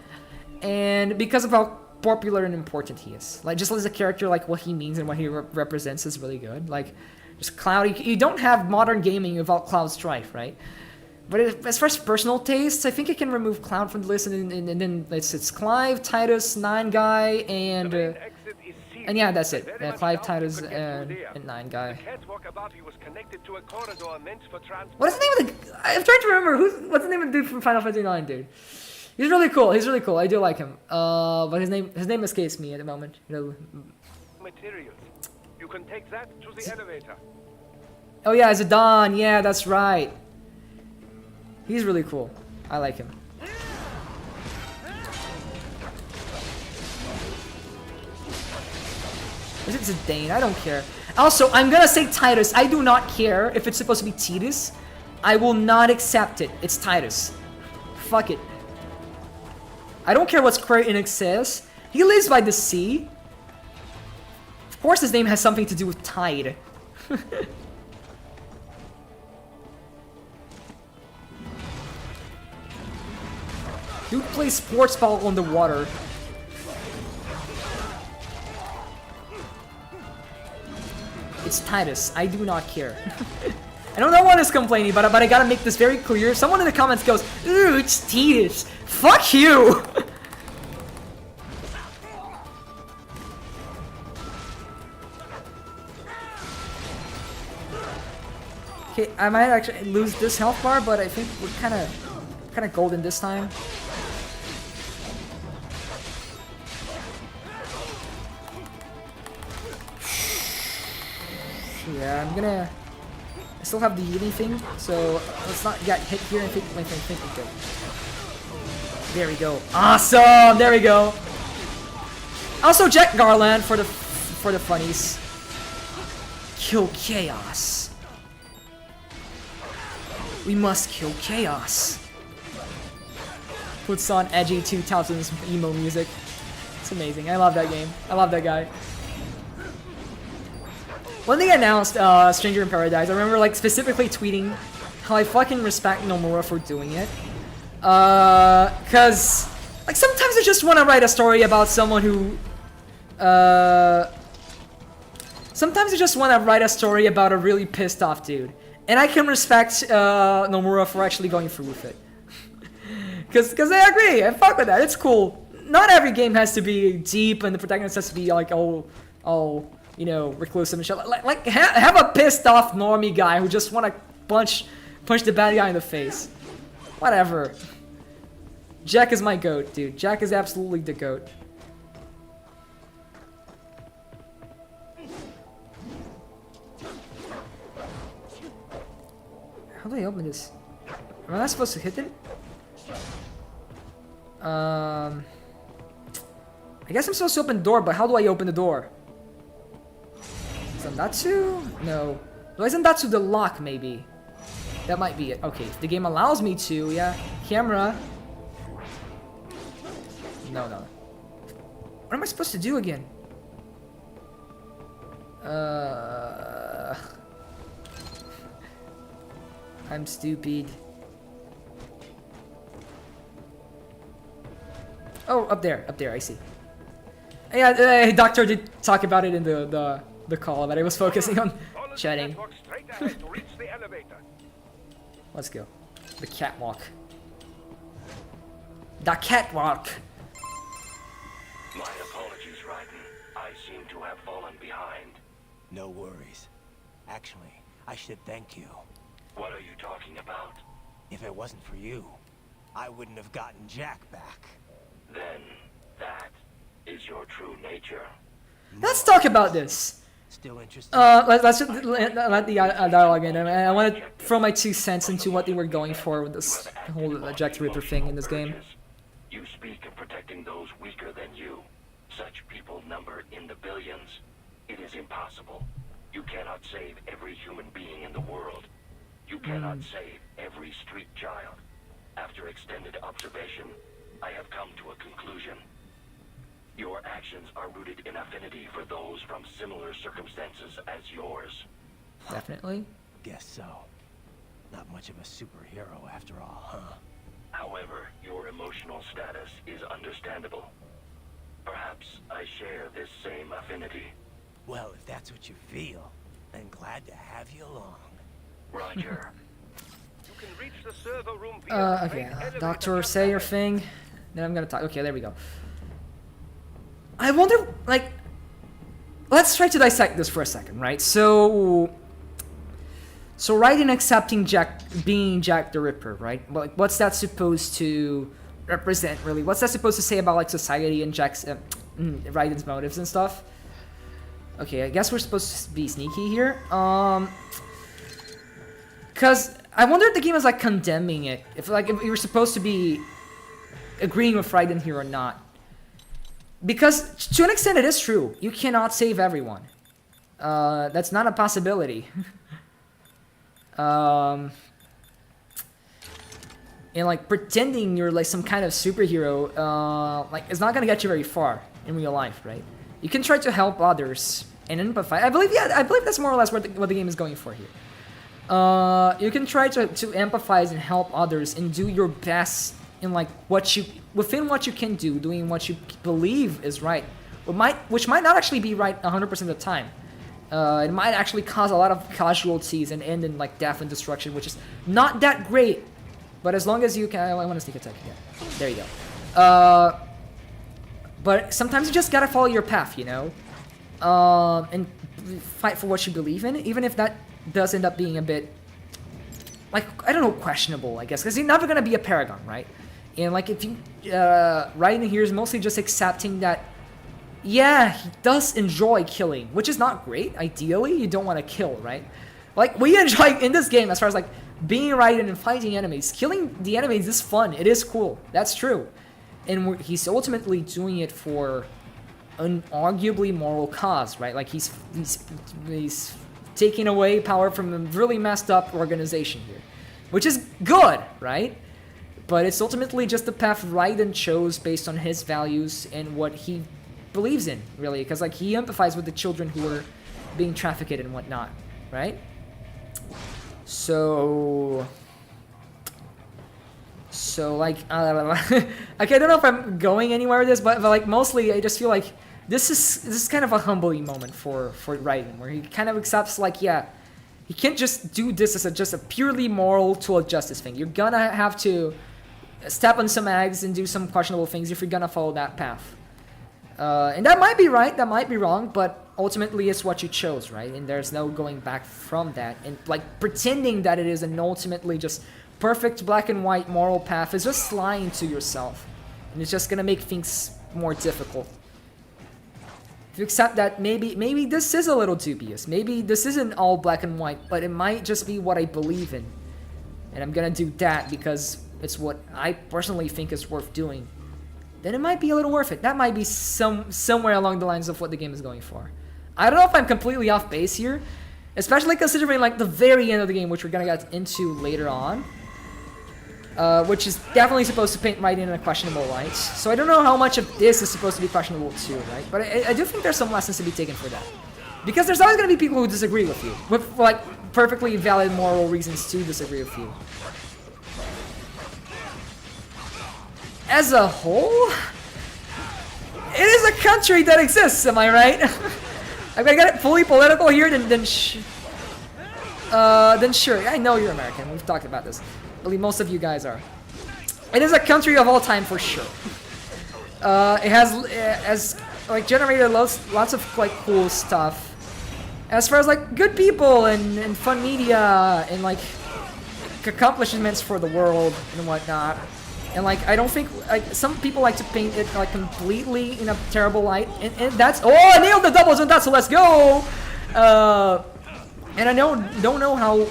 And because of how popular and important he is. Like, just as a character, like, what he means and what he represents is really good. Like, just Cloud, you don't have modern gaming without Cloud Strife, right? But as far as personal tastes, I think I can remove Cloud from the list, and then it's Clive, Titus, 9 guy, and yeah, that's it. Clive, Titus, and 9 guy. What is the name of the? I'm trying to remember what's the name of the dude from Final Fantasy 9, dude. He's really cool. I do like him. But his name escapes me at the moment. Materials. You can take that to the elevator. Oh yeah, Zidane. Yeah, that's right. He's really cool. I like him. Is it Zidane? I don't care. Also, I'm gonna say Titus. I do not care if it's supposed to be Titus. I will not accept it. It's Titus. Fuck it. I don't care what Square Enix says. He lives by the sea. Of course his name has something to do with tide. Dude plays sports ball on the water. It's Titus. I do not care. I know no one is complaining, but I gotta make this very clear. Someone in the comments goes, "Ooh, it's Titus." Fuck you! Okay, I might actually lose this health bar, but I think we're kind of golden this time. Yeah, I still have the healing thing, so let's not get hit here and think we're good. There we go. Awesome! There we go. Also, Jack Garland for the funnies. Kill Chaos. We must kill Chaos. Puts on edgy 2000s emo music. It's amazing. I love that game. I love that guy. When they announced Stranger in Paradise, I remember like specifically tweeting how I fucking respect Nomura for doing it. Cause like sometimes I just want to write a story about someone who sometimes I just want to write a story about a really pissed off dude. And I can respect Nomura for actually going through with it. Cause I agree, I fuck with that, it's cool. Not every game has to be deep and the protagonist has to be like all you know, reclusive and shit. Like have a pissed off normie guy who just wanna punch the bad guy in the face. Whatever. Jack is my goat, dude. Jack is absolutely the goat. How do I open this? Am I not supposed to hit it? I guess I'm supposed to open the door, but how do I open the door? Zandatsu? No. Do I Zandatsu the lock, maybe? That might be it. Okay, if the game allows me to, yeah. Camera. No. What am I supposed to do again? I'm stupid. Oh, up there, I see. Yeah, Doctor did talk about it in the call, but I was focusing on Follow the chatting. catwalk straight ahead to reach the elevator. Let's go. The catwalk. The catwalk! My apologies, Raiden. I seem to have fallen behind. No worries. Actually, I should thank you. What are you talking about? If it wasn't for you, I wouldn't have gotten Jack back. Then, that is your true nature. Let's talk about this. Still interested? Let's just let the dialogue in. I want to throw my 2 cents into what they were going for with this whole Jack the Ripper thing in this game. You speak of protecting those weaker than you. Such people number in the billions. It is impossible. You cannot save every human being in the world. You cannot save every street child. After extended observation, I have come to a conclusion. Your actions are rooted in affinity for those from similar circumstances as yours. Definitely. Guess so. Not much of a superhero after all, huh? However, your emotional status is understandable. Perhaps I share this same affinity. Well, if that's what you feel, then glad to have you along. Roger. You can reach the server room via the Okay. main elevator Doctor, just say your ahead. thing. Then I'm gonna talk. Okay, there we go. I wonder, like, let's try to dissect this for a second, right? So Raiden accepting Jack, being Jack the Ripper, right? Like, what's that supposed to represent, really? What's that supposed to say about, like, society and Jack's, Raiden's motives and stuff? Okay, I guess we're supposed to be sneaky here. Cause I wonder if the game is, like, condemning it. If you were supposed to be agreeing with Raiden here or not. Because, to an extent, it is true. You cannot save everyone. That's not a possibility. And, like, pretending you're, like, some kind of superhero, like, it's not gonna get you very far in real life, right? You can try to help others and empathize. I believe that's more or less what the game is going for here. You can try to empathize and help others and do your best in, like, within what you can do, doing what you believe is right, which might not actually be right 100% of the time. It might actually cause a lot of casualties and end in, like, death and destruction, which is not that great. But as long as you can, I want to sneak attack again. There you go. But sometimes you just gotta follow your path, you know, and fight for what you believe in, even if that does end up being a bit, like, I don't know, questionable, I guess, because you're never gonna be a paragon, right? And, like, if you, Raiden here is mostly just accepting that, yeah, he does enjoy killing, which is not great. Ideally, you don't want to kill, right? Like, we enjoy, in this game, as far as, like, being Raiden and fighting enemies, killing the enemies is fun, it is cool, that's true. And he's ultimately doing it for an arguably moral cause, right? Like, he's taking away power from a really messed up organization here, which is good, right? But it's ultimately just the path Raiden chose based on his values and what he believes in, really, because, like, he empathizes with the children who are being trafficked and whatnot, right? So like, okay, I don't know if I'm going anywhere with this, but like, mostly I just feel like this is kind of a humbling moment for Raiden, where he kind of accepts, like, yeah, he can't just do this as just a purely moral tool of justice thing. You're gonna have to step on some eggs and do some questionable things if you're gonna follow that path. And that might be right, that might be wrong, but ultimately it's what you chose, right? And there's no going back from that. And, like, pretending that it is an ultimately just perfect black and white moral path is just lying to yourself. And it's just gonna make things more difficult. If you accept that maybe this is a little dubious, maybe this isn't all black and white, but it might just be what I believe in. And I'm gonna do that because it's what I personally think is worth doing. Then it might be a little worth it. That might be somewhere along the lines of what the game is going for. I don't know if I'm completely off base here, especially considering, like, the very end of the game, which we're gonna get into later on. which is definitely supposed to paint right in a questionable light. So I don't know how much of this is supposed to be questionable too, right? But I do think there's some lessons to be taken for that. Because there's always going to be people who disagree with you, with like perfectly valid moral reasons to disagree with you. As a whole, it is a country that exists, am I right? I'm gonna get it fully political here, then sure. I know you're American. We've talked about this. I believe most of you guys are. It is a country of all time for sure. It has like generated lots of like cool stuff. As far as like good people and fun media and like accomplishments for the world and whatnot. And like I don't think like some people like to paint it like completely in a terrible light. And that's I nailed the doubles on that, so let's go. And I don't know how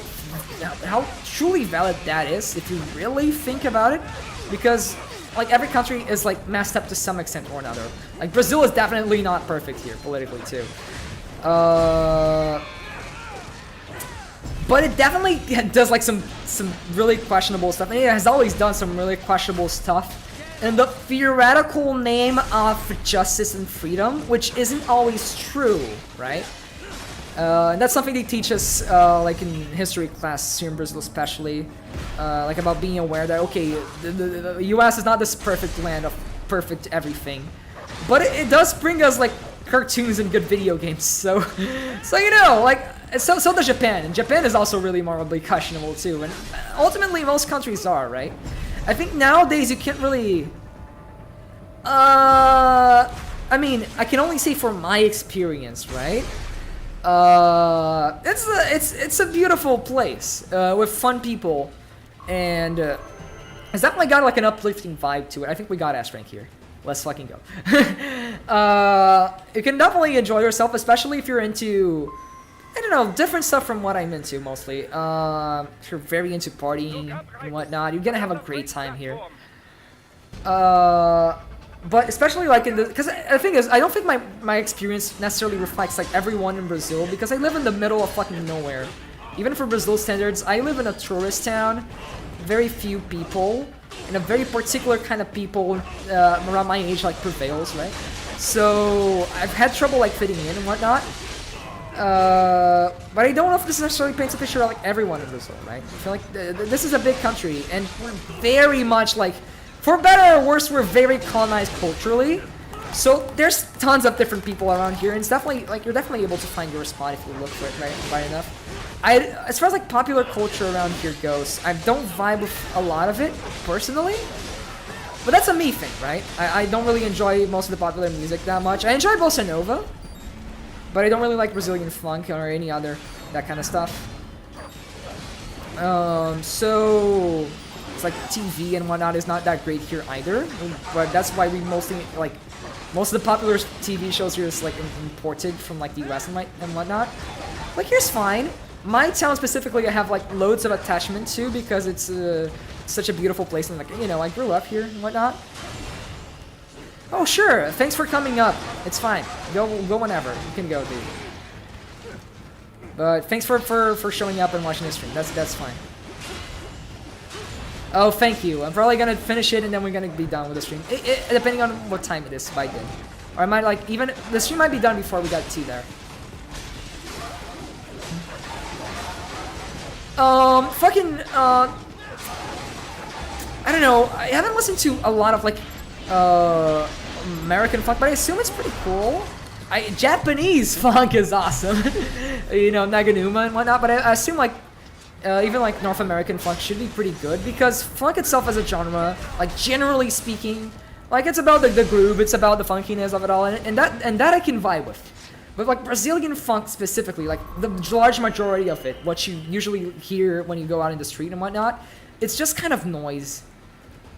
truly valid that is if you really think about it, because like every country is like messed up to some extent or another. Like Brazil is definitely not perfect here politically too. But it definitely does like some really questionable stuff. And it has always done some really questionable stuff in the theoretical name of justice and freedom, which isn't always true, right? And that's something they teach us like in history class here in Brazil especially, like about being aware that okay, the US is not this perfect land of perfect everything, but it does bring us like cartoons and good video games, so you know, like so does Japan, and Japan is also really morally questionable too, and ultimately most countries are, right? I think nowadays you can't really I mean, I can only say for my experience, right? It's a beautiful place with fun people, and it's definitely got like an uplifting vibe to it. I think we got S rank here. Let's fucking go. You can definitely enjoy yourself, especially if you're into, I don't know, different stuff from what I'm into mostly. If you're very into partying and whatnot, you're gonna have a great time here. But especially like in the, because the thing is, I don't think my experience necessarily reflects like everyone in Brazil, because I live in the middle of fucking nowhere. Even for Brazil standards, I live in a tourist town, very few people, and a very particular kind of people around my age like prevails, right? So I've had trouble like fitting in and whatnot. But I don't know if this necessarily paints a picture of like everyone in Brazil, right? I feel like this is a big country, and we're very much like, for better or worse, we're very colonized culturally. So there's tons of different people around here, and it's definitely like you're definitely able to find your spot if you look for it right enough. As far as like popular culture around here goes, I don't vibe with a lot of it personally, but that's a me thing, right? I don't really enjoy most of the popular music that much. I enjoy bossa nova, but I don't really like Brazilian funk or any other that kind of stuff. So it's like TV and whatnot is not that great here either, but that's why we mostly like most of the popular TV shows here is like imported from like the US and whatnot. Like here's fine. My town specifically, I have like loads of attachment to because it's such a beautiful place, and like, you know, I grew up here and whatnot. Oh sure, thanks for coming up. It's fine. Go whenever. You can go, dude. But thanks for showing up and watching this stream. That's fine. Oh, thank you. I'm probably gonna finish it and then we're gonna be done with the stream. Depending on what time it is by then. Or I might like even the stream might be done before we got tea there. I don't know. I haven't listened to a lot of like American funk, but I assume it's pretty cool. Japanese funk is awesome. You know, Naganuma and whatnot, but I assume like even like North American funk should be pretty good, because funk itself as a genre, like generally speaking, like it's about the groove, it's about the funkiness of it all, and that I can vibe with. But like Brazilian funk specifically, like the large majority of it, what you usually hear when you go out in the street and whatnot, it's just kind of noise.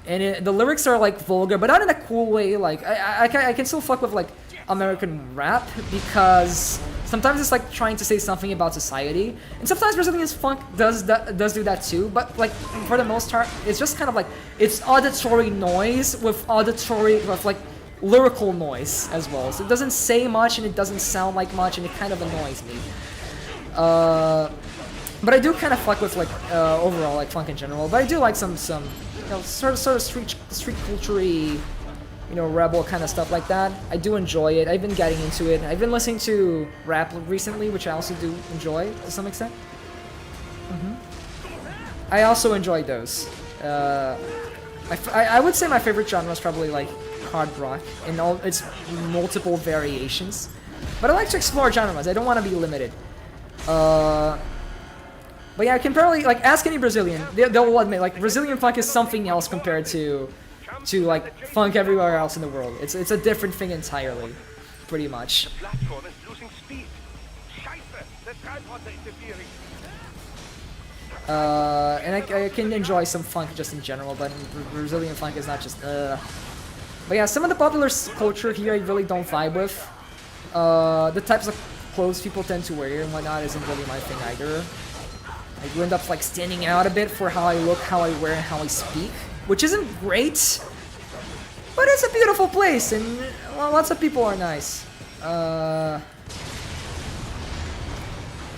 And the lyrics are like vulgar, but not in a cool way. Like I can still fuck with like American rap, because sometimes it's like trying to say something about society, and sometimes Brazilian funk does do that too. But like for the most part, it's just kind of like it's auditory noise with like lyrical noise as well. So it doesn't say much and it doesn't sound like much, and it kind of annoys me. But I do kind of fuck with like overall like funk in general. But I do like some you know sort of street culture-y, you know, rebel kind of stuff like that. I do enjoy it. I've been getting into it. I've been listening to rap recently, which I also do enjoy to some extent. I also enjoy those. I would say my favorite genre is probably like hard rock in all its multiple variations. But I like to explore genres. I don't want to be limited. But yeah, I can probably like ask any Brazilian. They'll admit like Brazilian funk is something else compared to like funk everywhere else in the world. It's a different thing entirely, pretty much. The platform is losing speed. Scheiße, the tripods are interfering. And I can enjoy some funk just in general, but Brazilian funk is not just. But yeah, some of the popular culture here I really don't vibe with. The types of clothes people tend to wear and whatnot isn't really my thing either. I end up like standing out a bit for how I look, how I wear, and how I speak, which isn't great, but it's a beautiful place and well, lots of people are nice.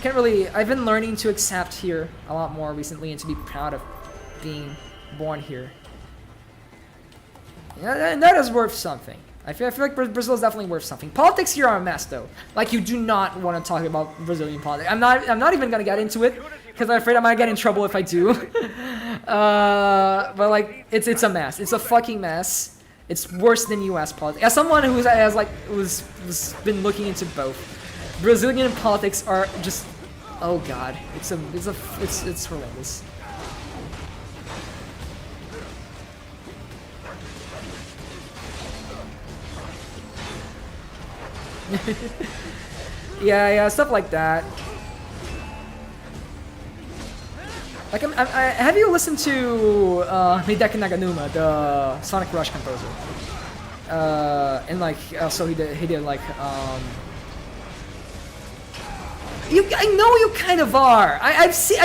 Can't really. I've been learning to accept here a lot more recently and to be proud of being born here. Yeah, and that is worth something. I feel like Brazil is definitely worth something. Politics here are a mess, though. Like, you do not want to talk about Brazilian politics. I'm not even gonna get into it because I'm afraid I might get in trouble if I do. But like, it's a mess. It's a fucking mess. It's worse than U.S. politics. As someone who was been looking into both, Brazilian politics are just, oh god, it's horrendous. yeah, stuff like that. Like, have you listened to Hideki Naganuma, the Sonic Rush composer? And like, also he did like, I know you kind of are. I've seen,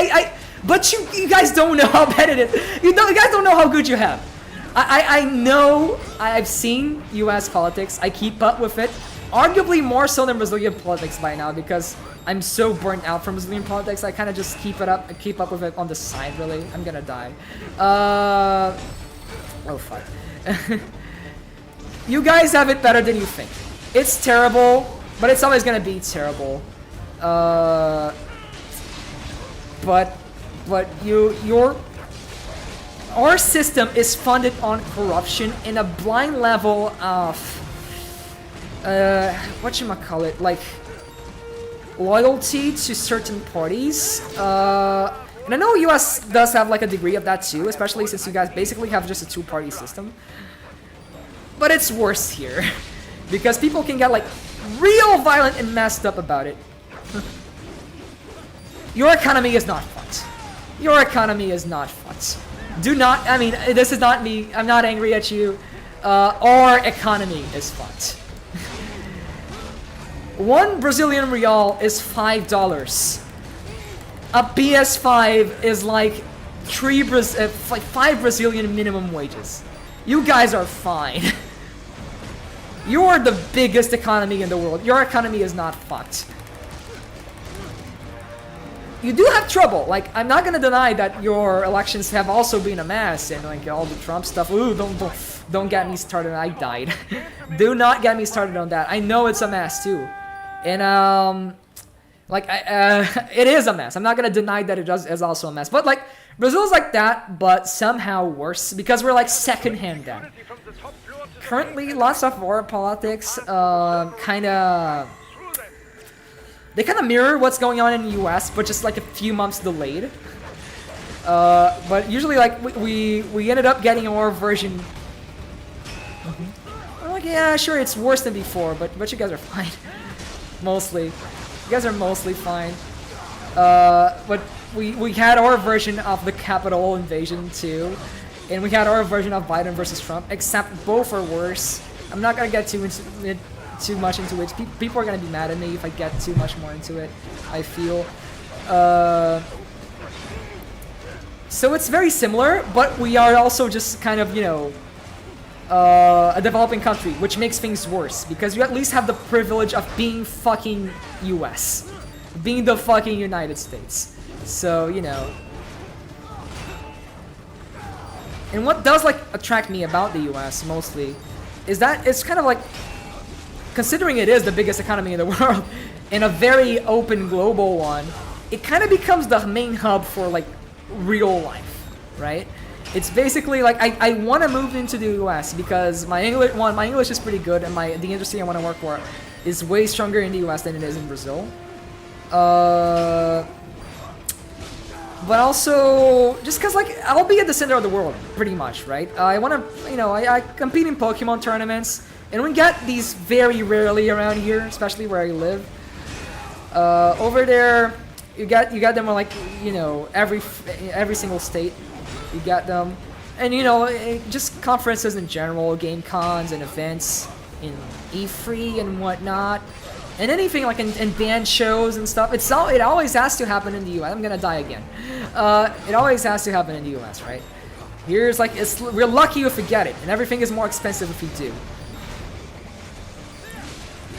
but you guys don't know how bad it is. You guys don't know how good you have. I know. I've seen U.S. politics. I keep up with it. Arguably more so than Brazilian politics by now because I'm so burnt out from Brazilian politics. I kind of just keep up with it on the side. Really, I'm gonna die. Oh fuck. You guys have it better than you think. It's terrible, but it's always gonna be terrible. But our system is funded on corruption in a blind level of whatchamacallit, like loyalty to certain parties. And I know US does have like a degree of that too, especially since you guys basically have just a two-party system. But it's worse here because people can get like real violent and messed up about it. Your economy is not fucked. Your economy is not fucked. Do not, I mean, this is not me, I'm not angry at you. Our economy is fucked. 1 Brazilian real is $5. A PS5 is like 5 Brazilian minimum wages. You guys are fine. You are the biggest economy in the world. Your economy is not fucked. You do have trouble. Like, I'm not gonna deny that your elections have also been a mess and like all the Trump stuff. Ooh, don't get me started. I died. Do not get me started on that. I know it's a mess too, and like it is a mess. I'm not gonna deny that it is also a mess. But like Brazil's like that, but somehow worse because we're like secondhand then. Currently, lots of war politics, they kind of mirror what's going on in the US, but just like a few months delayed. But usually, like we ended up getting our version. I'm like, yeah, sure, it's worse than before, but you guys are fine. Mostly, you guys are mostly fine. But we had our version of the Capitol invasion too, and we had our version of Biden versus Trump. Except both are worse. I'm not gonna get too much into it. People are gonna be mad at me if I get too much more into it, I feel. So it's very similar, but we are also just kind of, you know, a developing country, which makes things worse because you at least have the privilege of being fucking US. being the fucking United States. So, you know. And what does like attract me about the US mostly is that it's kind of like, considering it is the biggest economy in the world and a very open global one, it kind of becomes the main hub for like real life, right? It's basically like I want to move into the US because my English is pretty good, and the industry I want to work for is way stronger in the US than it is in Brazil. But also just because like I'll be at the center of the world pretty much, right? I want to, you know, I compete in Pokemon tournaments, and we get these very rarely around here, especially where I live. Over there, you got them on like, you know, every single state. You got them, and you know, just conferences in general, game cons and events in E3 and whatnot, and anything like in band shows and stuff. It always has to happen in the US. I'm gonna die again. It always has to happen in the US, right? Here's like we're lucky if we get it, and everything is more expensive if we do.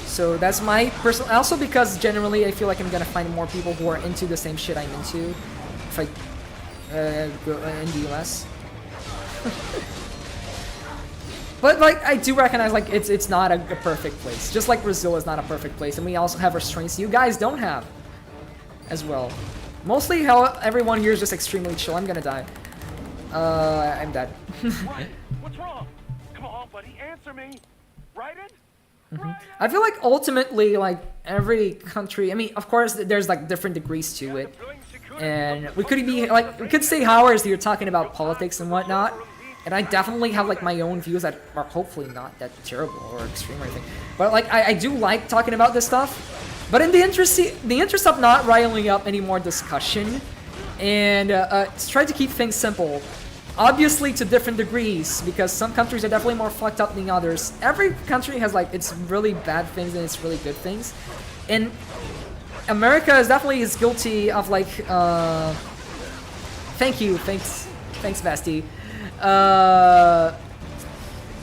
So that's my personal. Also because generally I feel like I'm gonna find more people who are into the same shit I'm into if I go in the US. But like I do recognize like it's not a perfect place. Just like Brazil is not a perfect place, and we also have restraints you guys don't have as well. Mostly how everyone here is just extremely chill. I'm gonna die. I'm dead. What? What's wrong? Come on, buddy, answer me. Raiden? I feel like ultimately, like every country. I mean, of course, there's like different degrees to it, and we could say hours that you're talking about politics and whatnot. And I definitely have like my own views that are hopefully not that terrible or extreme or anything. But like I do like talking about this stuff. But in the interest of not riling up any more discussion, and try to keep things simple. Obviously to different degrees, because some countries are definitely more fucked up than others. Every country has like its really bad things and its really good things. And America is definitely guilty of like thanks Basti.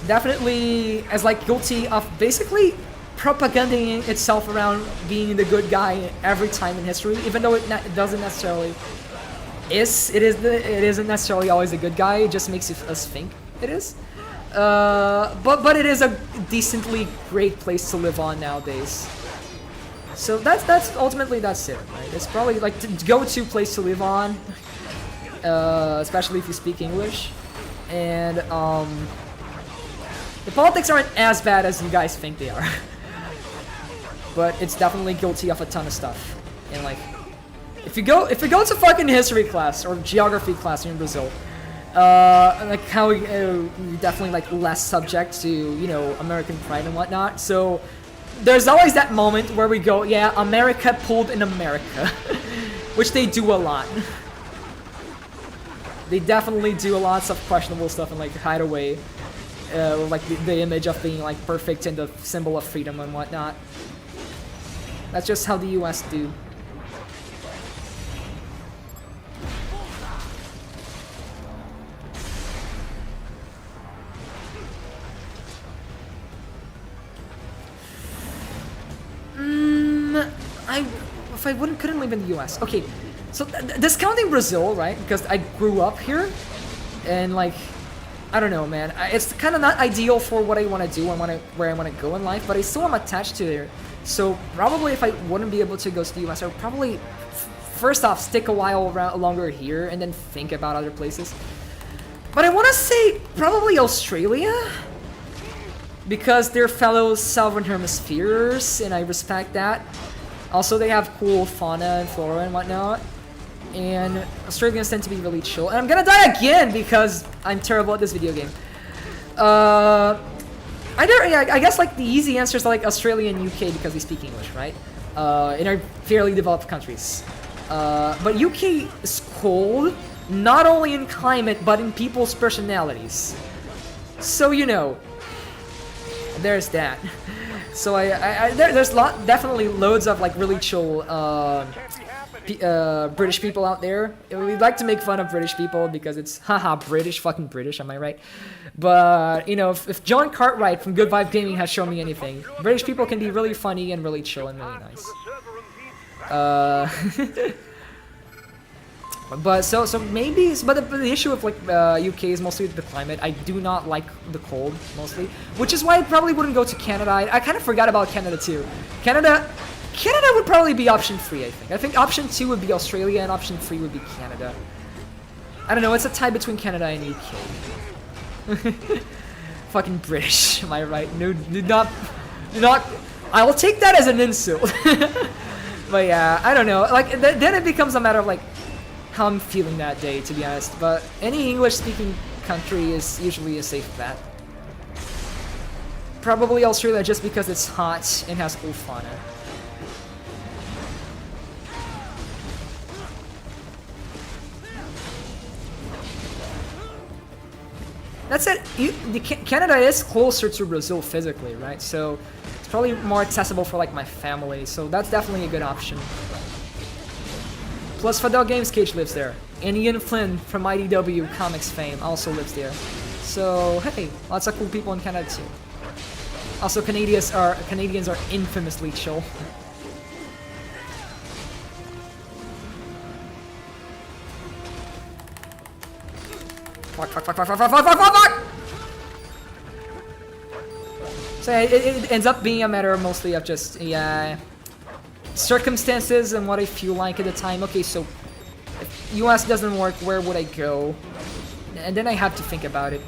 Definitely as like guilty of basically propaganding itself around being the good guy every time in history, even though it doesn't necessarily it isn't necessarily always a good guy. It just makes us think it is. But it is a decently great place to live on nowadays. So that's ultimately that's it, right? It's probably like the go-to place to live on, especially if you speak English. And the politics aren't as bad as you guys think they are. But it's definitely guilty of a ton of stuff. And like, if you go to fucking history class or geography class in Brazil, like how we definitely like less subject to, you know, American pride and whatnot. So there's always that moment where we go, yeah, America pulled in America, which they do a lot. They definitely do lots of questionable stuff and like hide away, like the image of being like perfect and the symbol of freedom and whatnot. That's just how the US do. If I couldn't live in the US. Okay, so discounting Brazil, right? Because I grew up here, and like, I don't know, man. It's kind of not ideal for what I want to do and where I want to go in life, but I still am attached to it. So probably if I wouldn't be able to go to the US, I would probably, first off, stick a while longer here and then think about other places. But I want to say probably Australia, because they're fellow Southern Hemispheres, and I respect that. Also, they have cool fauna and flora and whatnot. And Australians tend to be really chill. And I'm gonna die again because I'm terrible at this video game. I guess like the easy answers are like Australia and UK because they speak English, right? And are fairly developed countries. But UK is cold, not only in climate, but in people's personalities. So, you know, there's that. So there's definitely loads of like really chill British people out there. We like to make fun of British people because it's haha British, fucking British, am I right? But you know, if John Cartwright from Good Vibe Gaming has shown me anything, British people can be really funny and really chill and really nice. But so maybe, but the issue with like UK is mostly the climate. I do not like the cold mostly, which is why I probably wouldn't go to Canada. I kind of forgot about Canada too. Canada would probably be option 3. I think. I think option 2 would be Australia and option 3 would be Canada. I don't know. It's a tie between Canada and UK. Fucking British, am I right? No, do not. I will take that as an insult. But yeah, I don't know. Like then it becomes a matter of like how I'm feeling that day, to be honest. But any English-speaking country is usually a safe bet. Probably Australia just because it's hot and has cool fauna. That's it. Canada is closer to Brazil physically, right? So it's probably more accessible for like my family. So that's definitely a good option. Plus, Fadel Games Cage lives there, and Ian Flynn from IDW Comics fame also lives there. So hey, lots of cool people in Canada too. Also, Canadians are infamously chill. Fuck! So yeah, it ends up being a matter mostly of just circumstances and what I feel like at the time. Okay, so if US doesn't work, where would I go? And then I have to think about it.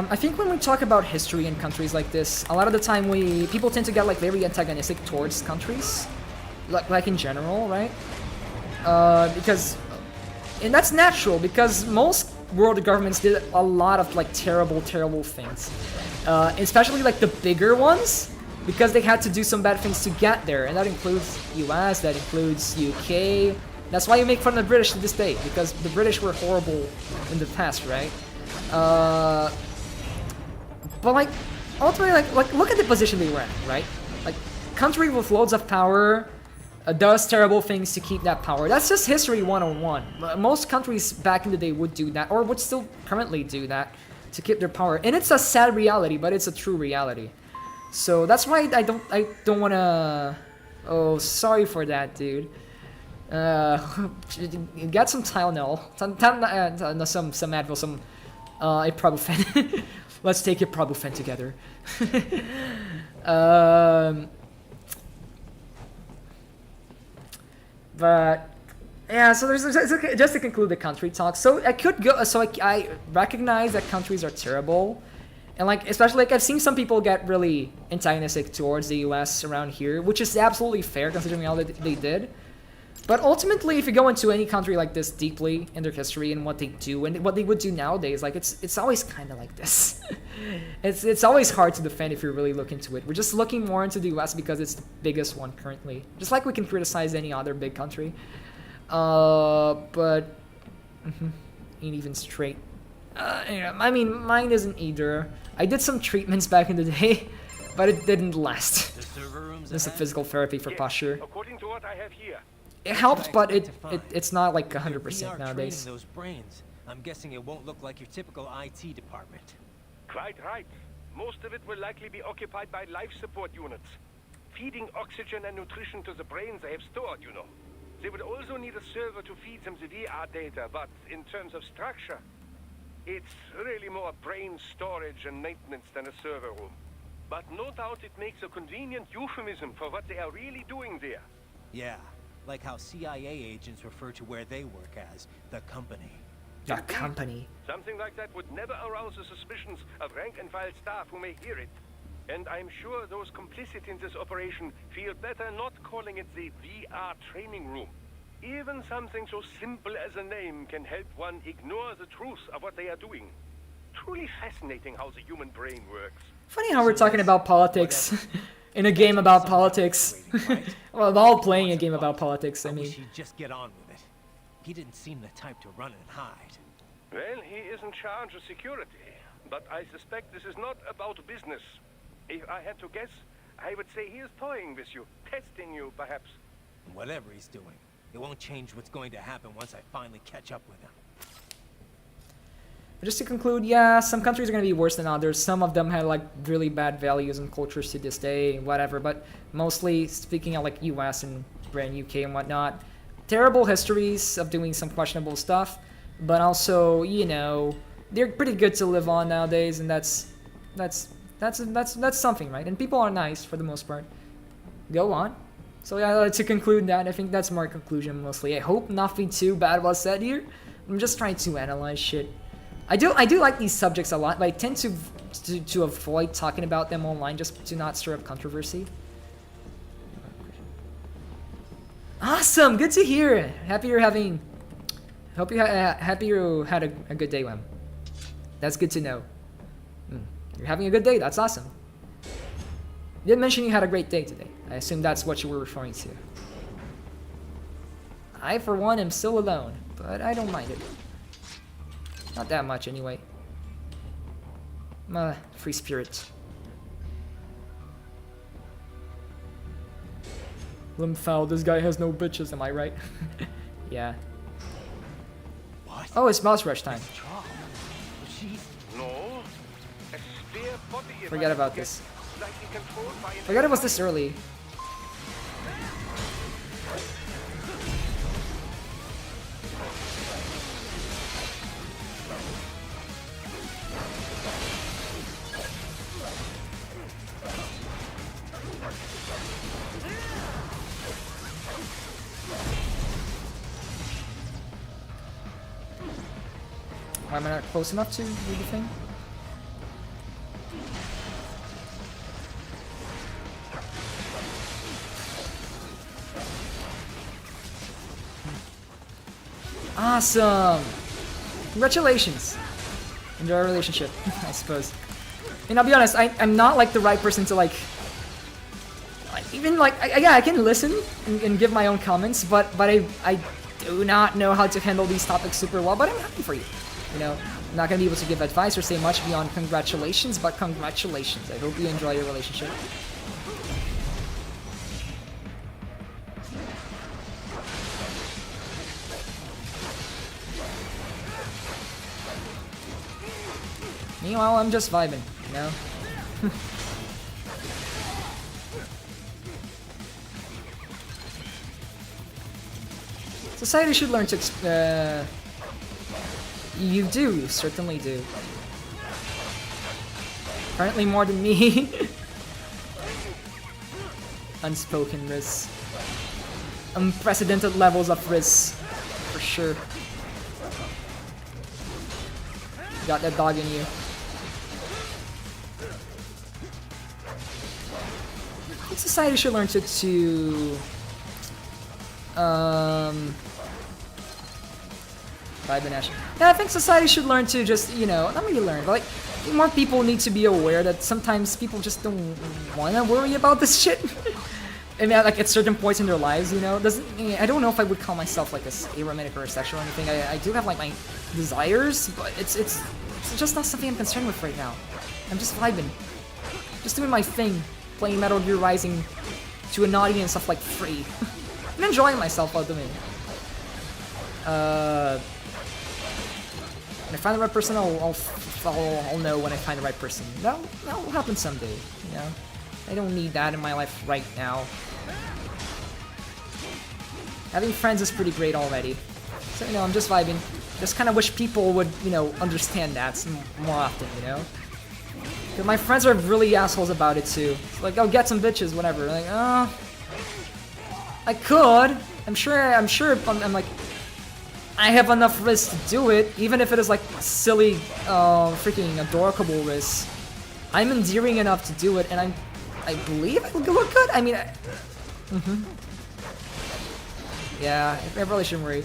I think when we talk about history in countries like this, a lot of the time people tend to get like very antagonistic towards countries, like in general, right? And that's natural because most world governments did a lot of like terrible things, especially like the bigger ones, because they had to do some bad things to get there, and that includes US, that includes UK. That's why you make fun of the British to this day, because the British were horrible in the past, right? But like ultimately, like look at the position they were in, right? Like country with loads of power does terrible things to keep that power. That's just history 101. Most countries back in the day would do that, or would still currently do that to keep their power. And it's a sad reality, but it's a true reality. So that's why I don't wanna. Oh, sorry for that, dude. Get some Tylenol, some Advil, some ibuprofen. Let's take ibuprofen together. But yeah, so there's just to conclude the country talk. So I could go. So I recognize that countries are terrible, and like especially like I've seen some people get really antagonistic towards the U.S. around here, which is absolutely fair considering all that they did. But ultimately, if you go into any country like this deeply in their history and what they do and what they would do nowadays, like it's always kind of like this. It's always hard to defend if you really look into it. We're just looking more into the U.S. because it's the biggest one currently. Just like we can criticize any other big country. But ain't even straight. I mean, mine isn't either. I did some treatments back in the day, but it didn't last. This is a physical therapy for posture. According to what I have here. It helps, but it's not like 100% nowadays. Those brains. I'm guessing it won't look like your typical IT department. Quite right. Most of it will likely be occupied by life support units, feeding oxygen and nutrition to the brains they have stored, you know. They would also need a server to feed them the VR data, but in terms of structure, it's really more brain storage and maintenance than a server room. But no doubt it makes a convenient euphemism for what they are really doing there. Yeah. Like how CIA agents refer to where they work as the company. The company. Something like that would never arouse the suspicions of rank-and-file staff who may hear it. And I'm sure those complicit in this operation feel better not calling it the VR training room. Even something so simple as a name can help one ignore the truth of what they are doing. Truly fascinating how the human brain works. Funny how we're talking about politics. In a game about politics. Well, we're all playing a game about politics, I mean. He'd just get on with it. He didn't seem the type to run and hide. Well, he is in charge of security. But I suspect this is not about business. If I had to guess, I would say he is toying with you, testing you, perhaps. Whatever he's doing, it won't change what's going to happen once I finally catch up with him. Just to conclude, yeah, some countries are going to be worse than others. Some of them have like really bad values and cultures to this day, whatever. But mostly, speaking of like US and Britain, UK and whatnot, terrible histories of doing some questionable stuff. But also, you know, they're pretty good to live on nowadays, and that's something, right? And people are nice for the most part. Go on. So yeah, to conclude that, I think that's my conclusion mostly. I hope nothing too bad was said here. I'm just trying to analyze shit. I do like these subjects a lot, but I tend to avoid talking about them online just to not stir up controversy. Awesome, good to hear. Happy you're having. Hope you happy you had a good day, Wem. That's good to know. You're having a good day. That's awesome. You did mention you had a great day today. I assume that's what you were referring to. I, for one, am still alone, but I don't mind it. Not that much, anyway. I'm a free spirit. Limfoul, this guy has no bitches, am I right? Yeah. What? Oh, it's mouse rush time. No. A spare body Forget about this. Forget it was this early. Why am I not close enough to do the thing? Awesome! Congratulations! Enjoy our relationship, I suppose. And I'll be honest, I'm not like the right person to like even like, yeah, I can listen and give my own comments, but I do not know how to handle these topics super well, but I'm happy for you. You know, I'm not going to be able to give advice or say much beyond congratulations, but congratulations. I hope you enjoy your relationship. Meanwhile, I'm just vibing, you know? Society should learn to you do, you certainly do. Apparently more than me. Unspoken risk. Unprecedented levels of risk. For sure. Got that dog in you. I think society should learn to yeah, I think society should learn to just, you know, not really learn, but like, more people need to be aware that sometimes people just don't want to worry about this shit. I mean, like, at certain points in their lives, you know, I don't know if I would call myself, like, a aromantic or a sexual or anything. I do have, like, my desires, but it's just not something I'm concerned with right now. I'm just vibing. Just doing my thing, playing Metal Gear Rising to an audience of, like, 3. I'm enjoying myself while doing it. When I find the right person, I'll know when I find the right person. That will happen someday, you know? I don't need that in my life right now. Having friends is pretty great already. So, you know, I'm just vibing. Just kind of wish people would, you know, understand that more often, you know? Because my friends are really assholes about it too. It's like, oh, get some bitches, whatever. Like, I could. I'm sure I'm like, I have enough risk to do it, even if it is like silly, freaking adorable risk. I'm endearing enough to do it, and I believe I look good. I mean, yeah, I really shouldn't worry.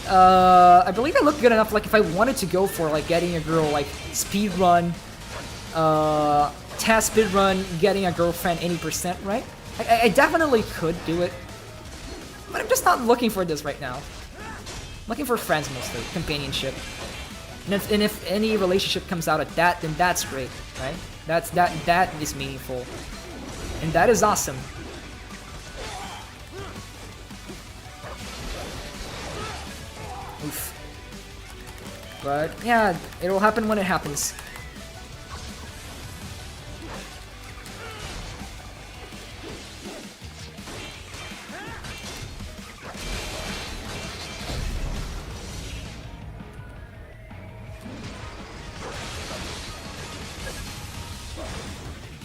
I believe I look good enough. Like if I wanted to go for like getting a girl, like speed run, test speed run, getting a girlfriend 80%, right? I definitely could do it, but I'm just not looking for this right now. Looking for friends mostly, companionship. And if any relationship comes out of that, then that's great, right? That is meaningful, and that is awesome. Oof. But yeah, it'll happen when it happens.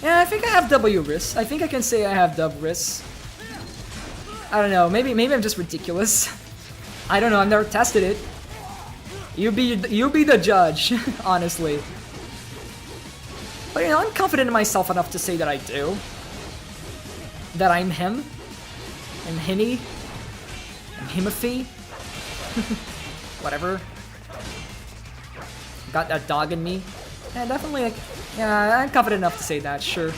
Yeah, I think I have W wrist. I think I can say I have dub wrist. I don't know. Maybe I'm just ridiculous. I don't know. I've never tested it. You be the judge, honestly. But you know, I'm confident in myself enough to say that I do. That I'm him. I'm Himmy. I'm Himothy. Whatever. Got that dog in me. Yeah, definitely. Like, yeah, I'm confident enough to say that. Sure.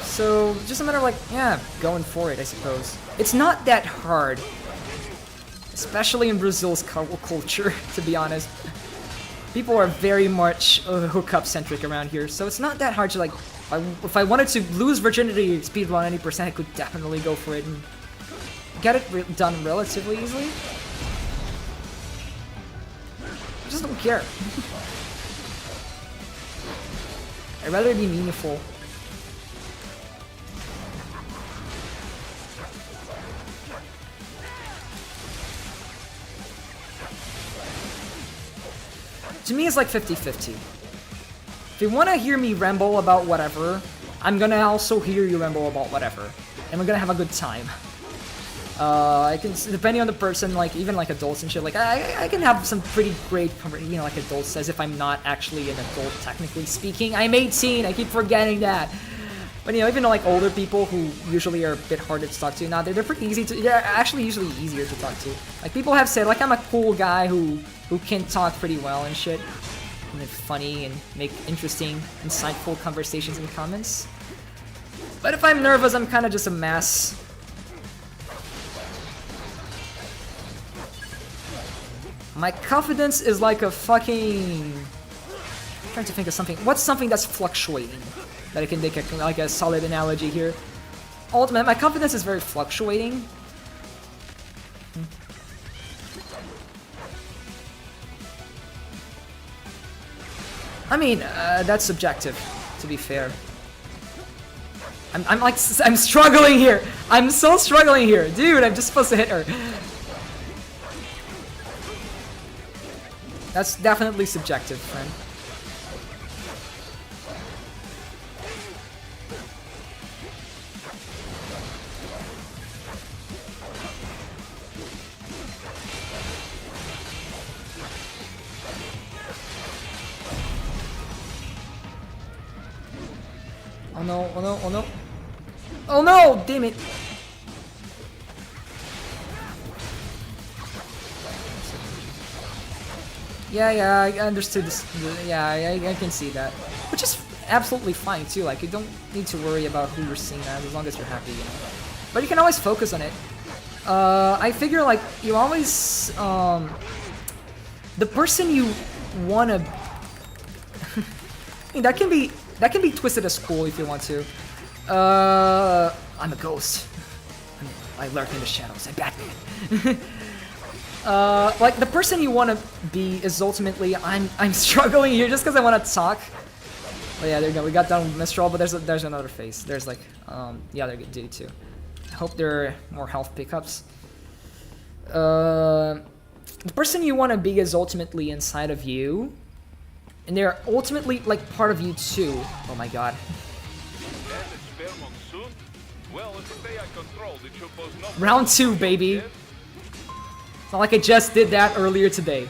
So just a matter of like, yeah, going for it, I suppose. It's not that hard. Especially in Brazil's culture, to be honest. People are very much hookup-centric around here, so it's not that hard to like... If I wanted to lose virginity speedrun 90%, I could definitely go for it and get it done relatively easily. I just don't care. I'd rather it be meaningful. To me, it's like 50-50. If you want to hear me ramble about whatever, I'm gonna also hear you ramble about whatever. And we're gonna have a good time. I can, depending on the person, like, even like adults and shit, like, I can have some pretty great, you know, like adults, as if I'm not actually an adult, technically speaking. I'm 18, I keep forgetting that. But, you know, even like older people who usually are a bit harder to talk to, now they're pretty easy to, they're actually usually easier to talk to. Like, people have said, like, I'm a cool guy who can talk pretty well and shit. And it's funny and make interesting, insightful conversations and comments. But if I'm nervous, I'm kind of just a mess. My confidence is like a fucking... I'm trying to think of something. What's something that's fluctuating? That I can make like a solid analogy here. Ultimately, my confidence is very fluctuating. I mean, that's subjective, to be fair. I'm struggling here. I'm so struggling here, dude. I'm just supposed to hit her. That's definitely subjective, friend. Oh no, oh no, oh no. Oh no, damn it. Yeah, I understood this. Yeah, I can see that. Which is absolutely fine too, like you don't need to worry about who you're seeing as long as you're happy, you know. But you can always focus on it. I figure like you always, the person you wanna, I mean, that can be twisted as cool if you want to. I'm a ghost. I lurk in the shadows. I'm Batman. Like the person you want to be is ultimately I'm struggling here just because I want to talk. Oh yeah, there you go. We got done with Mistral, but there's another phase. There's like the other dude too. I hope there are more health pickups. The person you want to be is ultimately inside of you. And they're ultimately like part of you too. Oh my god. Monsoon? Well, today I controlled, it should pose no Round 2, baby. It's not like I just did that earlier today.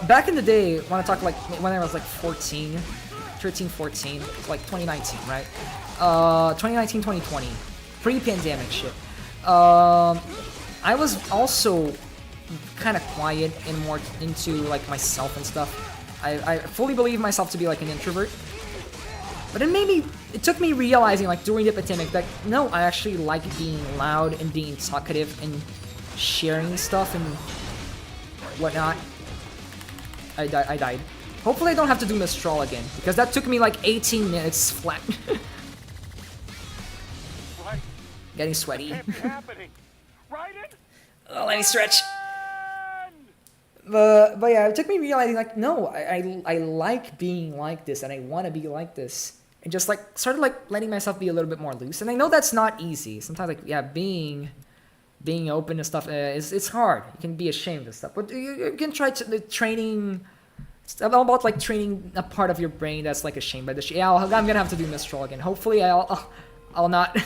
Back in the day, when I talk like when I was like 14, 13, 14, like 2019, right? 2019, 2020, pre-pandemic shit. I was also kind of quiet and more into like myself and stuff. I fully believe myself to be like an introvert. But it took me realizing like during the pandemic that no, I actually like being loud and being talkative and sharing stuff and whatnot. I died. Hopefully I don't have to do Mistral again, because that took me like 18 minutes flat. Right. Getting sweaty. Can't be happening. Right in. Oh, let me stretch. Run! But yeah, it took me realizing like no, I like being like this and I want to be like this, and just like started like letting myself be a little bit more loose. And I know that's not easy. Sometimes like yeah, being open to stuff it's hard. You can be ashamed of stuff, but you can try to training. It's all about like training a part of your brain that's like ashamed by the shit. Yeah, I'm gonna have to do Mistral again. Hopefully I'll not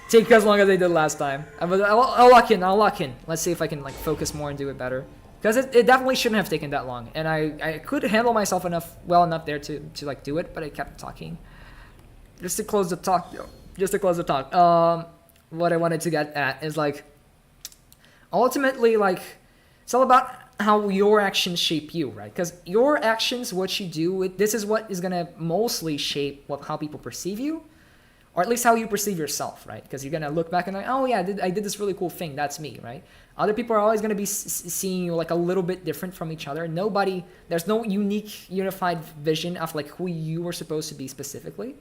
take as long as I did last time. I'll lock in. I'll lock in. Let's see if I can like focus more and do it better. Because it definitely shouldn't have taken that long, and I could handle myself well enough there to like do it, but I kept talking. Just to close the talk, what I wanted to get at is like ultimately like it's all about how your actions shape you, right? Because your actions, what you do, this is what is gonna mostly shape how people perceive you, or at least how you perceive yourself, right? Because you're gonna look back and like, oh yeah, I did this really cool thing. That's me, right? Other people are always gonna be seeing you like a little bit different from each other. There's no unique, unified vision of like who you were supposed to be specifically.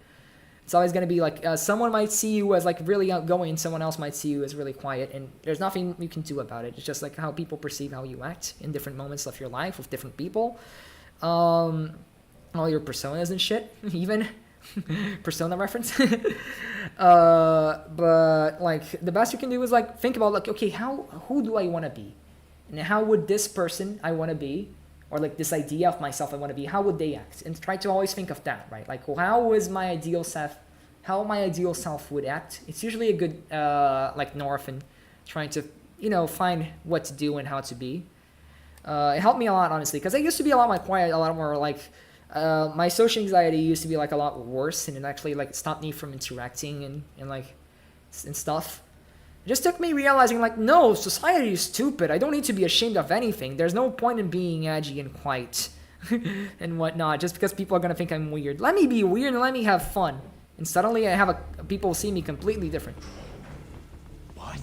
It's always gonna be like someone might see you as like really outgoing, someone else might see you as really quiet, and there's nothing you can do about it. It's just like how people perceive how you act in different moments of your life with different people. All your personas and shit, even. Persona reference. But like the best you can do is like think about like, okay, who do I want to be, and how would this person I want to be, or like this idea of myself I want to be, how would they act? And try to always think of that, right? Like how my ideal self would act. It's usually a good like Norphin trying to find what to do and how to be. It helped me a lot, honestly, because I used to be a lot more quiet, a lot more like my social anxiety used to be like a lot worse, and it actually like stopped me from interacting and stuff. It just took me realizing like, no, society is stupid. I don't need to be ashamed of anything. There's no point in being edgy and quiet and whatnot just because people are gonna think I'm weird. Let me be weird and let me have fun. And suddenly I have people see me completely different. What?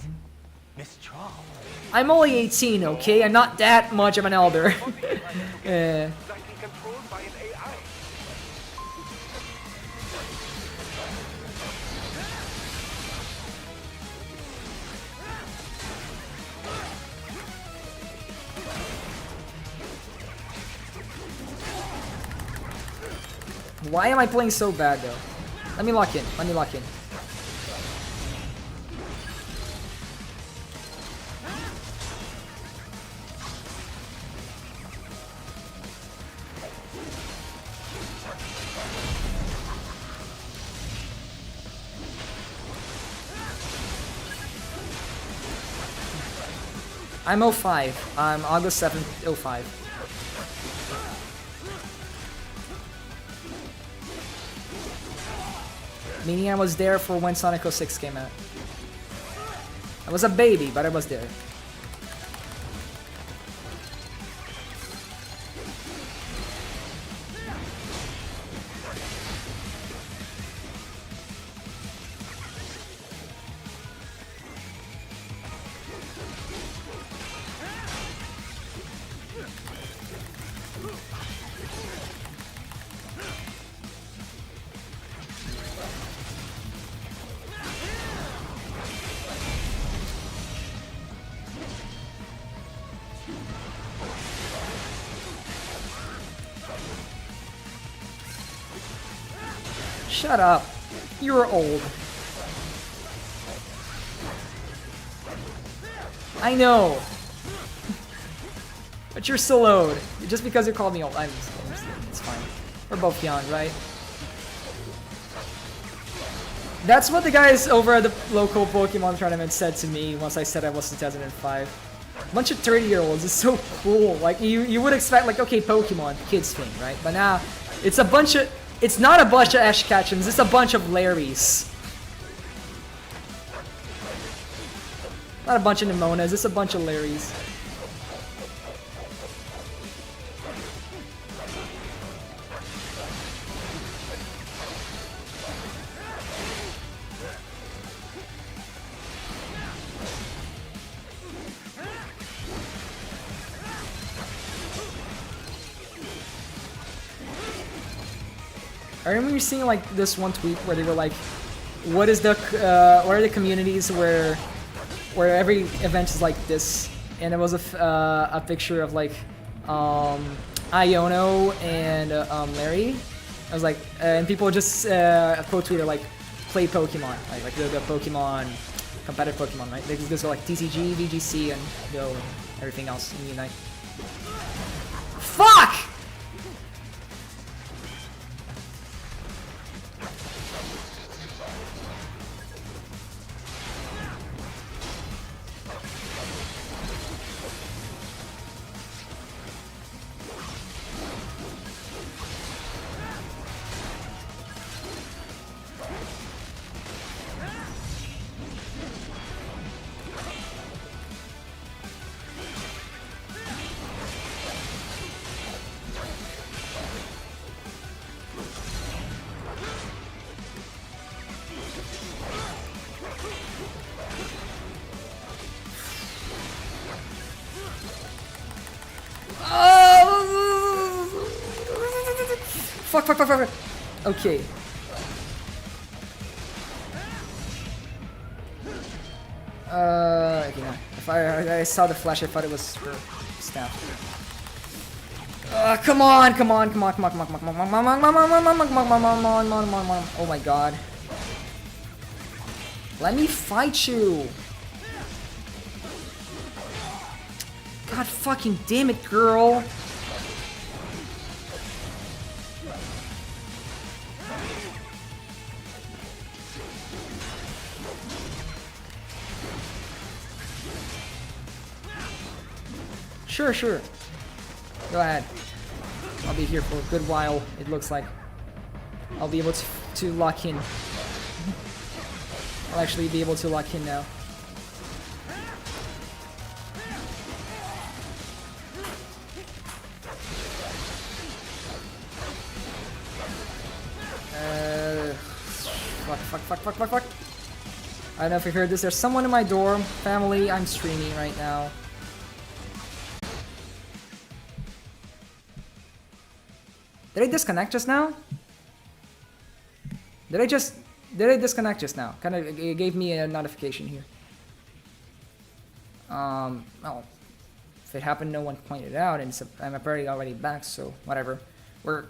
Mistral? I'm only 18, okay? I'm not that much of an elder. Likely controlled by an AI. Why am I playing so bad though? Let me lock in. I'm 05. I'm August 7th, 05. Meaning I was there for when Sonic 06 came out. I was a baby, but I was there. Shut up. You're old. I know. But you're still old. Just because you called me old. It's fine. We're both young, right? That's what the guys over at the local Pokemon tournament said to me once I said I was 2005. A bunch of 30-year-olds. It's so cool. Like, you would expect, like, okay, Pokemon, kids thing, right? But now, it's a bunch of... It's not a bunch of Ash Ketchums, it's a bunch of Larrys. Not a bunch of Nemonas, it's a bunch of Larrys. I remember seeing like this one tweet where they were like, what are the communities where every event is like this, and it was a picture of like Iono and Larry. I was like, and people just quote tweeted like, play Pokemon, like the Pokemon, competitive Pokemon, right? There's like TCG, VGC, and Go, and everything else in Unite. Fuck! Fuck. Okay. Okay, no. If I saw the flash, I thought it was for staff. Come on. Oh my god. Let me fight you. God fucking damn it, girl. Sure. Go ahead. I'll be here for a good while, it looks like. I'll be able to lock in. I'll actually be able to lock in now. Fuck. I don't know if you heard this. There's someone in my dorm. Family, I'm streaming right now. Did I disconnect just now? Did I disconnect just now? Kind of, it gave me a notification here. Oh, if it happened, no one pointed it out, and I'm apparently already back, so whatever. We're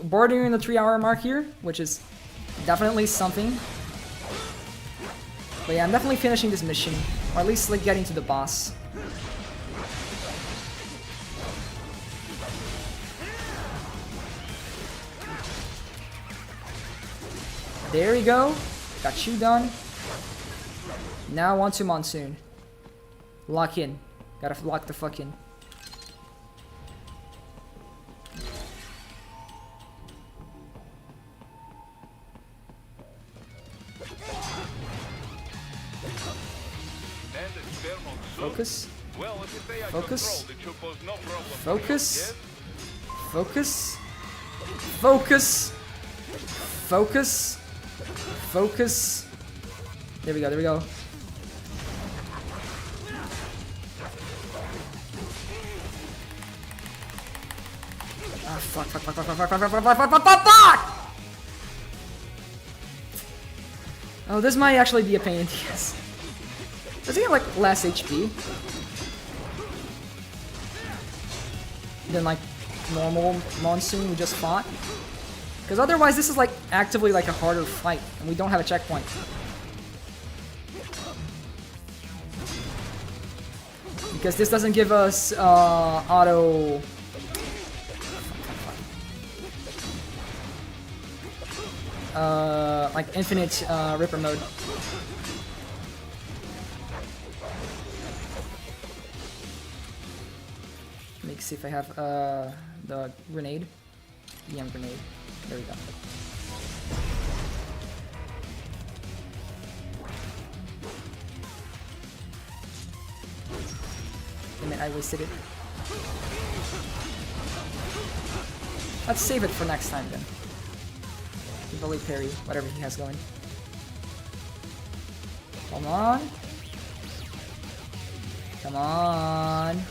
bordering the 3-hour mark here, which is definitely something. But yeah, I'm definitely finishing this mission, or at least like getting to the boss. There we go. Got you done. Now on to Monsoon. Lock in. Gotta lock the fuck in. Focus. Focus. Focus. Focus. Focus. Focus. Focus. There we go. Ah, fuck. Oh, this might actually be a pain in the ass. Does he have like less HP than like normal Monsoon we just fought? Because otherwise this is like actively like a harder fight, and we don't have a checkpoint. Because this doesn't give us auto... like infinite Ripper mode. Let me see if I have the grenade. EM grenade. There we go. Damn it, I wasted it. Let's save it for next time then. Bully parry, whatever he has going. Come on. Come on.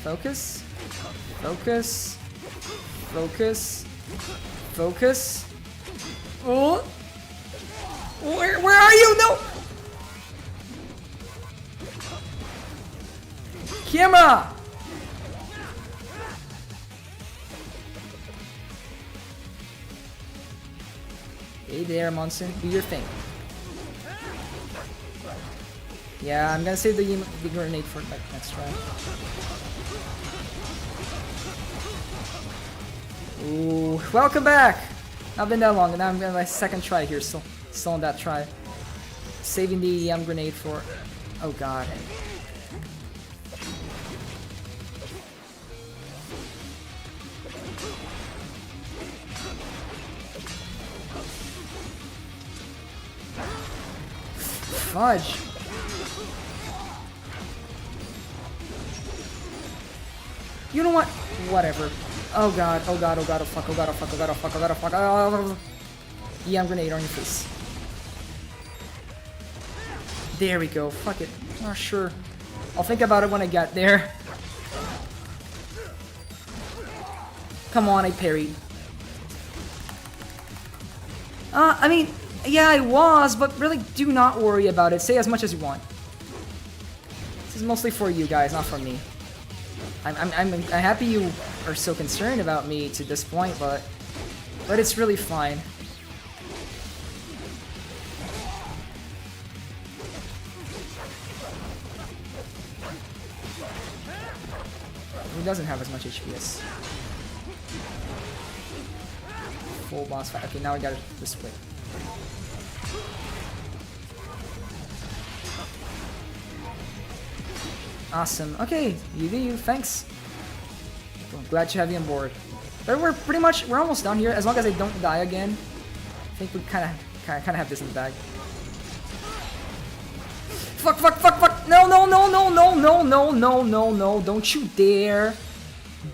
Focus. Focus. Focus. Focus. Oh! Where are you? No! Camera! Hey there, Monsoon. Do your thing. Yeah, I'm gonna save the grenade for next try. Ooh, welcome back! Not been that long, and now I'm gonna my second try here, still on that try. Saving the grenade for... Oh god. Fudge! You know what? Whatever. Oh god, oh god, oh god, oh fuck, oh god, oh fuck, oh god, oh fuck, oh god, oh fuck, oh... Yeah, grenade on your face. There we go, fuck it. Oh, sure. I'll think about it when I get there. Come on, I parried. I mean, yeah, I was, but really do not worry about it. Say as much as you want. This is mostly for you guys, not for me. I'm happy you are so concerned about me to this point, but it's really fine. He doesn't have as much HP as full boss fight. Okay, now I got the split. Awesome. Okay, you do you. Thanks. I'm glad to have you on board. But we're almost done here. As long as I don't die again, I think we kind of have this in the bag. Fuck! Fuck! Fuck! Fuck! No! No! No! No! No! No! No! No! No! No! Don't you dare!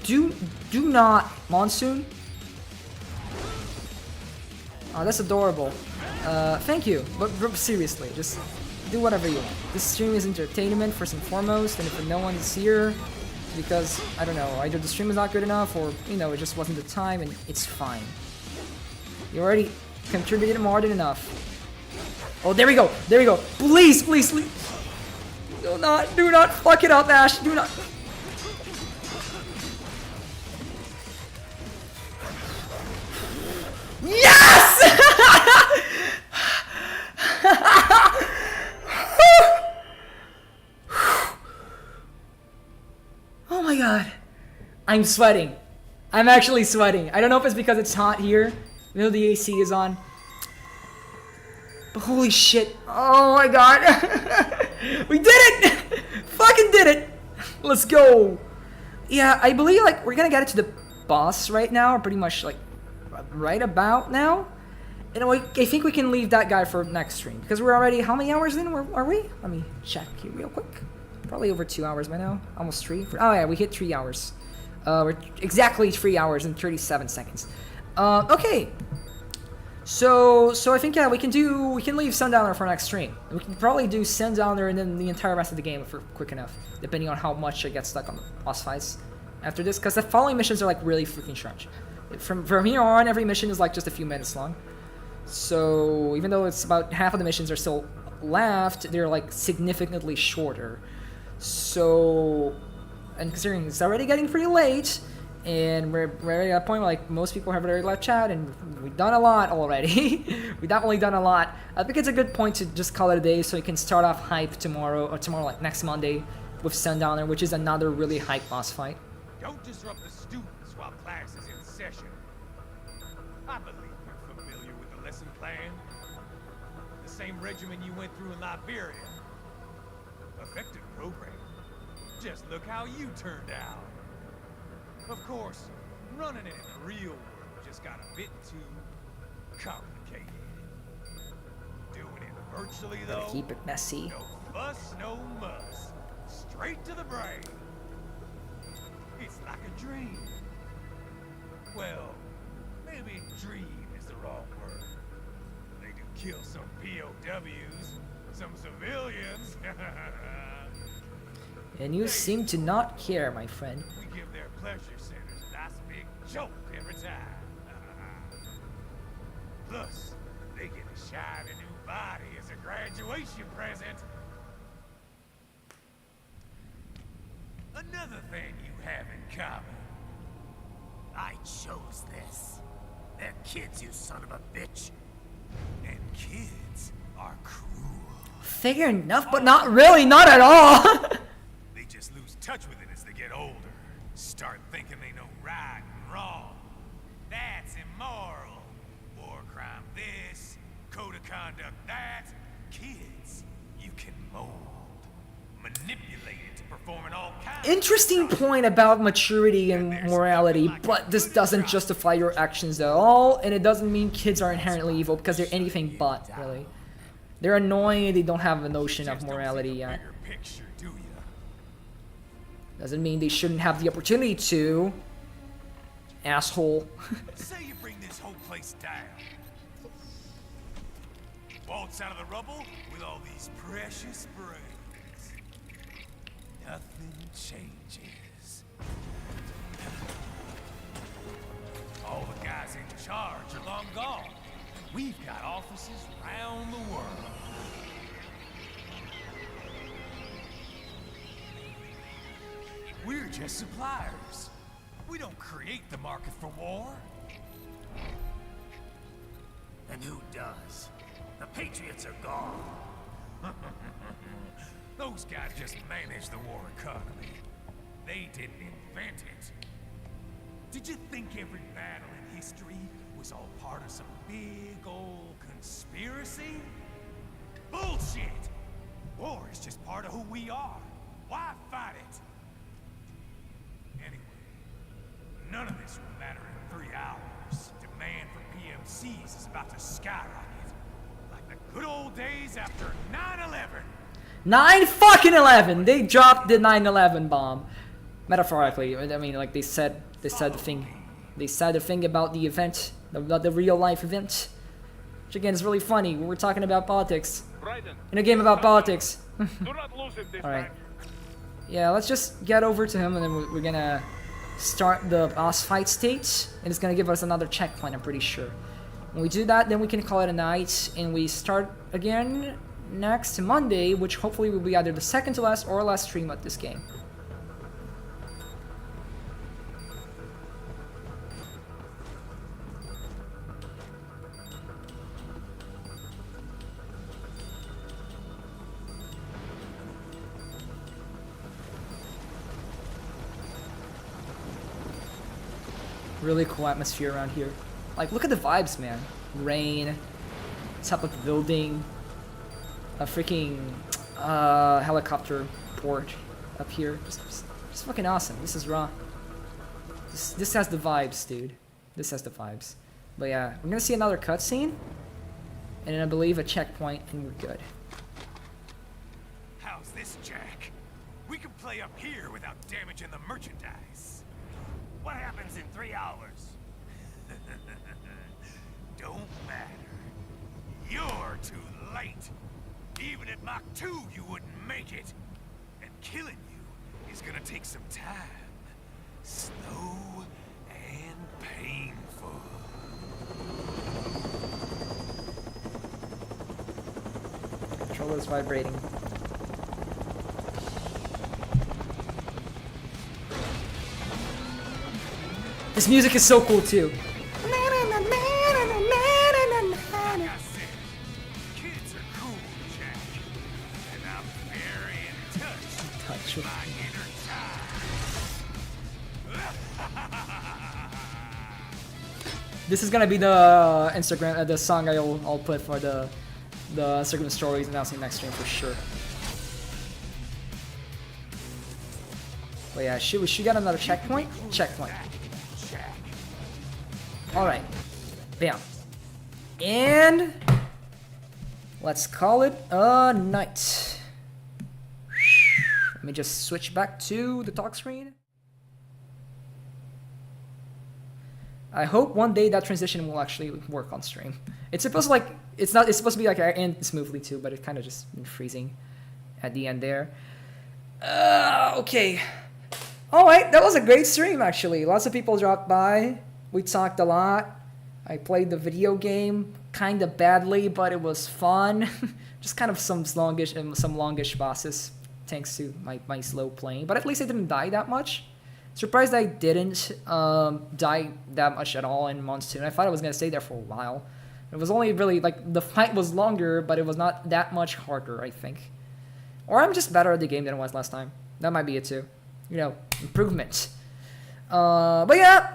Do not, Monsoon. Oh, that's adorable. Thank you. But seriously, just do whatever you want. This stream is entertainment first and foremost, and if no one is here, because, I don't know, either the stream is not good enough, or, you know, it just wasn't the time, and it's fine. You already contributed more than enough. Oh, there we go! There we go! Please, please, please! Do not fuck it up, Ash! Do not! Yes! Oh my god. I'm sweating. I'm actually sweating. I don't know if it's because it's hot here. You know the AC is on. But holy shit. Oh my god. We did it! Fucking did it! Let's go. Yeah, I believe like we're gonna get it to the boss right now. Pretty much like right about now. And I think we can leave that guy for next stream. Because we're already, how many hours in are we? Let me check here real quick. Probably over 2 hours by now. Almost 3. Oh yeah, we hit 3 hours. We're exactly 3 hours and 37 seconds. Okay. So I think yeah, we can leave Sundowner for next stream. We can probably do Sundowner and then the entire rest of the game if we're quick enough, depending on how much I get stuck on the boss fights after this. Because the following missions are like really freaking short. From here on, every mission is like just a few minutes long. So even though it's about half of the missions are still left, they're like significantly shorter. So, and considering it's already getting pretty late, and we're at a point where like most people have already left chat, and we've done a lot already. We've definitely done a lot. I think it's a good point to just call it a day, so we can start off hype tomorrow, or tomorrow like next Monday, with Sundowner, which is another really hype boss fight. Don't disrupt the students while class is in session. I believe you're familiar with the lesson plan. The same regimen you went through in Liberia. Effective program. Just look how you turned out. Of course, running it in the real world just got a bit too complicated. Doing it virtually though. Keep it messy. No fuss, no muss. Straight to the brain. It's like a dream. Well, maybe dream is the wrong word. They do kill some POWs, some civilians. And you seem to not care, my friend. We give their pleasure centers a nice big jolt every time. Plus, they get a shiny new body as a graduation present. Another thing you have in common. I chose this. They're kids, you son of a bitch. And kids are cruel. Fair enough, but not really, not at all. They just lose touch with it as they get older. Start thinking they know right and wrong. That's immoral. War crime this, code of conduct that. Kids, you can mold, manipulate it to perform in all kinds. Interesting point about maturity and morality, but this doesn't justify your actions at all, and it doesn't mean kids are inherently evil because they're anything but, really. They're annoying and they don't have a notion of morality yet. Picture, do ya? Doesn't mean they shouldn't have the opportunity to. Asshole. Say you bring this whole place down. Waltz out of the rubble with all these precious brains. Nothing changes. All the guys in charge are long gone. We've got offices around the world. We're just suppliers. We don't create the market for war. And who does? The Patriots are gone. Those guys just manage the war economy. They didn't invent it. Did you think every battle in history was all part of some big old conspiracy? Bullshit! War is just part of who we are. Why fight it? Anyway, none of this will matter in 3 hours. Demand for PMCs is about to skyrocket. Like the good old days after 9/11. 9/11! They dropped the 9/11 bomb. Metaphorically, I mean, like they said the thing. They said the thing about the event, the real life event. Which again is really funny. We're talking about politics. In a game about politics. Do not lose it this Alright. time. Yeah, let's just get over to him and then we're gonna start the boss fight stage. And it's gonna give us another checkpoint, I'm pretty sure. When we do that, then we can call it a night. And we start again next Monday, which hopefully will be either the second to last or last stream of this game. Really cool atmosphere around here. Like, look at the vibes, man. Rain, top of the building, a freaking helicopter port up here. Just fucking awesome. This is raw. This has the vibes, dude. This has the vibes. But yeah, we're gonna see another cutscene, and then I believe a checkpoint, and we're good. How's this, Jack? We can play up here without damaging the merchandise. What happens in 3 hours? Don't matter. You're too late. Even at Mach 2, you wouldn't make it. And killing you is gonna take some time. Slow and painful. Controller's vibrating. This music is so cool too. Like I said, kids are cool, Jack. And I'm very in touch with my inner child. This is gonna be the Instagram, the song I'll put for the Instagram stories announcing next stream for sure. But yeah, should we get another checkpoint? Checkpoint. Alright. Bam. And let's call it a night. Let me just switch back to the talk screen. I hope one day that transition will actually work on stream. It's supposed to like it's supposed to be like end smoothly too, but it kind of just been freezing at the end there. Okay. Alright, that was a great stream actually. Lots of people dropped by. We talked a lot. I played the video game kind of badly, but it was fun. Just kind of some longish bosses, thanks to my slow playing. But at least I didn't die that much. Surprised I didn't die that much at all in Monsoon. I thought I was gonna stay there for a while. It was only really like the fight was longer, but it was not that much harder, I think. Or I'm just better at the game than I was last time. That might be it too. You know, improvement. But yeah.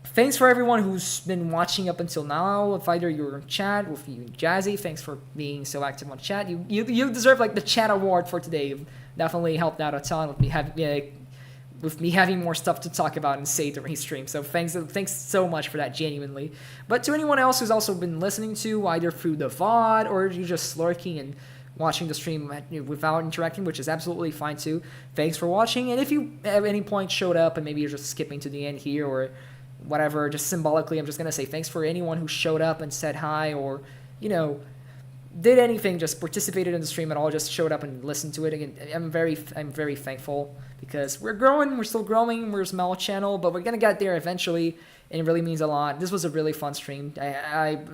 Thanks for everyone who's been watching up until now. If either you're in chat, with you Jazzy, thanks for being so active on chat. You deserve like the chat award for today. You've definitely helped out a ton with me having more stuff to talk about and say during stream. So thanks so much for that, genuinely. But to anyone else who's also been listening to either through the VOD or you're just lurking and watching the stream without interacting, which is absolutely fine too. Thanks for watching. And if you at any point showed up and maybe you're just skipping to the end here or whatever, just symbolically, I'm just gonna say thanks for anyone who showed up and said hi or, you know, did anything, just participated in the stream at all, just showed up and listened to it. Again, I'm very thankful because we're growing, we're still growing, we're a small channel, but we're gonna get there eventually, and it really means a lot. This was a really fun stream.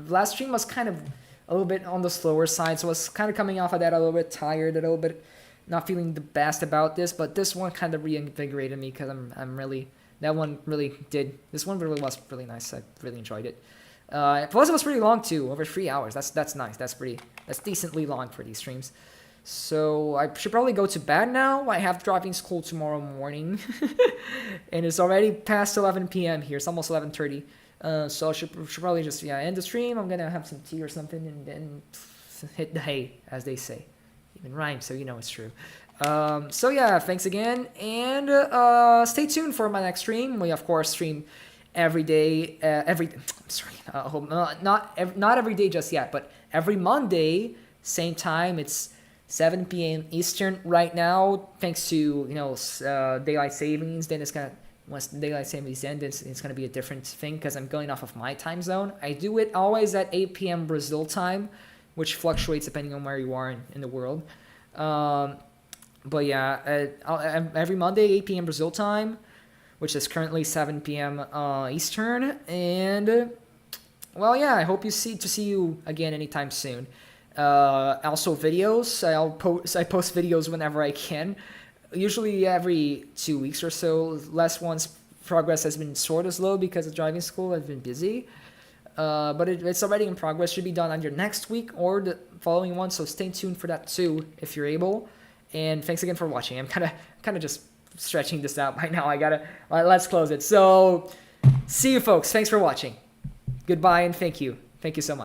Last stream was kind of a little bit on the slower side, so I was kind of coming off of that a little bit tired, a little bit not feeling the best about this, but this one kind of reinvigorated me because I'm really. That one really did. This one really was really nice. I really enjoyed it. Plus, it was pretty long too, over 3 hours. That's nice. That's decently long for these streams. So I should probably go to bed now. I have driving school tomorrow morning, and it's already past 11 p.m. here. It's almost 11:30. So I should probably just end the stream. I'm gonna have some tea or something, and then hit the hay, as they say. Even rhymes, so you know it's true. So yeah, thanks again, and stay tuned for my next stream. We of course stream every day. Not every day just yet, but every Monday, same time. It's 7 p.m. Eastern right now, thanks to daylight savings. Then once daylight savings ends, it's gonna be a different thing because I'm going off of my time zone. I do it always at 8 p.m. Brazil time, which fluctuates depending on where you are in the world. But yeah, every Monday, 8 p.m. Brazil time, which is currently 7 p.m. Eastern. And, well, yeah, I hope to see you again anytime soon. Also, videos. I post videos whenever I can. Usually every 2 weeks or so. Last one's progress has been sort of slow because of driving school. I've been busy. But it's already in progress. Should be done either next week or the following one. So stay tuned for that too, if you're able. And thanks again for watching. I'm kind of just stretching this out right now. Let's close it. So see you folks. Thanks for watching. Goodbye and thank you. Thank you so much.